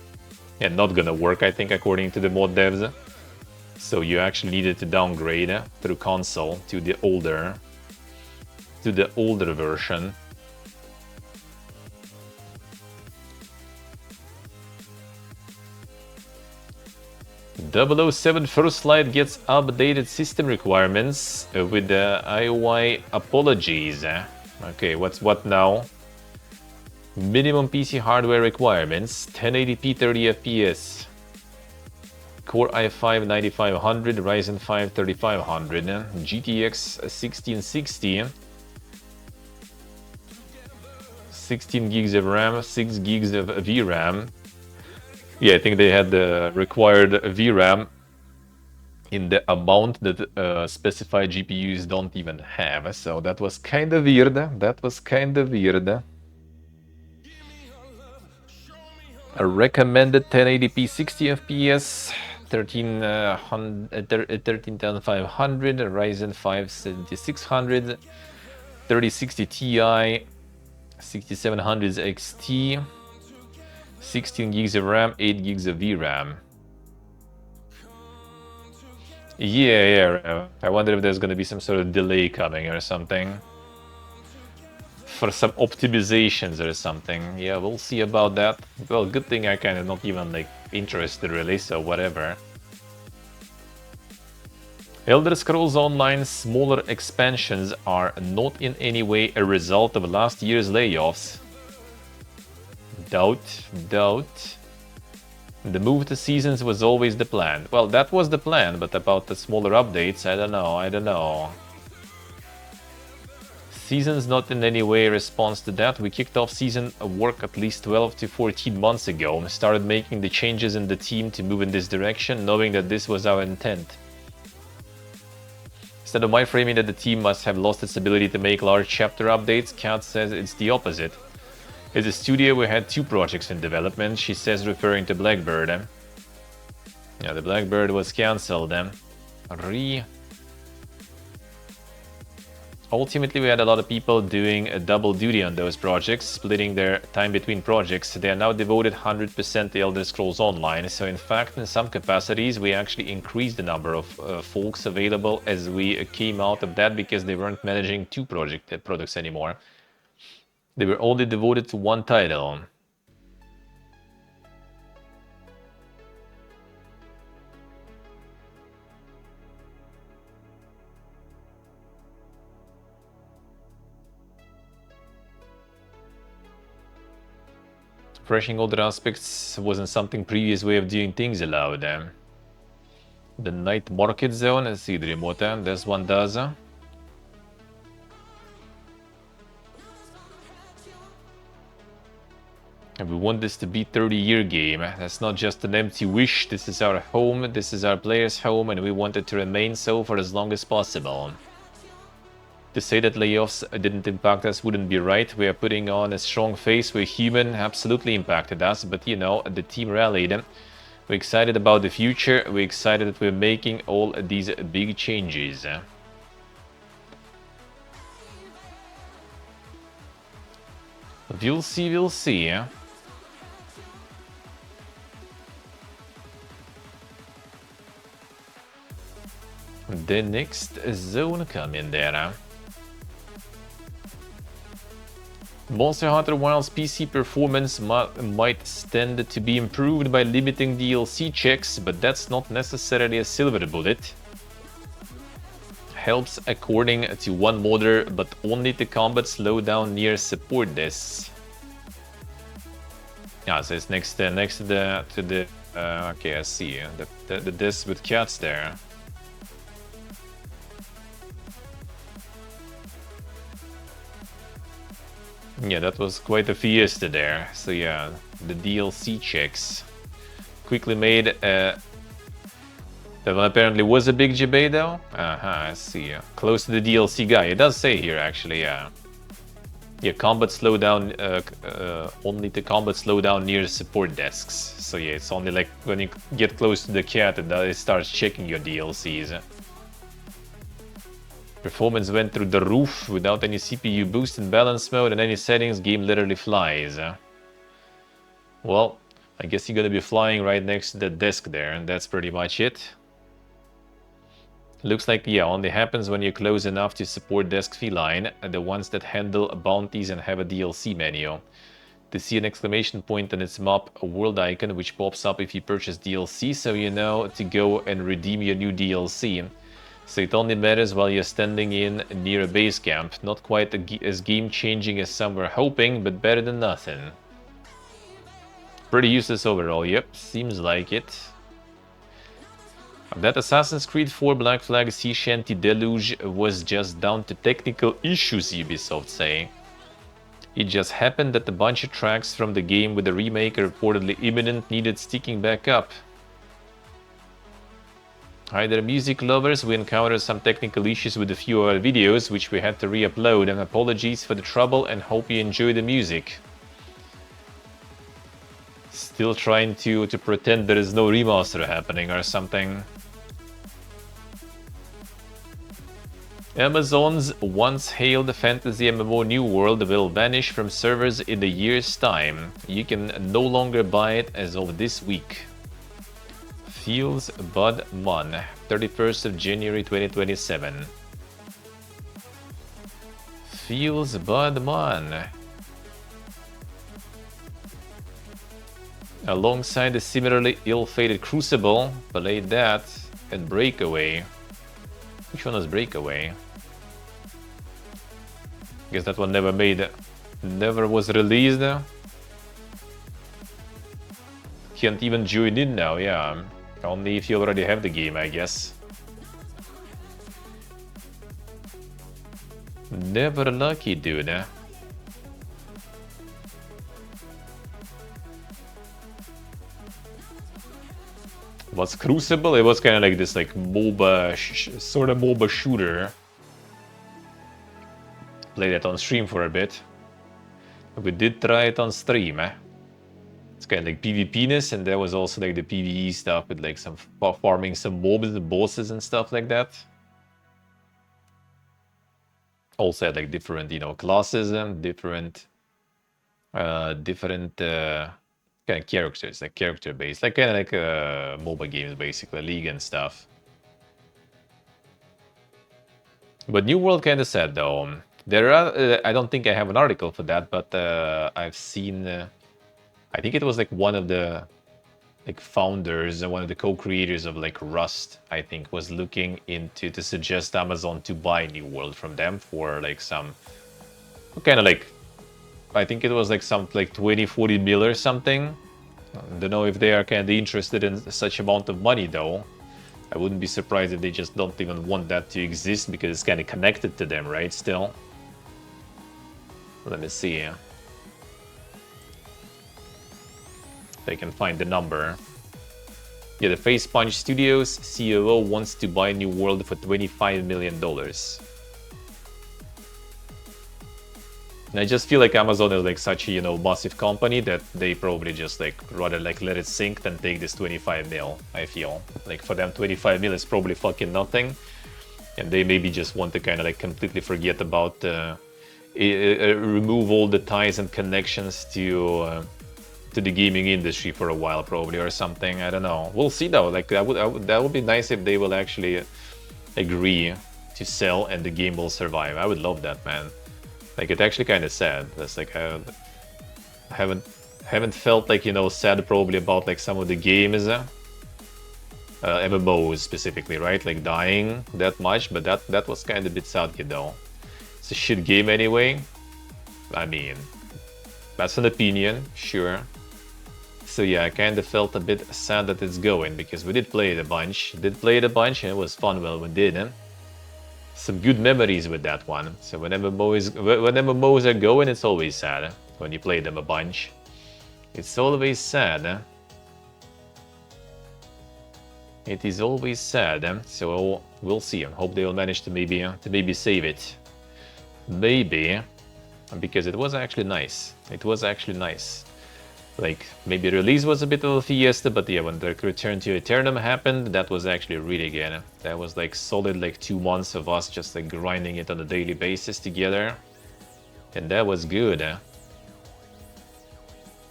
And not gonna work, I think, according to the mod devs. So you actually needed to downgrade through console to the older version. .007 First Light gets updated system requirements with the IOI apologies. Okay, what's what now? Minimum PC hardware requirements, 1080p 30 FPS. Core i5 9500, Ryzen 5 3500, GTX 1660. 16 gigs of RAM, 6 gigs of VRAM. Yeah, I think they had the required VRAM in the amount that specified GPUs don't even have. So that was kind of weird. That was kind of weird. A recommended 1080p 60 FPS, 13500, Ryzen 5 7600, 3060 Ti, 6700 XT. 16 gigs of RAM, 8 gigs of VRAM. Yeah. I wonder if there's gonna be some sort of delay coming or something. For some optimizations or something. Yeah, we'll see about that. Well, good thing I kind of not even, like, interested really, so whatever. Elder Scrolls Online's smaller expansions are not in any way a result of last year's layoffs. Doubt. The move to seasons was always the plan. Well, that was the plan, but about the smaller updates, I don't know. Seasons not in any way a response to that. We kicked off season work at least 12 to 14 months ago and started making the changes in the team to move in this direction, knowing that this was our intent. Instead of my framing that the team must have lost its ability to make large chapter updates, Kat says it's the opposite. As a studio, we had 2 projects in development, she says, referring to Blackbird. Yeah, the Blackbird was cancelled. Ultimately, we had a lot of people doing a double duty on those projects, splitting their time between projects. They are now devoted 100% to Elder Scrolls Online, so in fact, in some capacities, we actually increased the number of folks available as we came out of that, because they weren't managing 2 products anymore. They were only devoted to one title. Refreshing older aspects wasn't something previous way of doing things allowed. The night market zone, let's see the remote, this one does. And we want this to be a 30-year game. That's not just an empty wish. This is our home, this is our players' home, and we want it to remain so for as long as possible. To say that layoffs didn't impact us wouldn't be right. We are putting on a strong face. We're human, absolutely impacted us, but you know, the team rallied. We're excited about the future. We're excited that we're making all these big changes. We'll see, we'll see. The next zone coming there. Monster Hunter Wilds PC performance might stand to be improved by limiting DLC checks, but that's not necessarily a silver bullet. Helps according to one modder, but only to combat slowdown near support desks. Yeah, so it's next to the okay, I see the desk with cats there. Yeah, that was quite a fiesta there. So yeah, the DLC checks quickly made. That one apparently was a big debate though. I see. Close to the DLC guy. It does say here actually. Yeah. Yeah, combat slowdown. Only the combat slowdown near support desks. So yeah, it's only like when you get close to the cat and it starts checking your DLCs. Performance went through the roof without any CPU boost in balance mode and any settings. Game literally flies. Well, I guess you're gonna be flying right next to the desk there, and that's pretty much it. Looks like, yeah, only happens when you're close enough to support desk feline, the ones that handle bounties and have a DLC menu. To see an exclamation point on its map, a world icon which pops up if you purchase DLC, so you know to go and redeem your new DLC. So it only matters while you're standing in near a base camp. Not quite as game-changing as some were hoping, but better than nothing. Pretty useless overall, yep, seems like it. That Assassin's Creed 4 Black Flag Sea Shanty Deluge was just down to technical issues, Ubisoft say. It just happened that a bunch of tracks from the game with the remake reportedly imminent needed sticking back up. Hi there, music lovers. We encountered some technical issues with a few of our videos, which we had to re-upload, and apologies for the trouble and hope you enjoy the music. Still trying to pretend there is no remaster happening or something. Amazon's once hailed fantasy MMO New World will vanish from servers in a year's time. You can no longer buy it as of this week. Feels Bud Mon, 31st of January 2027. Feels Bud Mon. Alongside the similarly ill-fated Crucible, played that, and Breakaway. Which one was Breakaway? Guess that one never was released. Can't even join in now, yeah. Only if you already have the game, I guess. Never lucky, dude. What's Crucible? It was kind of like this, like MOBA, sort of MOBA shooter. Played it on stream for a bit. We did try it on stream, eh? It's kind of like PvP-ness, and there was also like the PvE stuff with like some farming some mobs, bosses and stuff like that. Also had like different, you know, classes and different kind of characters, like character-based, like kind of like MOBA games, basically, League and stuff. But New World kind of sad though. There are, I don't think I have an article for that, but I've seen. I think it was like one of the like founders and one of the co-creators of like Rust, I think, was looking into to suggest Amazon to buy New World from them for like some kind of like, I think it was like some like 20-40 mil or something. I don't know if they are kind of interested in such amount of money though. I wouldn't be surprised if they just don't even want that to exist because it's kind of connected to them, right? Still. Let me see. They can find the number. Yeah, the Face Punch Studios COO wants to buy New World for $25 million. And I just feel like Amazon is like such a, you know, massive company that they probably just like rather like let it sink than take this 25 mil, I feel. Like for them 25 mil is probably fucking nothing. And they maybe just want to kind of like completely forget about, remove all the ties and connections to the gaming industry for a while probably or something. I don't know. We'll see though. Like that would be nice if they will actually agree to sell and the game will survive. I would love that, man. Like it's actually kind of sad. That's like I haven't felt like, you know, sad probably about like some of the games, MMOs specifically, right? Like dying that much, but that was kind of a bit sad, you know. It's a shit game anyway. I mean, that's an opinion, sure. So yeah, I kind of felt a bit sad that it's going because we did play it a bunch. And it was fun while we did. Some good memories with that one. So when MMOs are going, it's always sad when you play them a bunch. It's always sad. It is always sad. So we'll see. I hope they'll manage to maybe save it. Maybe, because it was actually nice. It was actually nice. Like, maybe release was a bit of a fiesta, but yeah, when the return to Eternum happened, that was actually really good. That was like solid like 2 months of us just like grinding it on a daily basis together. And that was good.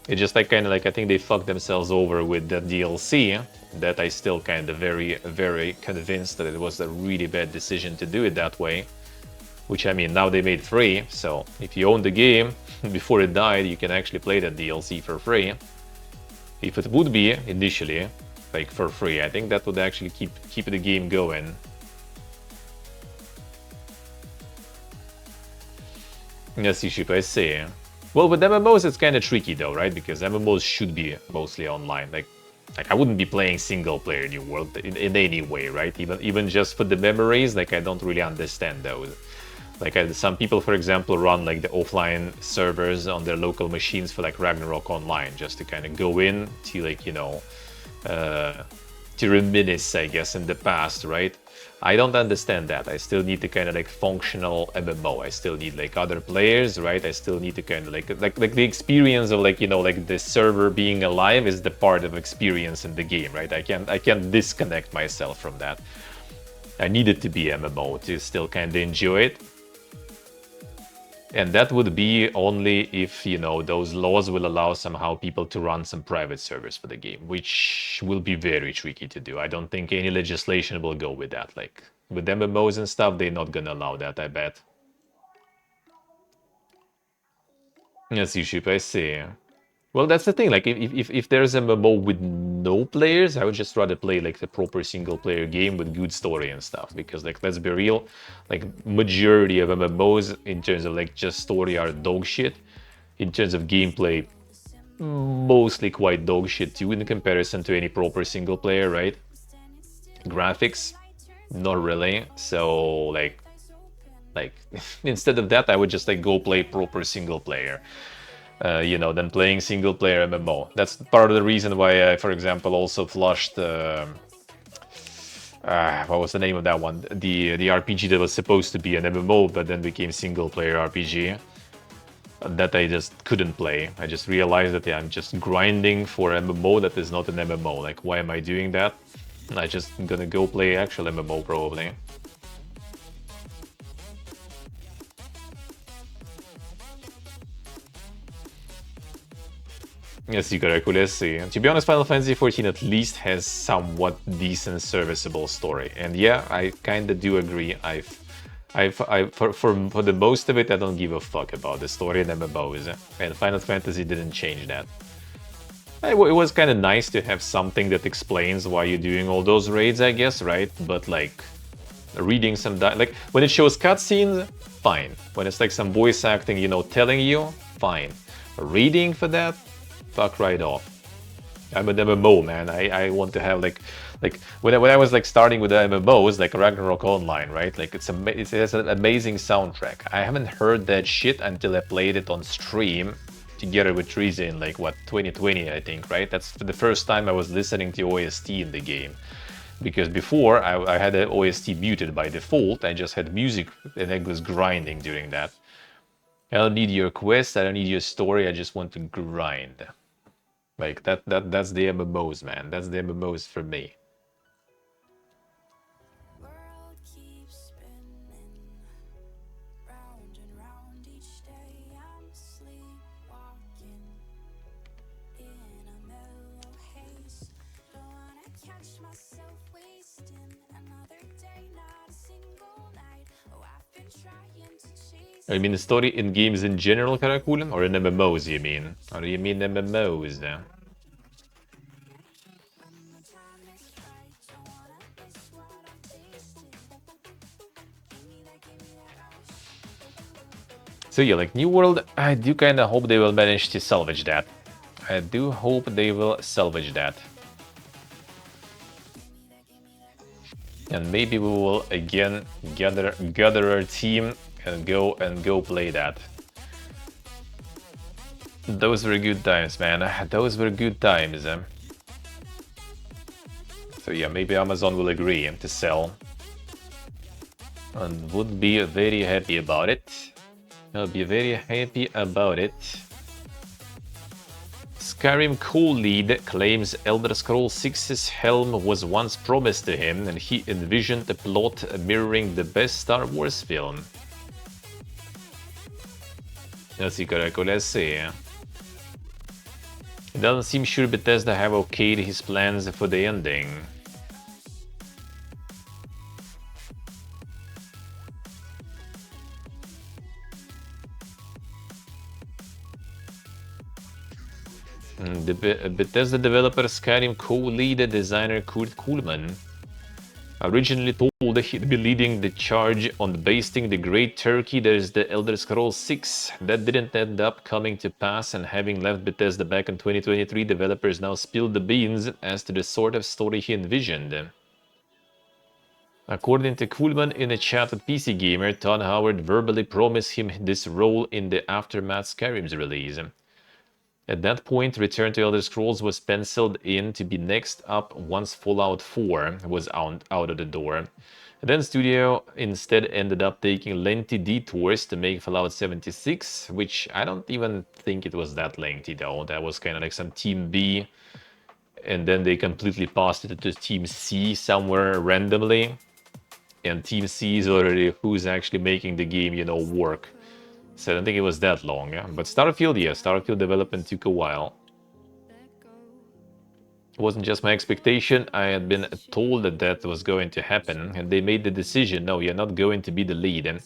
It just like kind of like, I think they fucked themselves over with that DLC. That I still kind of very convinced that it was a really bad decision to do it that way. Which, I mean, now they made free, so if you own the game before it died, you can actually play that DLC for free. If it would be initially like for free, I think that would actually keep the game going. Yes, you should, I see. Well, with MMOs it's kind of tricky though, right? Because MMOs should be mostly online. Like I wouldn't be playing single player New World in any way, right? Even just for the memories, like I don't really understand those. Like some people, for example, run like the offline servers on their local machines for like Ragnarok Online, just to kind of go in to like, you know, to reminisce, I guess, in the past, right? I don't understand that. I still need to kind of like functional MMO. I still need like other players, right? I still need to kind of like the experience of like, you know, like the server being alive is the part of experience in the game, right? I can't disconnect myself from that. I need it to be MMO to still kind of enjoy it. And that would be only if, you know, those laws will allow somehow people to run some private servers for the game, which will be very tricky to do. I don't think any legislation will go with that. Like, with MMOs and stuff, they're not gonna allow that, I bet. Yes, YouTube, I see. Well, that's the thing, like, if there's a MMO with no players, I would just rather play, like, the proper single-player game with good story and stuff, because, like, let's be real, like, majority of MMOs, in terms of, like, just story are dog shit. In terms of gameplay, mostly quite dog shit, too, in comparison to any proper single-player, right? Graphics, not really, so, like, instead of that, I would just, like, go play proper single-player. You know, than playing single-player MMO. That's part of the reason why I, for example, also flushed... what was the name of that one? The RPG that was supposed to be an MMO, but then became single-player RPG. That I just couldn't play. I just realized that yeah, I'm just grinding for MMO that is not an MMO. Like, why am I doing that? I just gonna go play actual MMO, probably. Yes, you correct. Let's see. To be honest, Final Fantasy XIV at least has somewhat decent, serviceable story. And yeah, I kind of do agree. For the most of it, I don't give a fuck about the story and MMOs. And Final Fantasy didn't change that. It was kind of nice to have something that explains why you're doing all those raids, I guess, right? But like, reading some... like, when it shows cutscenes, fine. When it's like some voice acting, you know, telling you, fine. Reading for that? Fuck right off. I'm an MMO, man. I want to have like when I was like starting with the MMOs, like Ragnarok Online, right? Like it has an amazing soundtrack. I haven't heard that shit until I played it on stream together with Teresa in like what 2020, I think, right? That's the first time I was listening to OST in the game. Because before I had the OST muted by default, I just had music and I was grinding during that. I don't need your quest, I don't need your story, I just want to grind. Like, that's the MMOs, man. That's the MMOs for me. World keeps spinning round and round each day. I'm sleepwalking in a mellow haze. Don't wanna catch myself wasting another day, not a single night. Oh, I've been trying to chase. I mean the story in games in general, Karakulan? Or in MMOs, you mean? Or do you mean MMOs? So yeah, like New World, I do kind of hope they will manage to salvage that. I do hope they will salvage that. And maybe we will again gather our team and go play that. Those were good times, man. Those were good times. So yeah, maybe Amazon will agree to sell. And would be very happy about it. I'll be very happy about it. Skyrim co-lead claims Elder Scrolls 6's helm was once promised to him and he envisioned a plot mirroring the best Star Wars film. Let's see, Karako, let's see. It doesn't seem sure Bethesda have okayed his plans for the ending. The Bethesda developer Skyrim co-lead designer Kurt Kuhlmann originally told that he'd be leading the charge on basting the Great Turkey that is the Elder Scrolls 6. That didn't end up coming to pass, and having left Bethesda back in 2023, developers now spilled the beans as to the sort of story he envisioned. According to Kuhlmann in a chat with PC Gamer, Todd Howard verbally promised him this role in the aftermath Skyrim's release. At that point, Return to Elder Scrolls was penciled in to be next up once Fallout 4 was out of the door. Then studio instead ended up taking lengthy detours to make Fallout 76, which I don't even think it was that lengthy though. That was kind of like some Team B, and then they completely passed it to Team C somewhere randomly. And Team C is already who's actually making the game, you know, work. So I don't think it was that long, yeah? But Starfield, yeah, Starfield development took a while. It wasn't just my expectation, I had been told that that was going to happen, and they made the decision, no, you're not going to be the lead. And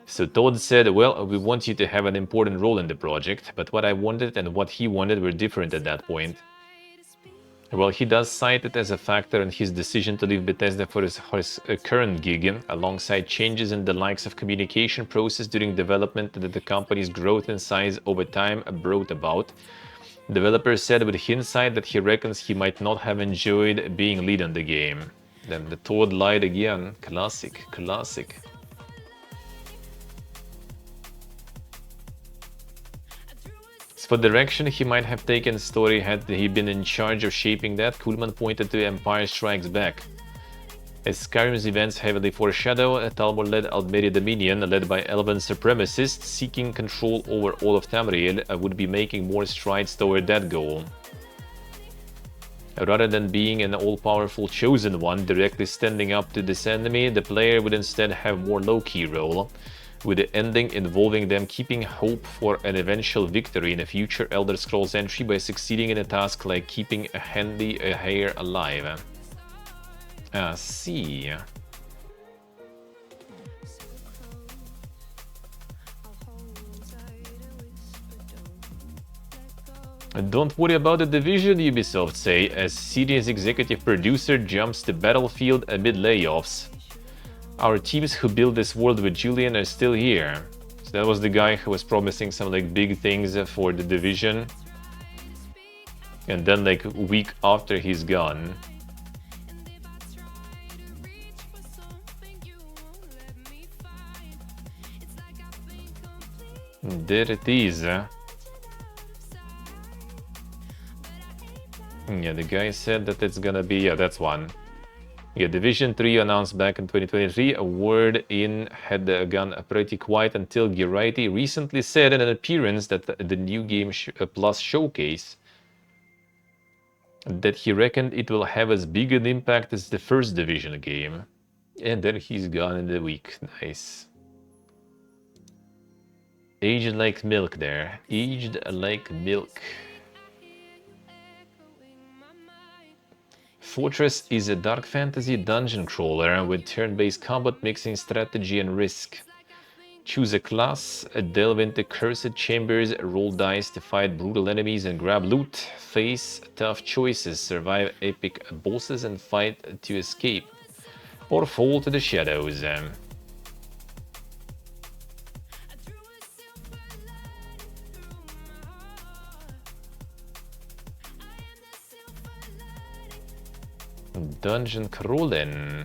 so Todd said, well, we want you to have an important role in the project, but what I wanted and what he wanted were different at that point. Well, he does cite it as a factor in his decision to leave Bethesda for his current gig, alongside changes in the likes of communication process during development that the company's growth in size over time brought about. The developer said with hindsight that he reckons he might not have enjoyed being lead on the game. Then the Todd lied again. Classic, classic. For direction he might have taken story had he been in charge of shaping that, Kuhlmann pointed to Empire Strikes Back. As Skyrim's events heavily foreshadow, a Talmud-led Almeri Dominion, led by elven supremacists seeking control over all of Tamriel, would be making more strides toward that goal. Rather than being an all-powerful chosen one directly standing up to this enemy, the player would instead have more low-key role, with the ending involving them keeping hope for an eventual victory in a future Elder Scrolls entry by succeeding in a task like keeping a hare alive. I see. Don't worry about the division, Ubisoft say, as series executive producer jumps to Battlefield amid layoffs. Our teams who built this world with Julian are still here. So that was the guy who was promising some like big things for the division. And then like a week after he's gone. There it is. Yeah, the guy said that it's gonna be, yeah, that's one. Yeah, Division 3 announced back in 2023. A word in had gone pretty quiet until Geraghty recently said in an appearance that the new game plus showcase that he reckoned it will have as big an impact as the first Division game. And then he's gone in the week. Nice. Aged like milk there. Aged like milk. Fortress is a dark fantasy dungeon crawler with turn-based combat mixing strategy and risk. Choose a class, delve into cursed chambers, roll dice to fight brutal enemies and grab loot, face tough choices, survive epic bosses and fight to escape, or fall to the shadows. Dungeon crawling.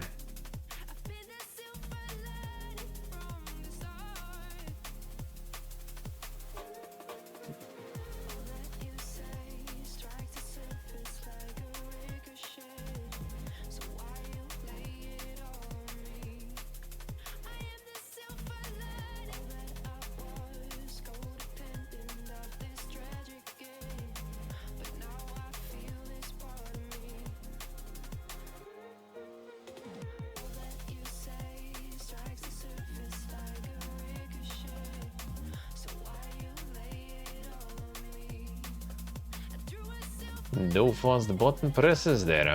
No fast button presses there.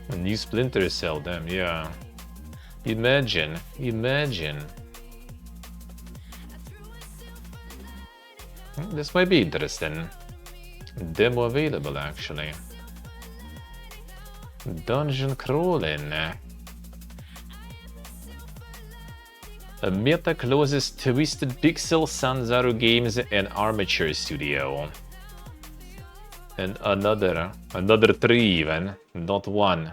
A new Splinter Cell, damn, yeah. Imagine. This might be interesting. Demo available, actually. Dungeon crawling. A meta closes Twisted Pixel, Sanzaru Games, and Armature Studio. And another 3 even, not 1.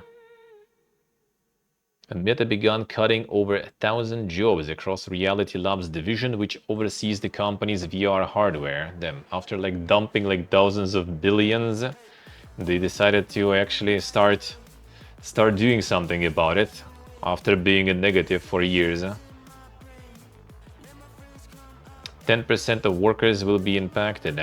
And Meta began cutting over 1,000 jobs across Reality Labs division, which oversees the company's VR hardware. Then, after like dumping like thousands of billions, they decided to actually start doing something about it after being a negative for years. 10% of workers will be impacted.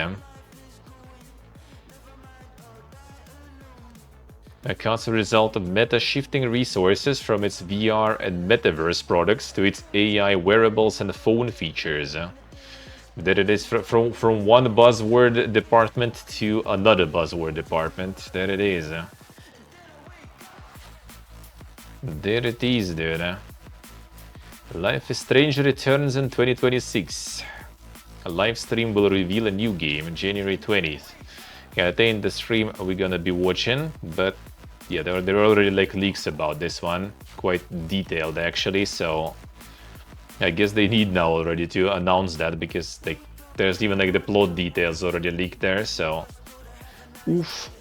A cuts a result of Meta shifting resources from its VR and Metaverse products to its AI wearables and phone features. That it is from one buzzword department to another buzzword department. There it is. There it is, dude. Life is Strange returns in 2026. A live stream will reveal a new game, January 20th. Yeah, I think the stream we're gonna be watching, but yeah, there are already like leaks about this one, quite detailed actually, so I guess they need now already to announce that, because like there's even like the plot details already leaked there, so oof.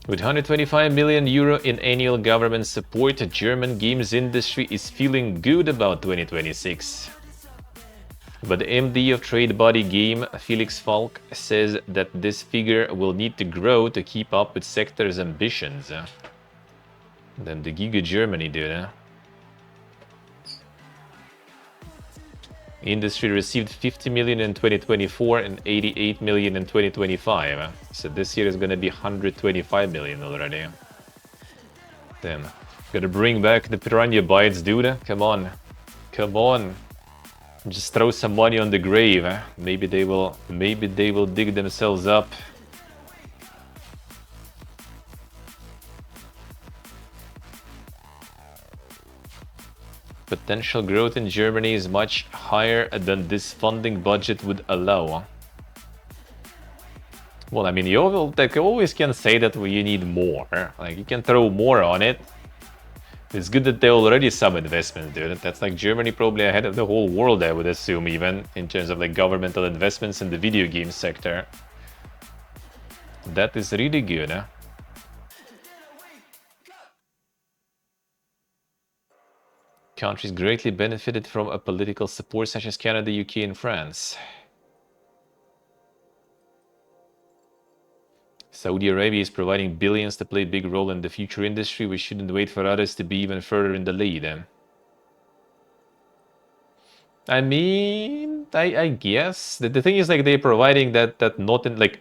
With 125 million euro in annual government support, the German games industry is feeling good about 2026. But the MD of trade body Game, Felix Falk, says that this figure will need to grow to keep up with sector's ambitions. Then the Giga Germany, dude. Industry received 50 million in 2024 and 88 million in 2025. So this year is gonna be 125 million already. Damn. Gotta bring back the Piranha Bytes, dude. Come on. Come on. Just throw some money on the grave. Maybe they will dig themselves up. Potential growth in Germany is much higher than this funding budget would allow. Well, I mean, you always can say that you need more. Like, you can throw more on it. It's good that there are already some investments, dude. That's like Germany probably ahead of the whole world, I would assume, even in terms of like governmental investments in the video game sector. That is really good, huh? Countries greatly benefited from a political support such as Canada, UK, and France. Saudi Arabia is providing billions to play a big role in the future industry. We shouldn't wait for others to be even further in the lead. I mean, I guess the thing is like they're providing that not in like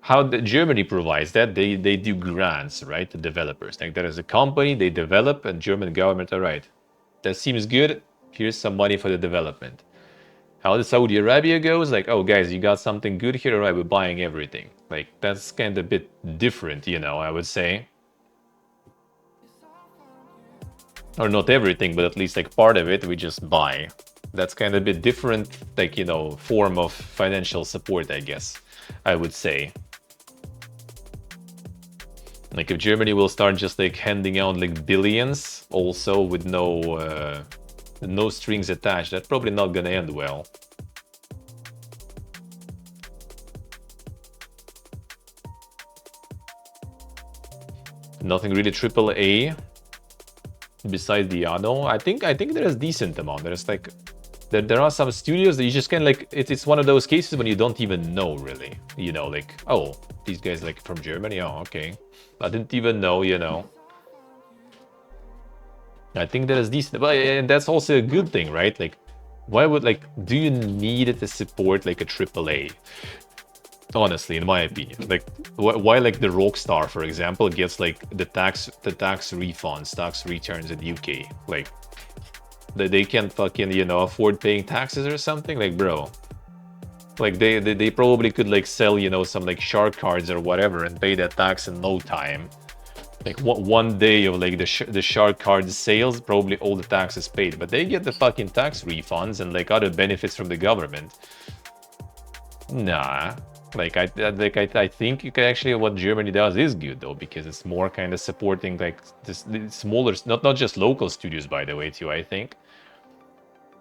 how Germany provides that they do grants, right, to developers. Like there is a company, they develop, and German government, all right, that seems good. Here's some money for the development. How the Saudi Arabia goes, like, oh guys, you got something good here, all right, we're buying everything. Like that's kind of a bit different, you know, I would say. Or not everything, but at least like part of it we just buy. That's kind of a bit different, like, you know, form of financial support, I guess, I would say. Like if Germany will start just like handing out like billions also with no strings attached, that's probably not gonna end well. Nothing really triple A besides the Ano. I think there's decent amount. There's like there are some studios that you just can like it's one of those cases when you don't even know really. You know, like, oh, these guys like from Germany, oh okay. I didn't even know, you know. I think that is decent, but and that's also a good thing, right? Like, why would like do you need it to support like a AAA? Honestly, in my opinion, like why like the Rockstar, for example, gets like the tax refunds, tax returns in the UK, like they can't fucking, you know, afford paying taxes or something, like bro. Like they probably could like sell, you know, some like shark cards or whatever and pay that tax in no time. Like one day of like the shark card sales, probably all the taxes paid, but they get the fucking tax refunds and like other benefits from the government. Nah, like I think you can actually what Germany does is good though, because it's more kind of supporting like the smaller, not just local studios, by the way, too. I think.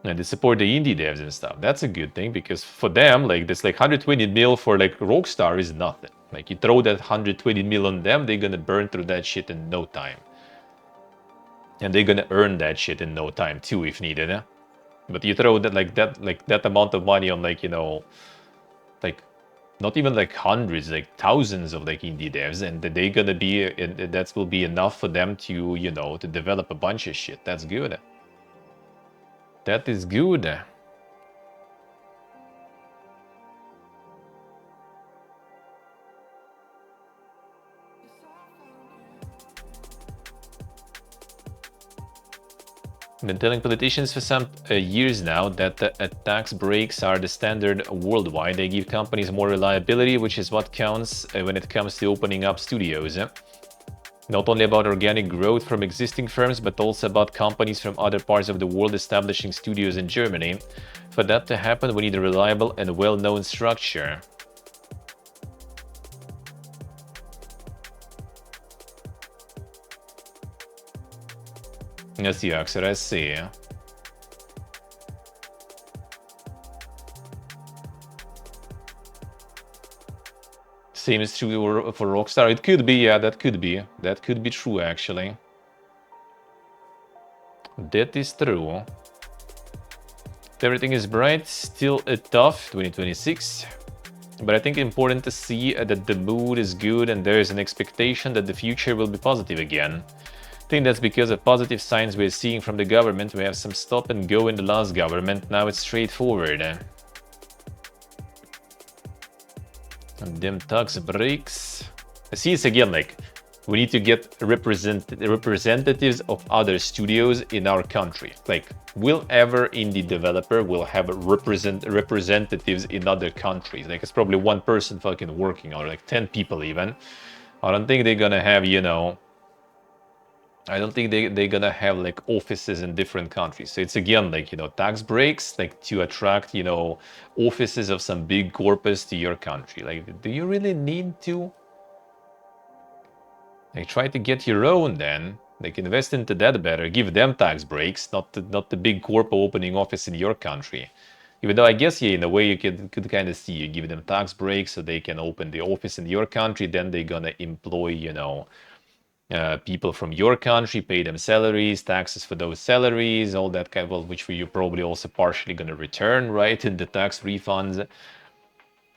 And they support the indie devs and stuff. That's a good thing, because for them, like this like 120 mil for like Rockstar is nothing. Like you throw that 120 mil on them, they're gonna burn through that shit in no time. And they're gonna earn that shit in no time too if needed, eh? But you throw that amount of money on like, you know, like not even like hundreds, like thousands of like indie devs, and they're gonna be, that will be enough for them to, you know, to develop a bunch of shit. That's good. That is good. Been telling politicians for some years now that tax breaks are the standard worldwide. They give companies more reliability, which is what counts when it comes to opening up studios. Not only about organic growth from existing firms, but also about companies from other parts of the world establishing studios in Germany. For that to happen, we need a reliable and well-known structure. I see, Axel, I see. Same is true for Rockstar. It could be, yeah, that could be. That could be true, actually. That is true. Everything is bright, still a tough 2026. But I think it's important to see that the mood is good and there is an expectation that the future will be positive again. I think that's because of positive signs we're seeing from the government. We have some stop and go in the last government, now it's straightforward. And them tax breaks. I see it's again like, we need to get representatives of other studios in our country. Like, will ever indie developer will have representatives in other countries? Like, it's probably one person fucking working, or like 10 people even. I don't think they're gonna have, you know, I don't think they're gonna have like offices in different countries. So it's again like, you know, tax breaks, like to attract, you know, offices of some big corpus to your country. Like, do you really need to? Like, try to get your own then. Like, invest into that better. Give them tax breaks, not the big corpo opening office in your country. Even though I guess, yeah, in a way you could kind of see, you give them tax breaks so they can open the office in your country, then they're gonna employ, you know, people from your country, pay them salaries, taxes for those salaries, all that kind of, well, which you're probably also partially gonna return, right, in the tax refunds.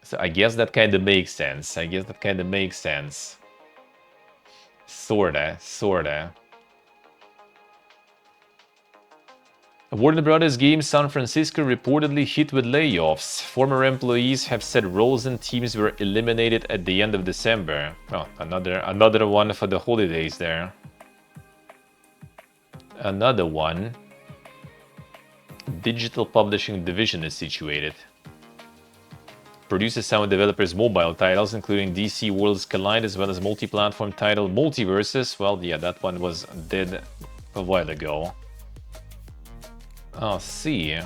So I guess that kind of makes sense. Sorta. Warner Brothers games San Francisco reportedly hit with layoffs. Former employees have said roles and teams were eliminated at the end of December. Oh, another one for the holidays there. Another one. Digital publishing division is situated. Produces some of developers' mobile titles, including DC Worlds Collide, as well as multi-platform title Multiverses. Well, yeah, that one was dead a while ago. Oh, see.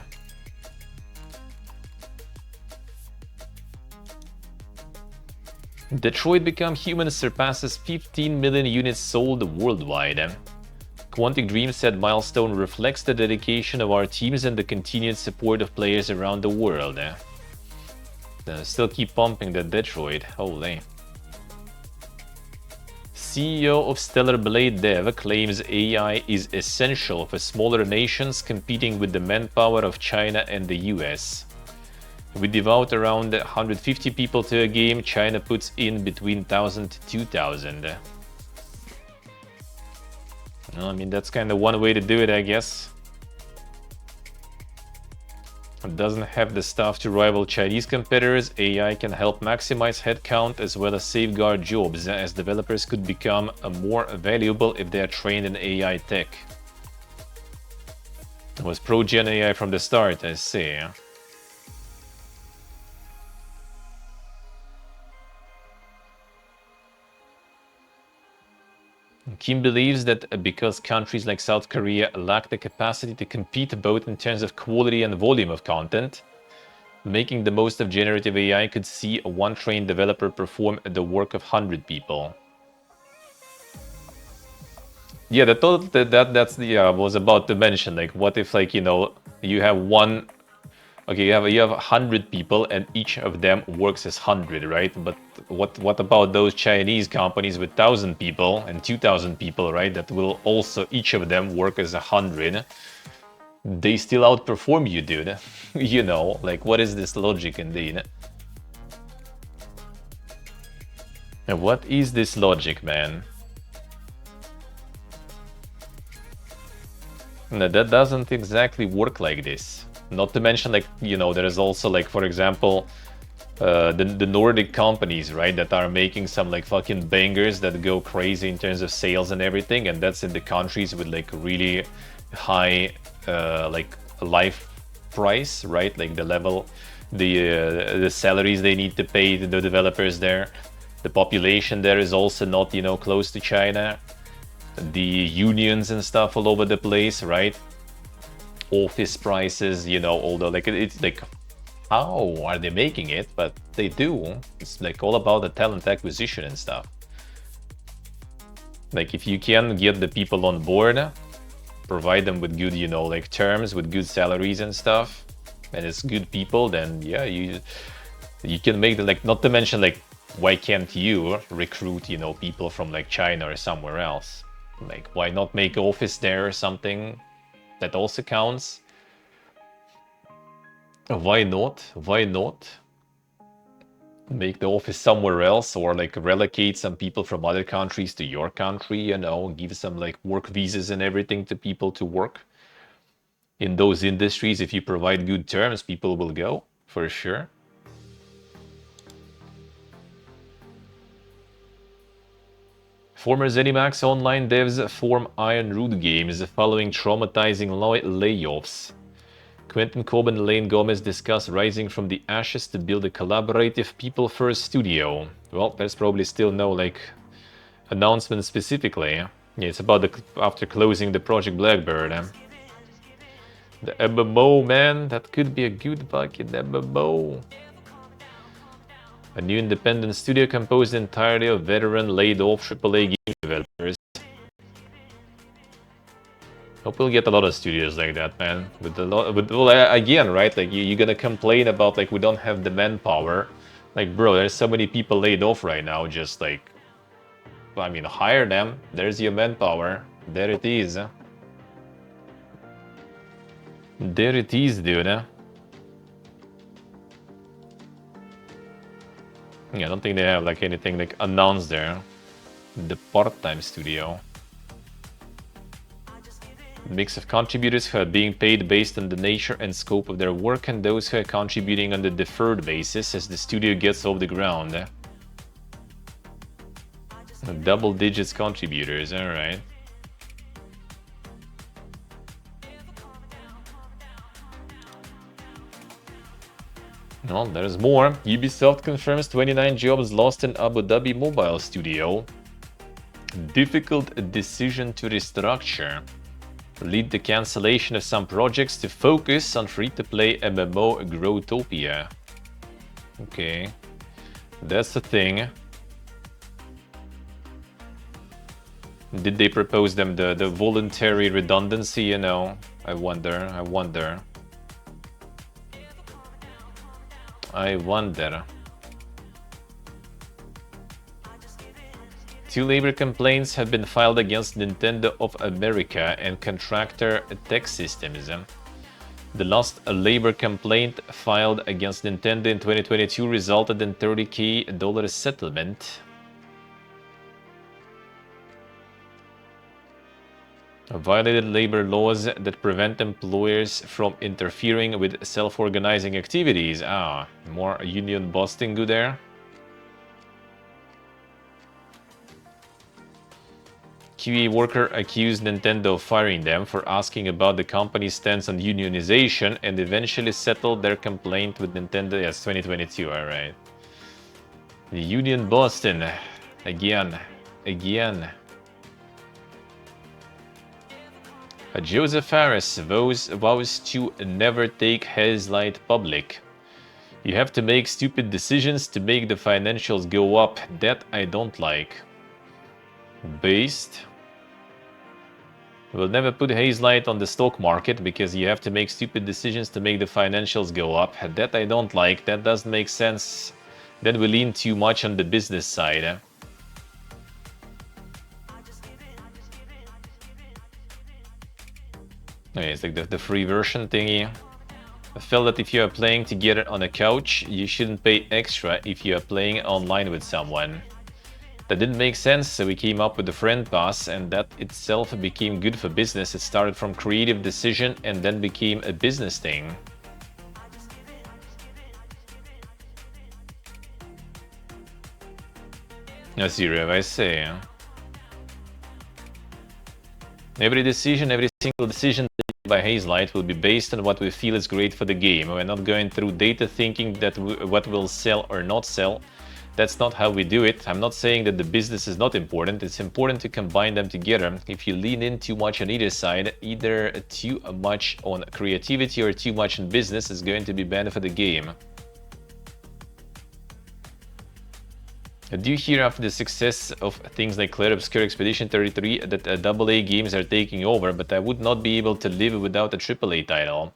Detroit Become Human surpasses 15 million units sold worldwide. Quantic Dream said milestone reflects the dedication of our teams and the continued support of players around the world. Still keep pumping the Detroit, holy. CEO of Stellar Blade Dev claims AI is essential for smaller nations competing with the manpower of China and the US. We devote around 150 people to a game, China puts in between 1,000 to 2,000. I mean, that's kind of one way to do it, I guess. It doesn't have the stuff to rival Chinese competitors. AI can help maximize headcount as well as safeguard jobs, as developers could become more valuable if they are trained in AI tech. It was pro-gen AI from the start, I see. Kim believes that because countries like South Korea lack the capacity to compete both in terms of quality and volume of content, making the most of generative AI could see one trained developer perform the work of 100 people. Yeah, that's the I was about to mention. Like, what if, like, you know, you have one. Okay, you have 100 people and each of them works as 100, right? But what about those Chinese companies with 1,000 people and 2,000 people, right? That will also each of them work as 100. They still outperform you, dude. You know, like, what is this logic indeed? And what is this logic, man? No, that doesn't exactly work like this. Not to mention, like, you know, there is also, like, for example, the Nordic companies, right, that are making some, like, fucking bangers that go crazy in terms of sales and everything, and that's in the countries with, like, really high, like, life price, right? Like, the level, the salaries they need to pay to the developers there. The population there is also not, you know, close to China. The unions and stuff all over the place, right? Office prices, you know, all the, like, it's like, how are they making it? But they do. It's like all about the talent acquisition and stuff. Like, if you can get the people on board, provide them with good, you know, like, terms, with good salaries and stuff, and it's good people, then yeah, you can make the, like, not to mention, like, why can't you recruit, you know, people from, like, China or somewhere else? Like, why not make office there or something? That also counts. Why not? Why not? Make the office somewhere else, or like relocate some people from other countries to your country, you know, give some like work visas and everything to people to work in those industries. If you provide good terms, people will go, for sure. Former ZeniMax Online devs form Iron Root Games following traumatizing layoffs. Quentin Cobb and Elaine Gomez discuss rising from the ashes to build a collaborative people-first studio. Well, there's probably still no, like, announcement specifically. Yeah, it's about after closing the Project Blackbird. The MMO, man, that could be a good fucking MMO. A new independent studio composed entirely of veteran laid-off AAA game developers. Hope we'll get a lot of studios like that, man. Well, again, right? Like, you're gonna complain about, like, we don't have the manpower. Like, bro, there's so many people laid off right now. Just, like, I mean, hire them. There's your manpower. There it is. There it is, dude. Yeah, I don't think they have like anything like announced there. The part-time studio. Mix of contributors who are being paid based on the nature and scope of their work and those who are contributing on the deferred basis as the studio gets off the ground. Double digits contributors, alright. Well, there's more. Ubisoft confirms 29 jobs lost in Abu Dhabi mobile studio. Difficult decision to restructure. Lead the cancellation of some projects to focus on free-to-play MMO Growtopia. Okay, that's the thing. Did they propose them the voluntary redundancy, you know? I wonder. Two labor complaints have been filed against Nintendo of America and Contractor Tech Systems. The last labor complaint filed against Nintendo in 2022 resulted in $30,000 settlement. Violated labor laws that prevent employers from interfering with self-organizing activities. Ah, more union busting good there. QA worker accused Nintendo of firing them for asking about the company's stance on unionization and eventually settled their complaint with Nintendo. Yes, 2022, alright. The union Boston. Again. Joseph Harris vows to never take Hazelight public. You have to make stupid decisions to make the financials go up. That I don't like. Based. We'll never put Hazelight on the stock market because you have to make stupid decisions to make the financials go up. That I don't like. That doesn't make sense. Then we lean too much on the business side. Okay, it's like the free version thingy. I felt that if you are playing together on a couch, you shouldn't pay extra if you are playing online with someone. That didn't make sense, so we came up with the friend pass, and that itself became good for business. It started from creative decision and then became a business thing. That's zero, I say. Every single decision by Hazelight will be based on what we feel is great for the game. We're not going through data thinking that what will sell or not sell. That's not how we do it. I'm not saying that the business is not important. It's important to combine them together. If you lean in too much on either side, either too much on creativity or too much on business, is going to be bad for the game. Do you hear after the success of things like Clair Obscur Expedition 33 that AA games are taking over, but I would not be able to live without a AAA title?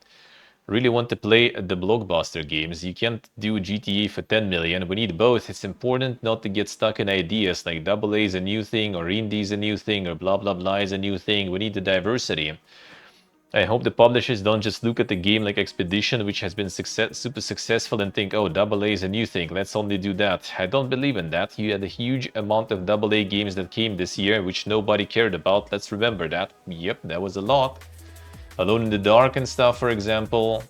Really want to play the blockbuster games. You can't do GTA for 10 million. We need both. It's important not to get stuck in ideas like AA is a new thing or indie is a new thing or blah blah blah is a new thing. We need the diversity. I hope the publishers don't just look at the game like Expedition, which has been super successful, and think, oh, AA is a new thing, let's only do that. I don't believe in that. You had a huge amount of AA games that came this year, which nobody cared about. Let's remember that. Yep, that was a lot. Alone in the Dark and stuff, for example.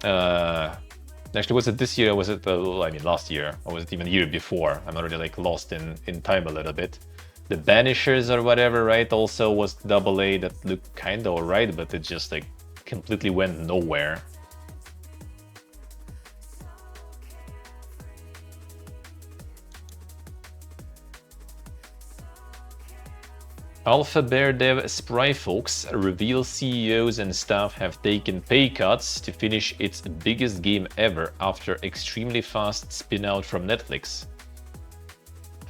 Actually, was it this year or was it, I mean, last year? Or was it even a year before? I'm already like lost in time a little bit. The Banishers or whatever, right, also was AA that looked kinda alright, but it just like completely went nowhere. Alpha Bear Dev Spryfox reveals CEOs and staff have taken pay cuts to finish its biggest game ever after extremely fast spin-out from Netflix.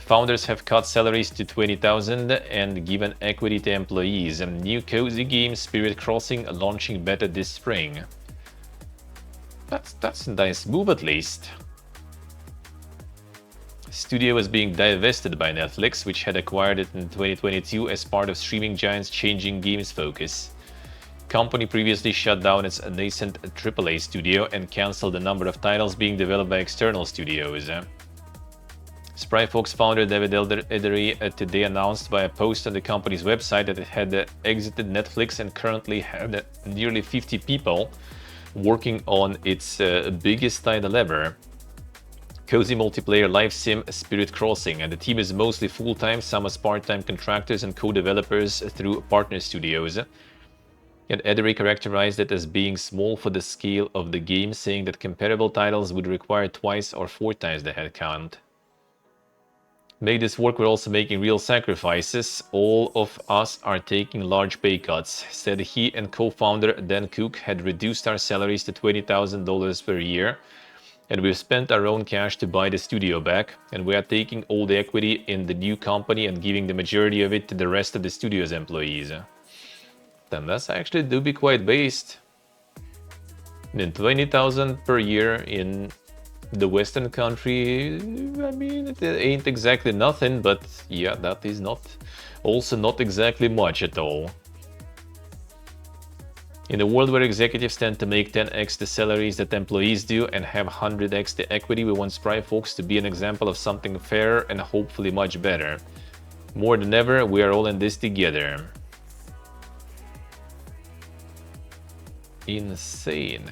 Founders have cut salaries to $20,000 and given equity to employees. A new cozy game, Spirit Crossing, launching beta this spring. That's a nice move at least. Studio was being divested by Netflix, which had acquired it in 2022 as part of streaming giants changing games focus. Company previously shut down its nascent AAA studio and cancelled a number of titles being developed by external studios. Spryfox founder David Edery today announced by a post on the company's website that it had exited Netflix and currently had nearly 50 people working on its biggest title ever, cozy multiplayer live sim Spirit Crossing, and the team is mostly full-time, some as part-time contractors and co-developers through partner studios. And Edery characterized it as being small for the scale of the game, saying that comparable titles would require twice or 4 times the headcount. Make this work, we're also making real sacrifices. All of us are taking large pay cuts, said he, and co-founder Dan Cook had reduced our salaries to $20,000 per year, and we've spent our own cash to buy the studio back, and we are taking all the equity in the new company and giving the majority of it to the rest of the studio's employees. Then that's actually do be quite based. And 20,000 per year in the Western country, I mean, it ain't exactly nothing, but yeah, that is also not exactly much at all. In a world where executives tend to make 10x the salaries that employees do and have 100x the equity, we want Spryfox to be an example of something fair and hopefully much better. More than ever, we are all in this together. Insane.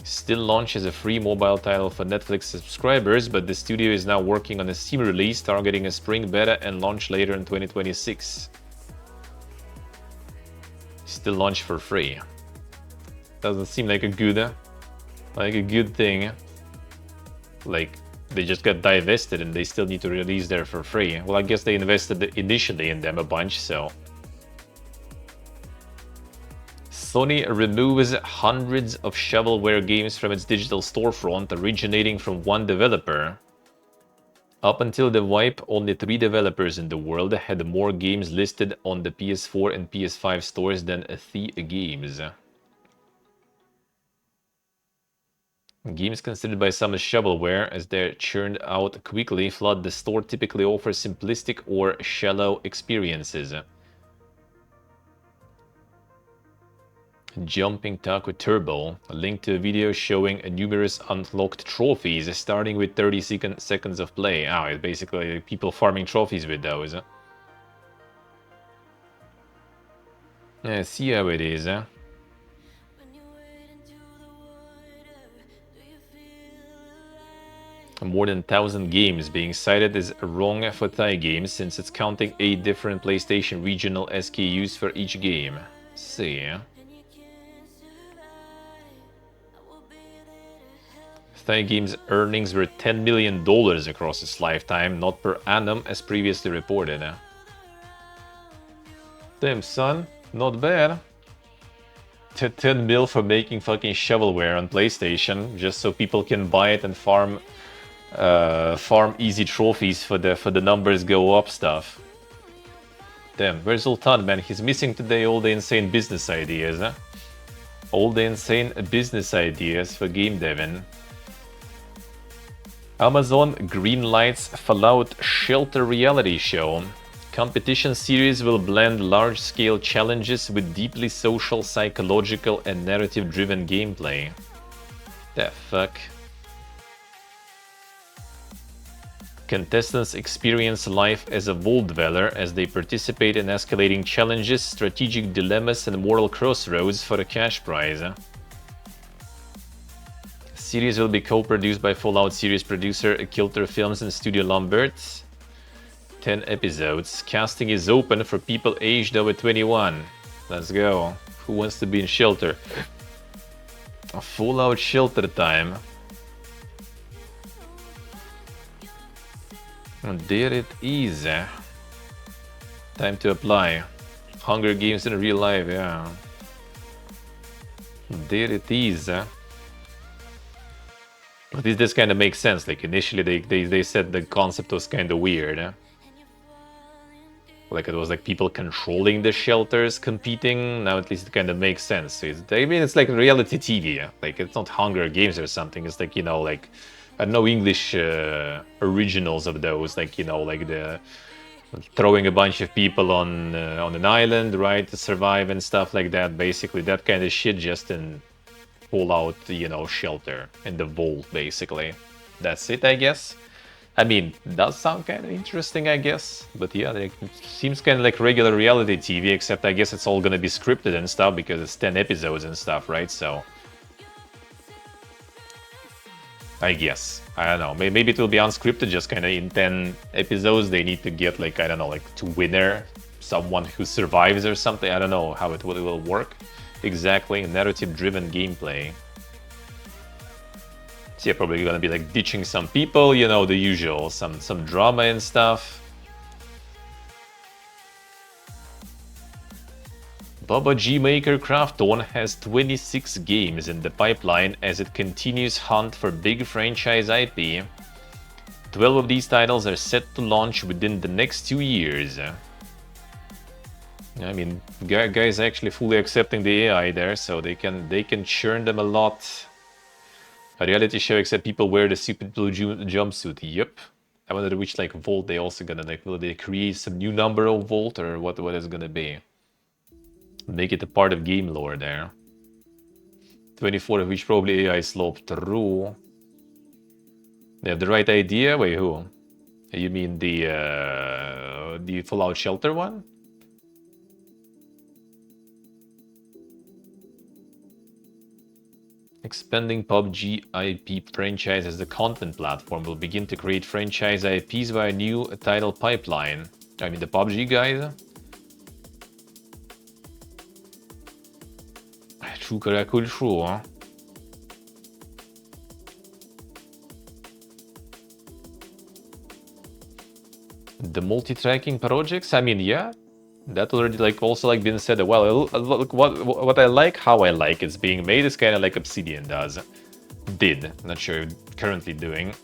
Still launched as a free mobile title for Netflix subscribers, but the studio is now working on a Steam release targeting a spring beta and launch later in 2026. Still launched for free. Doesn't seem like a good thing. Like, they just got divested and they still need to release there for free. Well, I guess they invested initially in them a bunch, so. Sony removes hundreds of shovelware games from its digital storefront, originating from one developer. Up until the wipe, only 3 developers in the world had more games listed on the PS4 and PS5 stores than the games. Games considered by some as shovelware, as they're churned out quickly, flood the store, typically offer simplistic or shallow experiences. Jumping Taco Turbo, a link to a video showing numerous unlocked trophies, starting with 30 seconds of play. Oh, it's basically people farming trophies with those. Yeah, see how it is, huh? More than 1,000 games being cited as wrong for Thai games, since it's counting 8 different PlayStation regional SKUs for each game. See. Thai Game's earnings were $10 million across its lifetime, not per annum as previously reported. Damn, son, not bad. 10 mil for making fucking shovelware on PlayStation, just so people can buy it and farm easy trophies for the numbers go up stuff. Damn, where's Ultan, man? He's missing today all the insane business ideas, huh? All the insane business ideas for game devin. Amazon greenlights Fallout Shelter reality show. Competition series will blend large-scale challenges with deeply social, psychological, and narrative-driven gameplay. The fuck? Contestants experience life as a vault dweller as they participate in escalating challenges, strategic dilemmas, and moral crossroads for a cash prize. Series will be co-produced by Fallout series producer Kilter Films and Studio Lambert. 10 episodes. Casting is open for people aged over 21. Let's go. Who wants to be in Shelter? A Fallout Shelter time. And there it is. Time to apply. Hunger Games in real life, yeah. There it is. But this kind of makes sense. Like initially they said the concept was kind of weird. Like it was like people controlling the shelters competing. Now at least it kind of makes sense. I mean, it's like reality TV. Like it's not Hunger Games or something. It's like, you know, like I don't know English originals of those. Like, you know, like the throwing a bunch of people on an island, right, to survive and stuff like that. Basically that kind of shit, just in Fallout, you know, shelter in the vault, basically. That's it, I guess. I mean, does sound kind of interesting, I guess. But yeah, it seems kind of like regular reality TV, except I guess it's all gonna be scripted and stuff because it's 10 episodes and stuff, right? So I guess. I don't know. Maybe it will be unscripted, just kind of in 10 episodes. They need to get, like, I don't know, like, to winner, someone who survives or something. I don't know how it will work exactly. Narrative-driven gameplay. So yeah, probably gonna be, like, ditching some people, you know, the usual. Some drama and stuff. Baba G Maker Crafton has 26 games in the pipeline as it continues hunt for big franchise IP. 12 of these titles are set to launch within the next 2 years. I mean, guys actually fully accepting the AI there, so they can churn them a lot. A reality show except people wear the stupid blue jumpsuit. Yep. I wonder which, like, vault they also gonna, like, will they create some new number of vault or what is gonna be? Make it a part of game lore there. 24 of which probably AI slope through. They have the right idea? Wait, who? You mean the Fallout Shelter one? Expanding PUBG IP franchise as the content platform will begin to create franchise IPs via new title pipeline. I mean the PUBG guys. True, huh? The multi-tracking projects, I mean, yeah, that already, like, also, like, been said. Well, look, what I like, how I like it's being made is kind of like Obsidian did, not sure currently doing.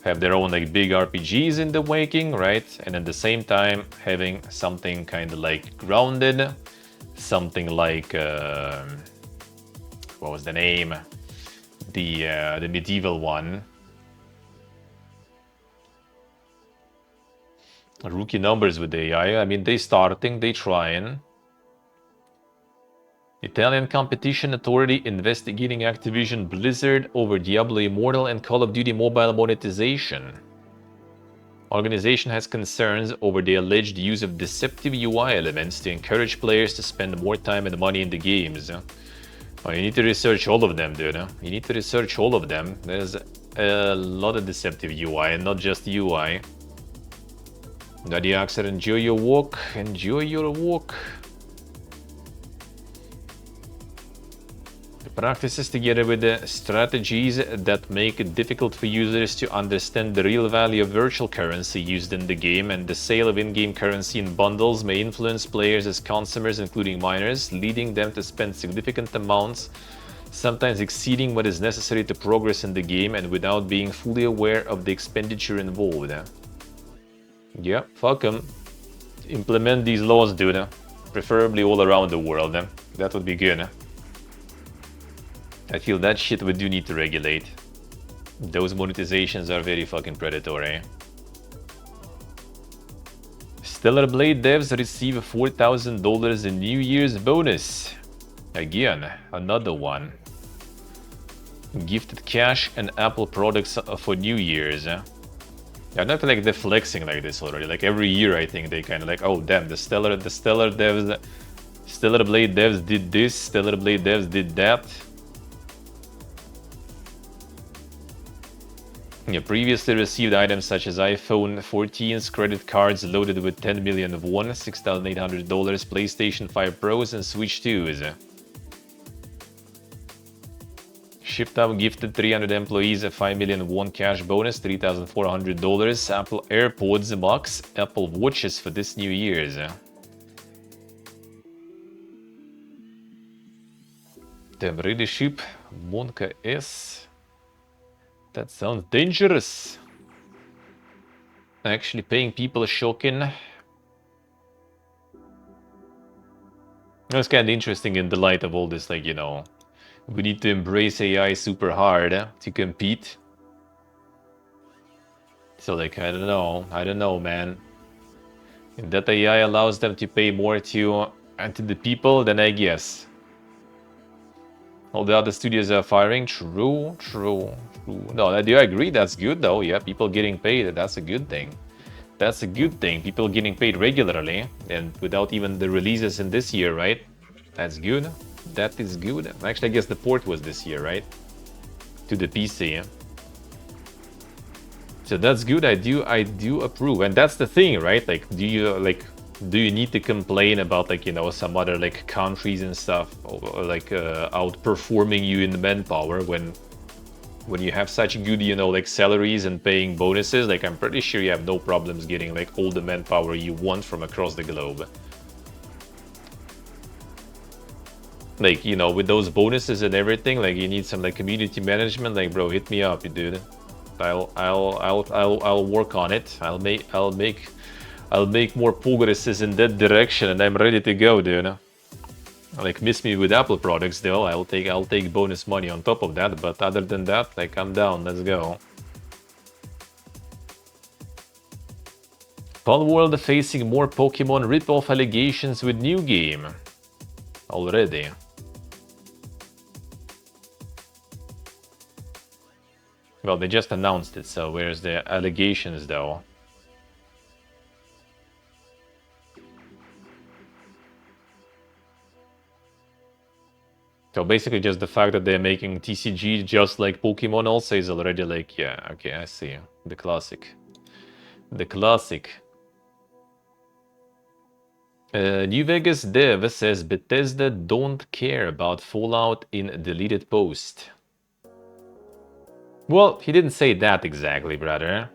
Have their own, like, big RPGs in the making, right? And at the same time having something kind of like grounded, something like what was the name? The medieval one. Rookie numbers with AI. I mean, they starting, they trying. Italian competition authority investigating Activision Blizzard over Diablo Immortal and Call of Duty mobile monetization. Organization has concerns over the alleged use of deceptive UI elements to encourage players to spend more time and money in the games. Oh, you need to research all of them, dude. You need to research all of them. There's a lot of deceptive UI and not just UI. Nadia Axel, enjoy your walk. Enjoy your walk. The practices together with the strategies that make it difficult for users to understand the real value of virtual currency used in the game and the sale of in-game currency in bundles may influence players as consumers, including minors, leading them to spend significant amounts, sometimes exceeding what is necessary to progress in the game and without being fully aware of the expenditure involved. Yeah, fuck them. Implement these laws, dude. Preferably all around the world. That would be good. I feel that shit we do need to regulate. Those monetizations are very fucking predatory. Stellar Blade devs receive $4,000 in New Year's bonus. Again, another one. Gifted cash and Apple products for New Year's. Yeah, not like they're flexing like this already. Like every year, I think they kind of like, oh damn, the Stellar devs, Stellar Blade devs did this, Stellar Blade devs did that. Yeah, previously received items such as iPhone 14's credit cards loaded with 10 million won, $6,800, PlayStation 5 Pros, and Switch 2s. Shift Up gifted 300 employees a 5 million won cash bonus, $3,400. Apple AirPods Max, Apple Watches for this New Year's. The ready ship Monka S. That sounds dangerous. Actually paying people shocking. It's kind of interesting in the light of all this, like, you know, we need to embrace AI super hard to compete. So, like, I don't know, man. If that AI allows them to pay more to the people, then I guess. All the other studios are firing. True, true, true. No, I do agree. That's good though. Yeah, people getting paid. That's a good thing. That's a good thing. People getting paid regularly and without even the releases in this year, right? That's good. That is good. Actually, I guess the port was this year, right? To the PC. So that's good. I do approve. And that's the thing, right? Like, do you need to complain about, like, you know, some other like countries and stuff, or like outperforming you in manpower when you have such good, you know, like salaries and paying bonuses? Like, I'm pretty sure you have no problems getting like all the manpower you want from across the globe. Like, you know, with those bonuses and everything, like, you need some like community management. Like, bro, hit me up, dude. I'll work on it. I'll make more progresses in that direction, and I'm ready to go, dude. Like, miss me with Apple products though. I'll take bonus money on top of that, but other than that, like, I'm down. Let's go. Palworld facing more Pokemon rip-off allegations with new game. Already. Well, they just announced it, so where's the allegations though? So basically just the fact that they're making TCG just like Pokemon also is already like, yeah, okay, I see. The classic. The classic. New Vegas dev says Bethesda don't care about Fallout in deleted post. Well, he didn't say that exactly, brother.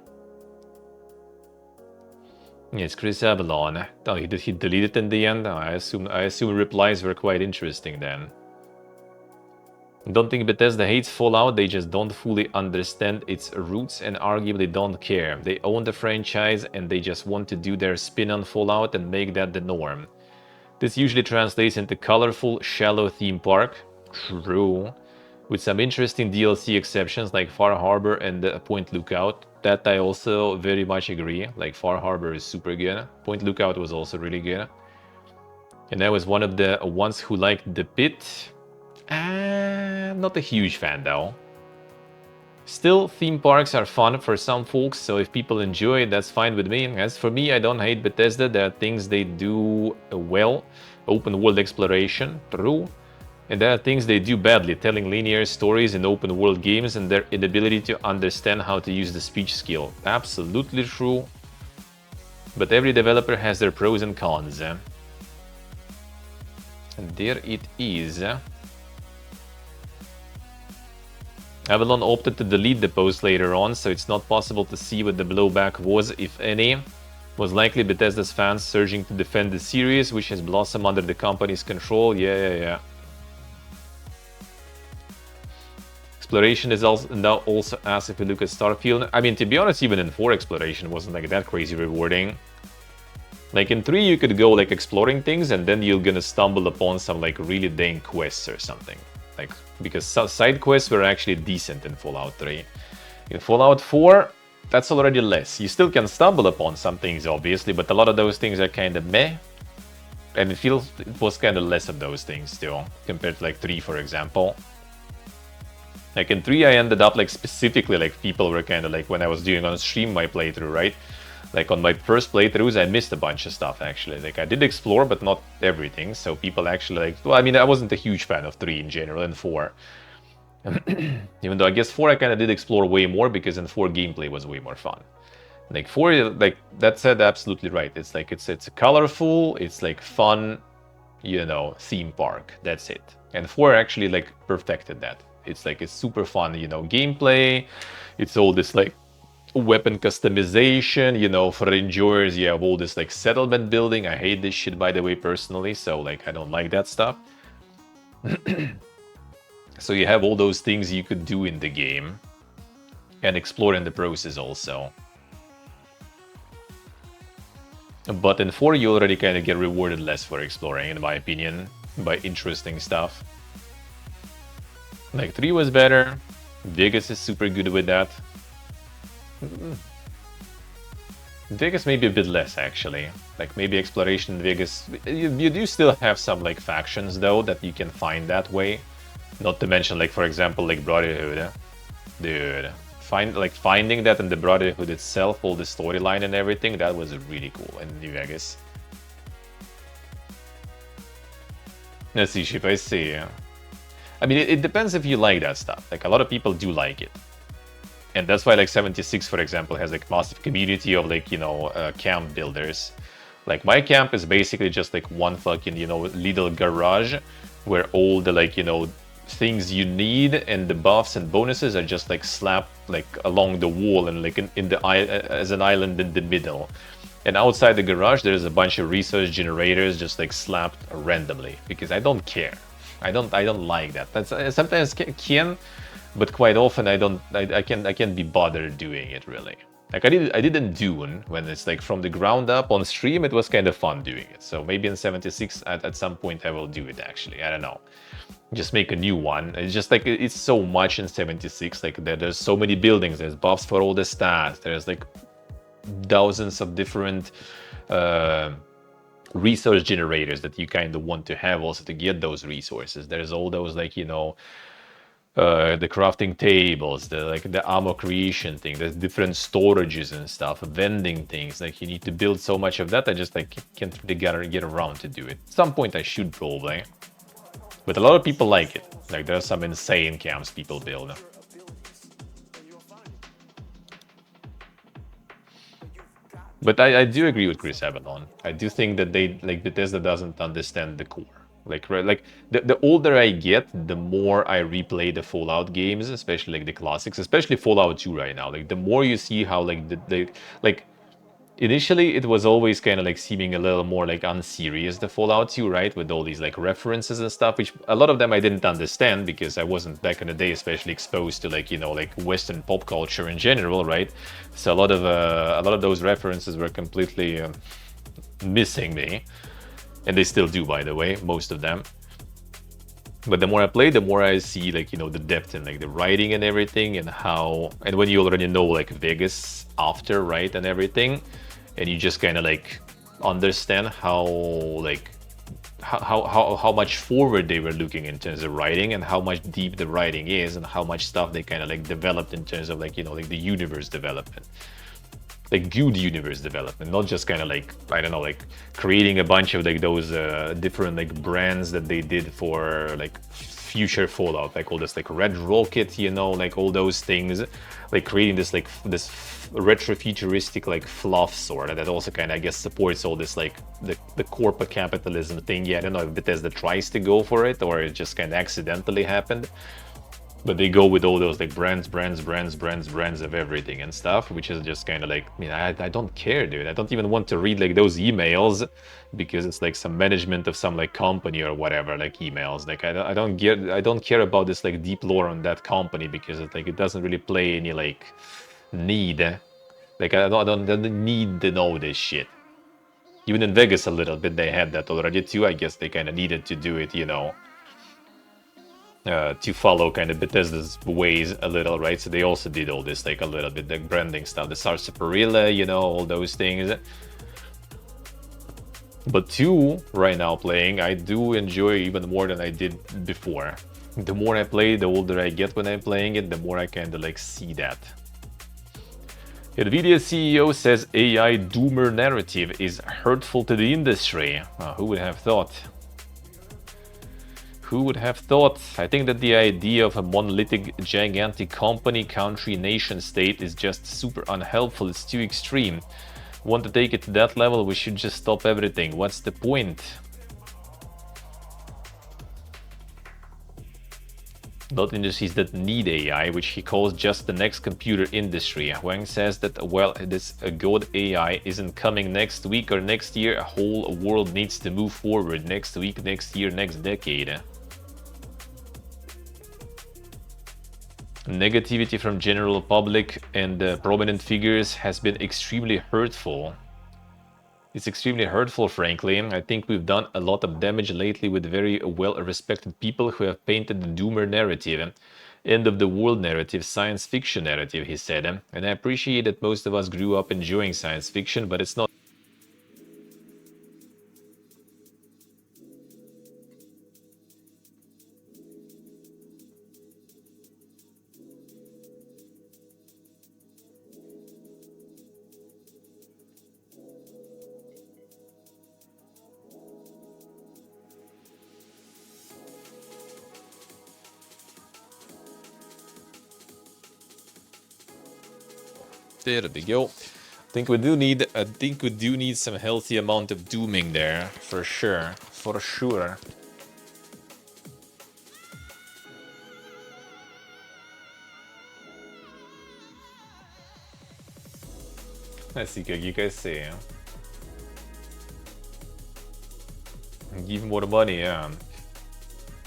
Yes, Chris Avalon. Oh, he deleted it in the end? Oh, I assume replies were quite interesting then. Don't think Bethesda hates Fallout, they just don't fully understand its roots and arguably don't care. They own the franchise and they just want to do their spin on Fallout and make that the norm. This usually translates into colorful, shallow theme park. True. With some interesting DLC exceptions like Far Harbor and Point Lookout. That I also very much agree. Like, Far Harbor is super good. Point Lookout was also really good. And I was one of the ones who liked The Pit. Not a huge fan though. Still, theme parks are fun for some folks, so if people enjoy it, that's fine with me. As for me, I don't hate Bethesda. There are things they do well. Open world exploration, true. And there are things they do badly, telling linear stories in open world games and their inability to understand how to use the speech skill. Absolutely true. But every developer has their pros and cons. And there it is. Avalon opted to delete the post later on, so it's not possible to see what the blowback was, if any. Was likely Bethesda's fans surging to defend the series, which has blossomed under the company's control. Yeah. Exploration is also now also asked if we look at Starfield. I mean, to be honest, even in 4 exploration wasn't like that crazy rewarding. Like in 3 you could go like exploring things and then you're gonna stumble upon some like really dang quests or something. Like, because side quests were actually decent in Fallout 3. In Fallout 4, that's already less. You still can stumble upon some things, obviously, but a lot of those things are kind of meh. And it was kind of less of those things still, compared to like 3, for example. Like in 3, I ended up like specifically like people were kind of like, when I was doing on stream my playthrough, right? Like on my first playthroughs, I missed a bunch of stuff actually. Like I did explore, but not everything. So people actually like, well, I mean, I wasn't a huge fan of 3 in general and 4. Even though I guess 4 I kind of did explore way more because in 4 gameplay was way more fun. Like 4, like that said, absolutely right. It's like, it's colorful, it's like fun, you know, theme park. That's it. And 4 actually like perfected that. It's like, it's super fun, you know, gameplay. It's all this like weapon customization, you know, for enjoyers. You have all this like settlement building. I hate this shit, by the way, personally, so like I don't like that stuff. So you have all those things you could do in the game and explore in the process also. But in 4 you already kind of get rewarded less for exploring, in my opinion, by interesting stuff. Like 3 was better. Vegas is super good with that. Vegas maybe a bit less actually. Like maybe exploration in Vegas. You do still have some like factions though that you can find that way. Not to mention, like, for example, like Brotherhood. Dude, finding that in the Brotherhood itself, all the storyline and everything, that was really cool in New Vegas. Let's see, Ship, I see. I mean, it depends if you like that stuff. Like, a lot of people do like it. And that's why, like, 76, for example, has, like, massive community of, like, you know, camp builders. Like, my camp is basically just, like, one fucking, you know, little garage where all the, like, you know, things you need and the buffs and bonuses are just, like, slapped, like, along the wall and, like, in the as an island in the middle. And outside the garage, there's a bunch of resource generators just, like, slapped randomly. Because I don't care. I don't like that. That's sometimes can, but quite often I can't be bothered doing it really. Like I did in Dune when it's like from the ground up on stream. It was kind of fun doing it. So maybe in 76 at some point I will do it actually. I don't know. Just make a new one. It's just like it's so much in 76. Like there's so many buildings. There's buffs for all the stats. There's like thousands of different resource generators that you kind of want to have also to get those resources. There's all those like, you know, the crafting tables, the ammo creation thing, there's different storages and stuff, vending things. Like you need to build so much of that. I just like can't really get around to do it. At some point I should probably, but a lot of people like it. Like there's some insane camps people build. But I do agree with Chris Abaddon. I do think that they like Bethesda doesn't understand the core. Like the older I get, the more I replay the Fallout games, especially like the classics, especially Fallout 2 right now. Like the more you see how like the like initially it was always kind of like seeming a little more like unserious, the Fallout 2, right? With all these like references and stuff, which a lot of them I didn't understand because I wasn't back in the day especially exposed to like, you know, like Western pop culture in general, right? So a lot of those references were completely missing me. And they still do, by the way, most of them. But the more I play, the more I see like, you know, the depth in like the writing and everything and how, and when you already know like Vegas after, right, and everything, and you just kind of like understand how like how much forward they were looking in terms of writing and how much deep the writing is and how much stuff they kind of like developed in terms of like, you know, like the universe development. Like good universe development, not just kind of like, I don't know, like creating a bunch of like those different like brands that they did for like future Fallout, like all this like Red Rocket, you know, like all those things, like creating this like this retro futuristic like fluff sort of that also kind of I guess supports all this like the corporate capitalism thing. Yeah, I don't know if Bethesda tries to go for it or it just kind of accidentally happened. But they go with all those like brands of everything and stuff, which is just kind of like, I mean, I don't care, dude. I don't even want to read like those emails because it's like some management of some like company or whatever, like emails. Like I don't care about this like deep lore on that company because it's like it doesn't really play any like need. Like I don't need to know this shit. Even in Vegas a little bit they had that already too. I guess they kind of needed to do it, you know. To follow kind of Bethesda's ways a little, right? So they also did all this like a little bit like branding stuff, the Sarsaparilla, you know, all those things. But 2 right now playing, I do enjoy even more than I did before. The more I play, the older I get when I'm playing it, the more I kind of like see that. Nvidia CEO says AI doomer narrative is hurtful to the industry. Who would have thought? Who would have thought? I think that the idea of a monolithic, gigantic company, country, nation state is just super unhelpful. It's too extreme. Want to take it to that level? We should just stop everything. What's the point? Not industries that need AI, which he calls just the next computer industry. Wang says that, well, this good AI isn't coming next week or next year. A whole world needs to move forward next week, next year, next decade. Negativity from general public and prominent figures has been extremely hurtful. It's extremely hurtful, frankly. I think we've done a lot of damage lately with very well-respected people who have painted the doomer narrative, end of the world narrative, science fiction narrative, he said. And I appreciate that most of us grew up enjoying science fiction, but it's not There we go. I think we do need some healthy amount of dooming there, for sure. For sure. Let's see, you guys see. Give more money, yeah.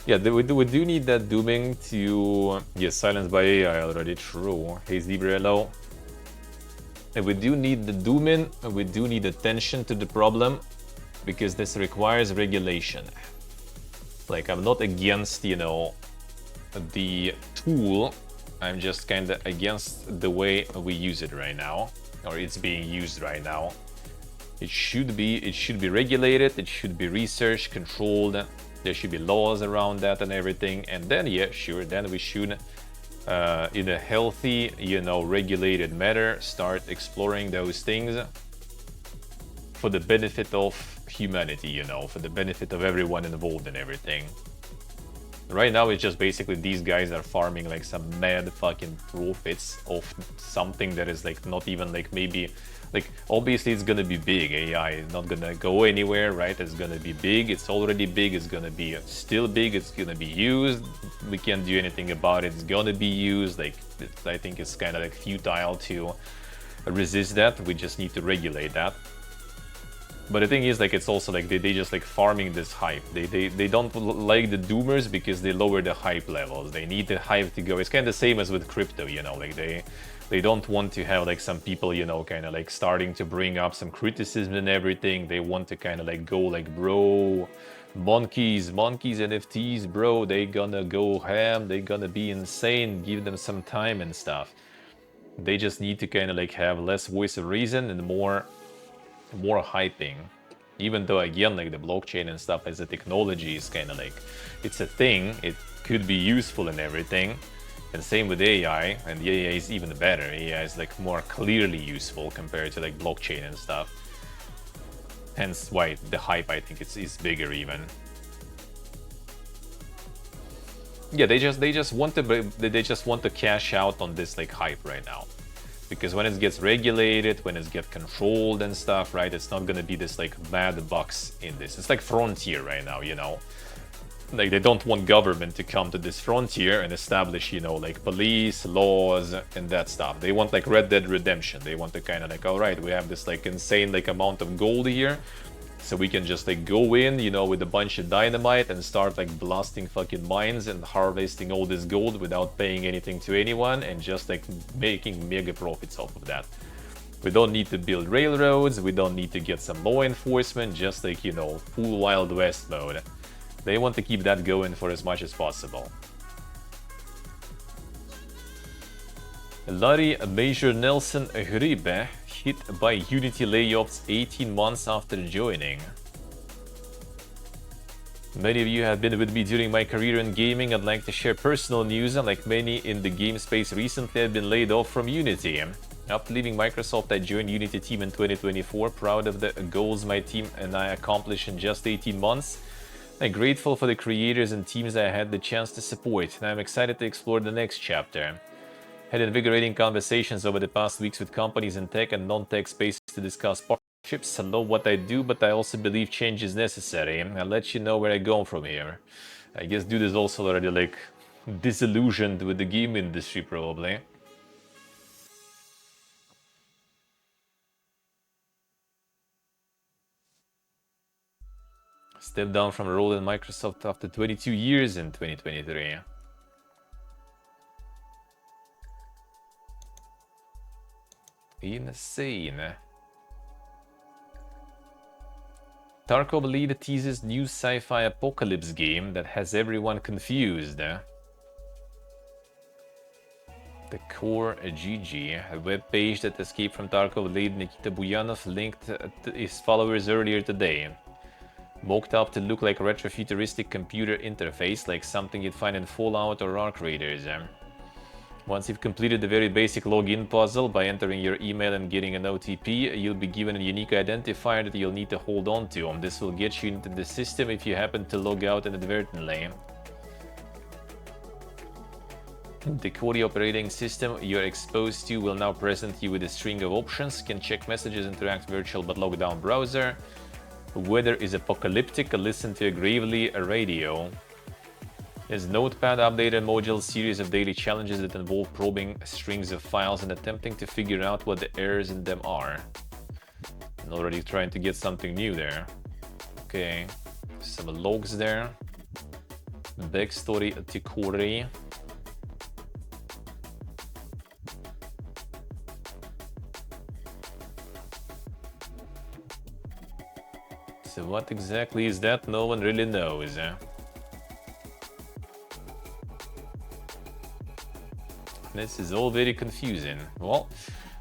Yeah, we do need that dooming to get silenced by AI already, true. Hey Zebrello. And we do need the dooming, and we do need attention to the problem, because this requires regulation. Like, I'm not against, you know, the tool, I'm just kinda against the way we use it right now, or it's being used right now. It should be regulated, it should be researched, controlled, there should be laws around that and everything, and then, yeah, sure, then we should, in a healthy, you know, regulated manner, start exploring those things for the benefit of humanity, you know, for the benefit of everyone involved in everything. Right now, it's just basically these guys are farming like some mad fucking profits of something that is like not even like maybe like obviously it's gonna be big. AI is not gonna go anywhere, right? It's gonna be big. It's already big. It's gonna be still big. It's gonna be used. We can't do anything about it. It's gonna be used. Like I think it's kind of like futile to resist that. We just need to regulate that. But the thing is, like, it's also like they just like farming this hype. They don't like the doomers because they lower the hype levels. They need the hype to go. It's kind of the same as with crypto, you know, like they don't want to have like some people, you know, kind of like starting to bring up some criticism and everything. They want to kind of like go like, bro, monkeys NFTs, bro, they gonna go ham, they gonna be insane, give them some time and stuff. They just need to kind of like have less voice of reason and more hyping. Even though again, like the blockchain and stuff as a technology is kind of like, it's a thing, it could be useful and everything. And same with AI, and the AI is even better. AI is like more clearly useful compared to like blockchain and stuff. Hence why the hype, I think, is bigger even. Yeah, they just want to cash out on this like hype right now. Because when it gets regulated, when it gets controlled and stuff, right, it's not gonna be this like mad bucks in this. It's like Frontier right now, you know. Like they don't want government to come to this frontier and establish, you know, like police, laws, and that stuff. They want like Red Dead Redemption. They want to kind of like, all right, we have this like insane like amount of gold here, so we can just like go in, you know, with a bunch of dynamite and start like blasting fucking mines and harvesting all this gold without paying anything to anyone and just like making mega profits off of that. We don't need to build railroads, we don't need to get some law enforcement, just like, you know, full Wild West mode. They want to keep that going for as much as possible. Larry Major Nelson Uribe hit by Unity layoffs 18 months after joining. Many of you have been with me during my career in gaming. I'd like to share personal news. Like many in the game space recently, I've been laid off from Unity. After leaving Microsoft, I joined Unity team in 2024. Proud of the goals my team and I accomplished in just 18 months. I'm grateful for the creators and teams I had the chance to support, and I'm excited to explore the next chapter. Had invigorating conversations over the past weeks with companies in tech and non-tech spaces to discuss partnerships. I love what I do, but I also believe change is necessary. I'll let you know where I go from here. I guess dude is also already like disillusioned with the game industry probably. Stepped down from a role in Microsoft after 22 years in 2023. Insane. Tarkov lead teases new sci-fi apocalypse game that has everyone confused. The Core GG, a web page that escaped from Tarkov lead Nikita Buyanov linked to his followers earlier today. Mocked up to look like a retrofuturistic computer interface, like something you'd find in Fallout or Ark Raiders. Once you've completed the very basic login puzzle by entering your email and getting an OTP, you'll be given a unique identifier that you'll need to hold on to. This will get you into the system if you happen to log out inadvertently. The Kodi operating system you're exposed to will now present you with a string of options. Can check messages, interact virtual but locked down browser. Weather is apocalyptic. Listen to a gravely a radio. There's Notepad updated module, series of daily challenges that involve probing strings of files and attempting to figure out what the errors in them are. And already trying to get something new there. Okay, some logs there. Backstory to Kodi. So what exactly is that? No one really knows. This is all very confusing. Well,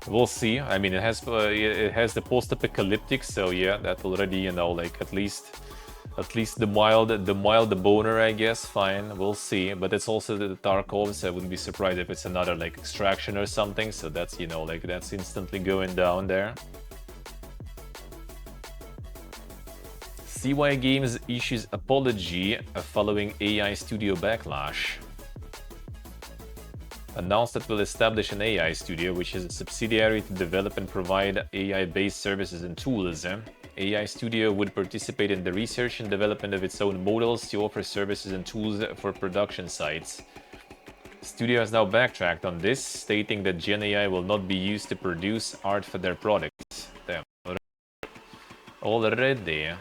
we'll see. I mean, it has the post-apocalyptic, so yeah, that already, you know, like at least the mild boner, I guess. Fine, we'll see. But it's also the Tarkov, so I wouldn't be surprised if it's another like extraction or something. So that's, you know, like that's instantly going down there. CY Games issues apology following AI studio backlash. Announced that will establish an AI studio, which is a subsidiary to develop and provide AI-based services and tools. AI studio would participate in the research and development of its own models to offer services and tools for production sites. Studio has now backtracked on this, stating that Gen AI will not be used to produce art for their products. Damn. Already.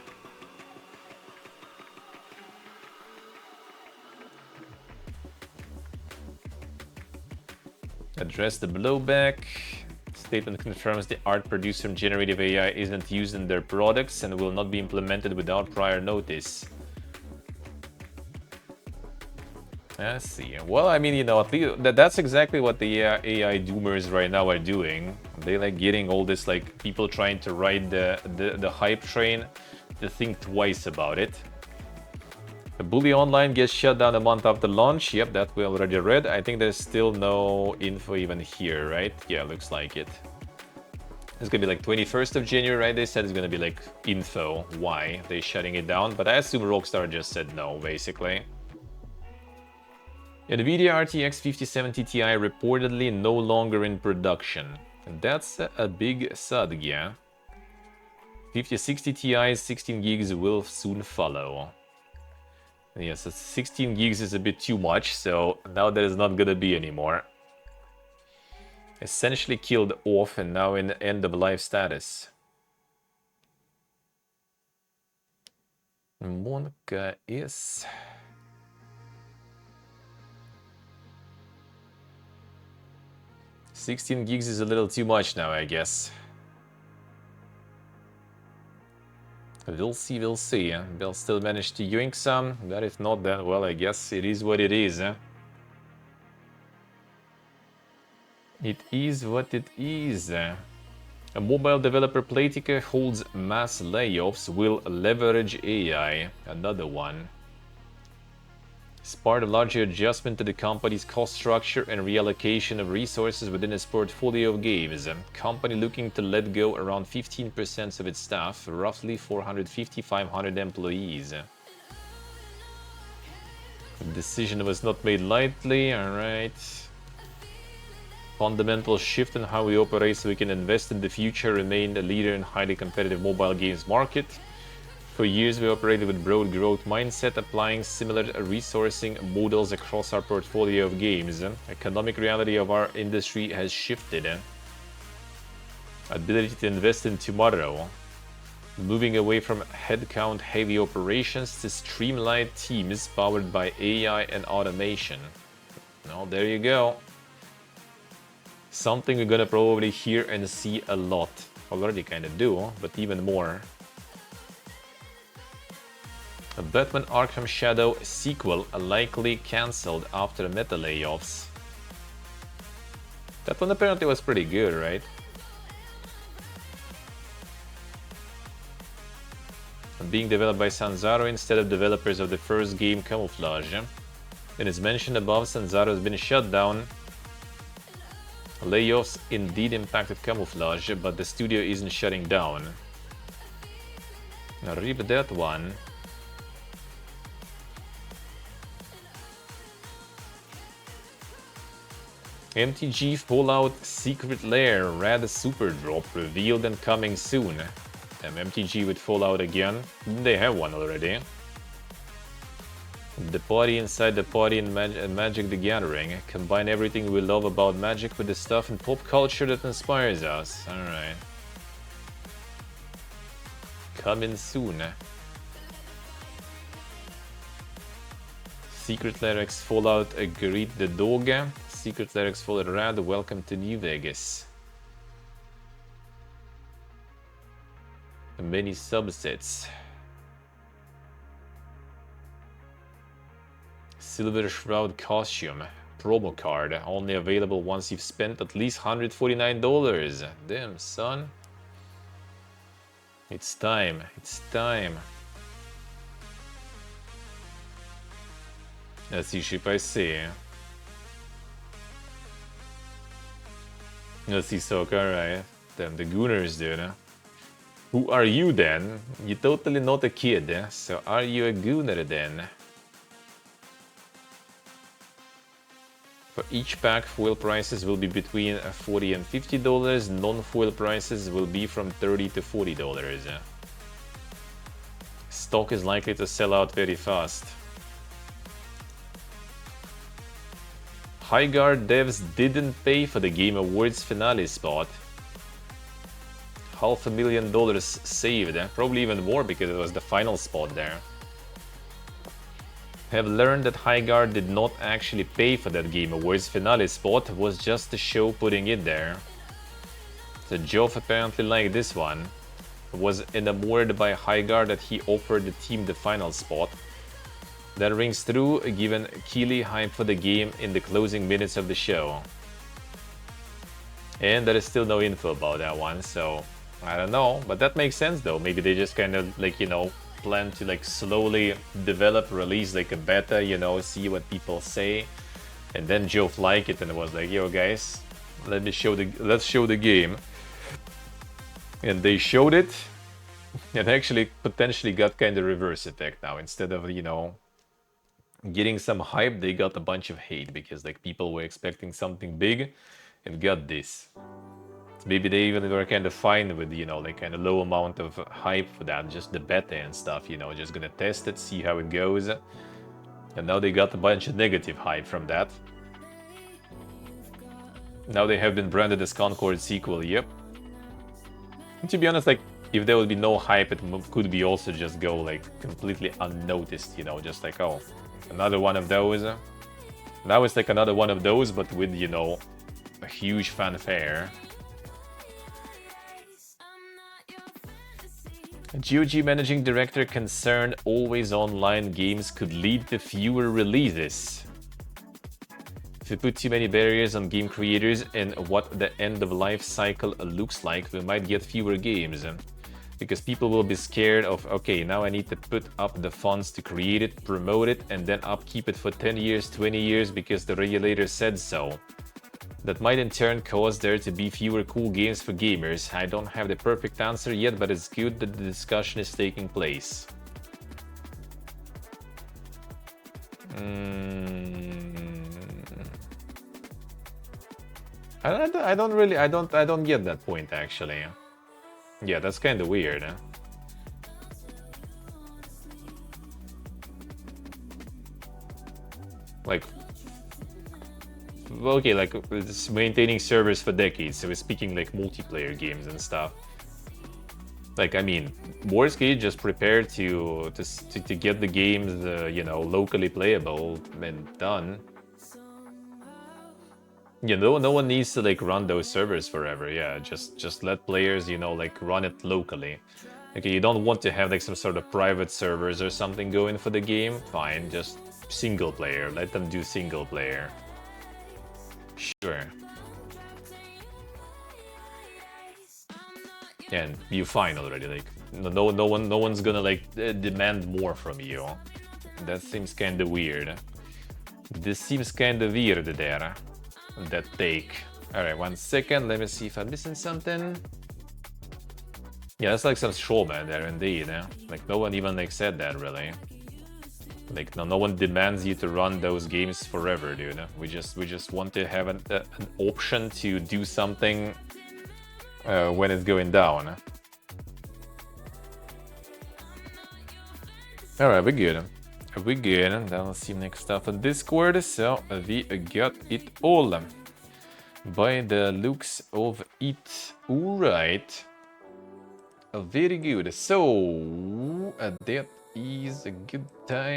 Address the blowback. Statement confirms the art produced from generative AI isn't used in their products and will not be implemented without prior notice. I see. Well, I mean, you know, that's exactly what the AI doomers right now are doing. They like getting all this like people trying to ride the hype train to think twice about it. The Bully Online gets shut down a month after launch. Yep, that we already read. I think there's still no info even here, right? Yeah, looks like it. It's gonna be like 21st of January, right? They said it's gonna be like info, why they're shutting it down. But I assume Rockstar just said no, basically. NVIDIA RTX 5070 Ti reportedly no longer in production. And that's a big sud, yeah. 5060 Ti's 16 gigs will soon follow. Yes, 16 gigs is a bit too much, so now that is not gonna be anymore. Essentially killed off and now in end of life status. Monka is... $16 gigs is a little too much now, I guess. We'll see, we'll see. They'll still manage to yoink some, but if not, then, well, I guess it is what it is. It is what it is. A mobile developer, Playtika, holds mass layoffs, will leverage AI. Another one. As part of larger adjustment to the company's cost structure and reallocation of resources within its portfolio of games, company looking to let go around 15% of its staff, roughly 450-500 employees. The decision was not made lightly, alright. Fundamental shift in how we operate so we can invest in the future, remain a leader in highly competitive mobile games market. For years, we operated with broad growth mindset, applying similar resourcing models across our portfolio of games. Economic reality of our industry has shifted. Ability to invest in tomorrow. Moving away from headcount-heavy operations to streamlined teams powered by AI and automation. Well, there you go. Something we're gonna probably hear and see a lot. Already kind of do, but even more. A Batman Arkham Shadow sequel likely cancelled after meta layoffs. That one apparently was pretty good, right? Being developed by Sanzaro instead of developers of the first game, Camouflage. And as mentioned above, Sanzaro has been shut down. Layoffs indeed impacted Camouflage, but the studio isn't shutting down. Now read that one. MTG Fallout Secret Lair Red Super Drop revealed and coming soon. MTG with Fallout again. Didn't they have one already? The party inside the party in Magic the Gathering. Combine everything we love about Magic with the stuff in pop culture that inspires us. Alright. Coming soon. Secret Lair X Fallout agreed the dog. Secret Lair X Fallout Rad, welcome to New Vegas. Many subsets. Silver Shroud costume. Promo card. Only available once you've spent at least $149. Damn, son. It's time. It's time. Let's see, ship I see. Let's see, Soka, alright. Damn, the Gooners, dude. Who are you then? You're totally not a kid, so are you a Gooner then? For each pack, foil prices will be between $40 and $50. Non-foil prices will be from $30 to $40. Stock is likely to sell out very fast. Highguard devs didn't pay for the Game Awards finale spot. $500,000 saved, probably even more because it was the final spot there. Have learned that Highguard did not actually pay for that Game Awards finale spot, was just the show putting it there. So Geoff apparently liked this one. Was enamored by Highguard that he offered the team the final spot. That rings true, given Keeley hype for the game in the closing minutes of the show. And there is still no info about that one, so I don't know. But that makes sense though. Maybe they just kind of like, you know, plan to like slowly develop, release like a beta, you know, see what people say. And then Geoff liked it and was like, yo guys, let's show the game. And they showed it. And actually potentially got kind of reverse effect now. Instead of, you know, getting some hype, they got a bunch of hate because like people were expecting something big and got this. So maybe they even were kind of fine with, you know, like kind of low amount of hype for that, just the beta and stuff, you know, just gonna test it, see how it goes. And now they got a bunch of negative hype from that. Now they have been branded as Concord sequel, yep. And to be honest, like, if there would be no hype, it could be also just go like completely unnoticed, you know, just like, oh, another one of those. Now it's like another one of those, but with, you know, a huge fanfare. GOG managing director concerned always online games could lead to fewer releases. If we put too many barriers on game creators and what the end of life cycle looks like, we might get fewer games. Because people will be scared of, okay, now I need to put up the funds to create it, promote it, and then upkeep it for 10 years, 20 years because the regulator said so. That might in turn cause there to be fewer cool games for gamers. I don't have the perfect answer yet, but it's good that the discussion is taking place. I don't get that point actually. Yeah, that's kind of weird. Like, okay, like it's maintaining servers for decades, so we're speaking like multiplayer games and stuff. Like, I mean, worst case, just prepare to get the games, you know, locally playable and done. Yeah, no one needs to like run those servers forever. Yeah, just let players, you know, like run it locally. Okay, you don't want to have like some sort of private servers or something going for the game. Fine, just single player. Let them do single player. Sure. And you're fine already. Like no one's gonna like demand more from you. That seems kind of weird. This seems kind of weird there. That take. Alright, 1 second. Let me see if I'm missing something. Yeah, that's like some showman there indeed. Like no one even like said that really. Like no one demands you to run those games forever, dude. We just want to have an option to do something when it's going down. Alright, we're good. We're good. And then let's see next stuff on Discord. So we got it all by the looks of it. Alright. Very good. So that is a good time.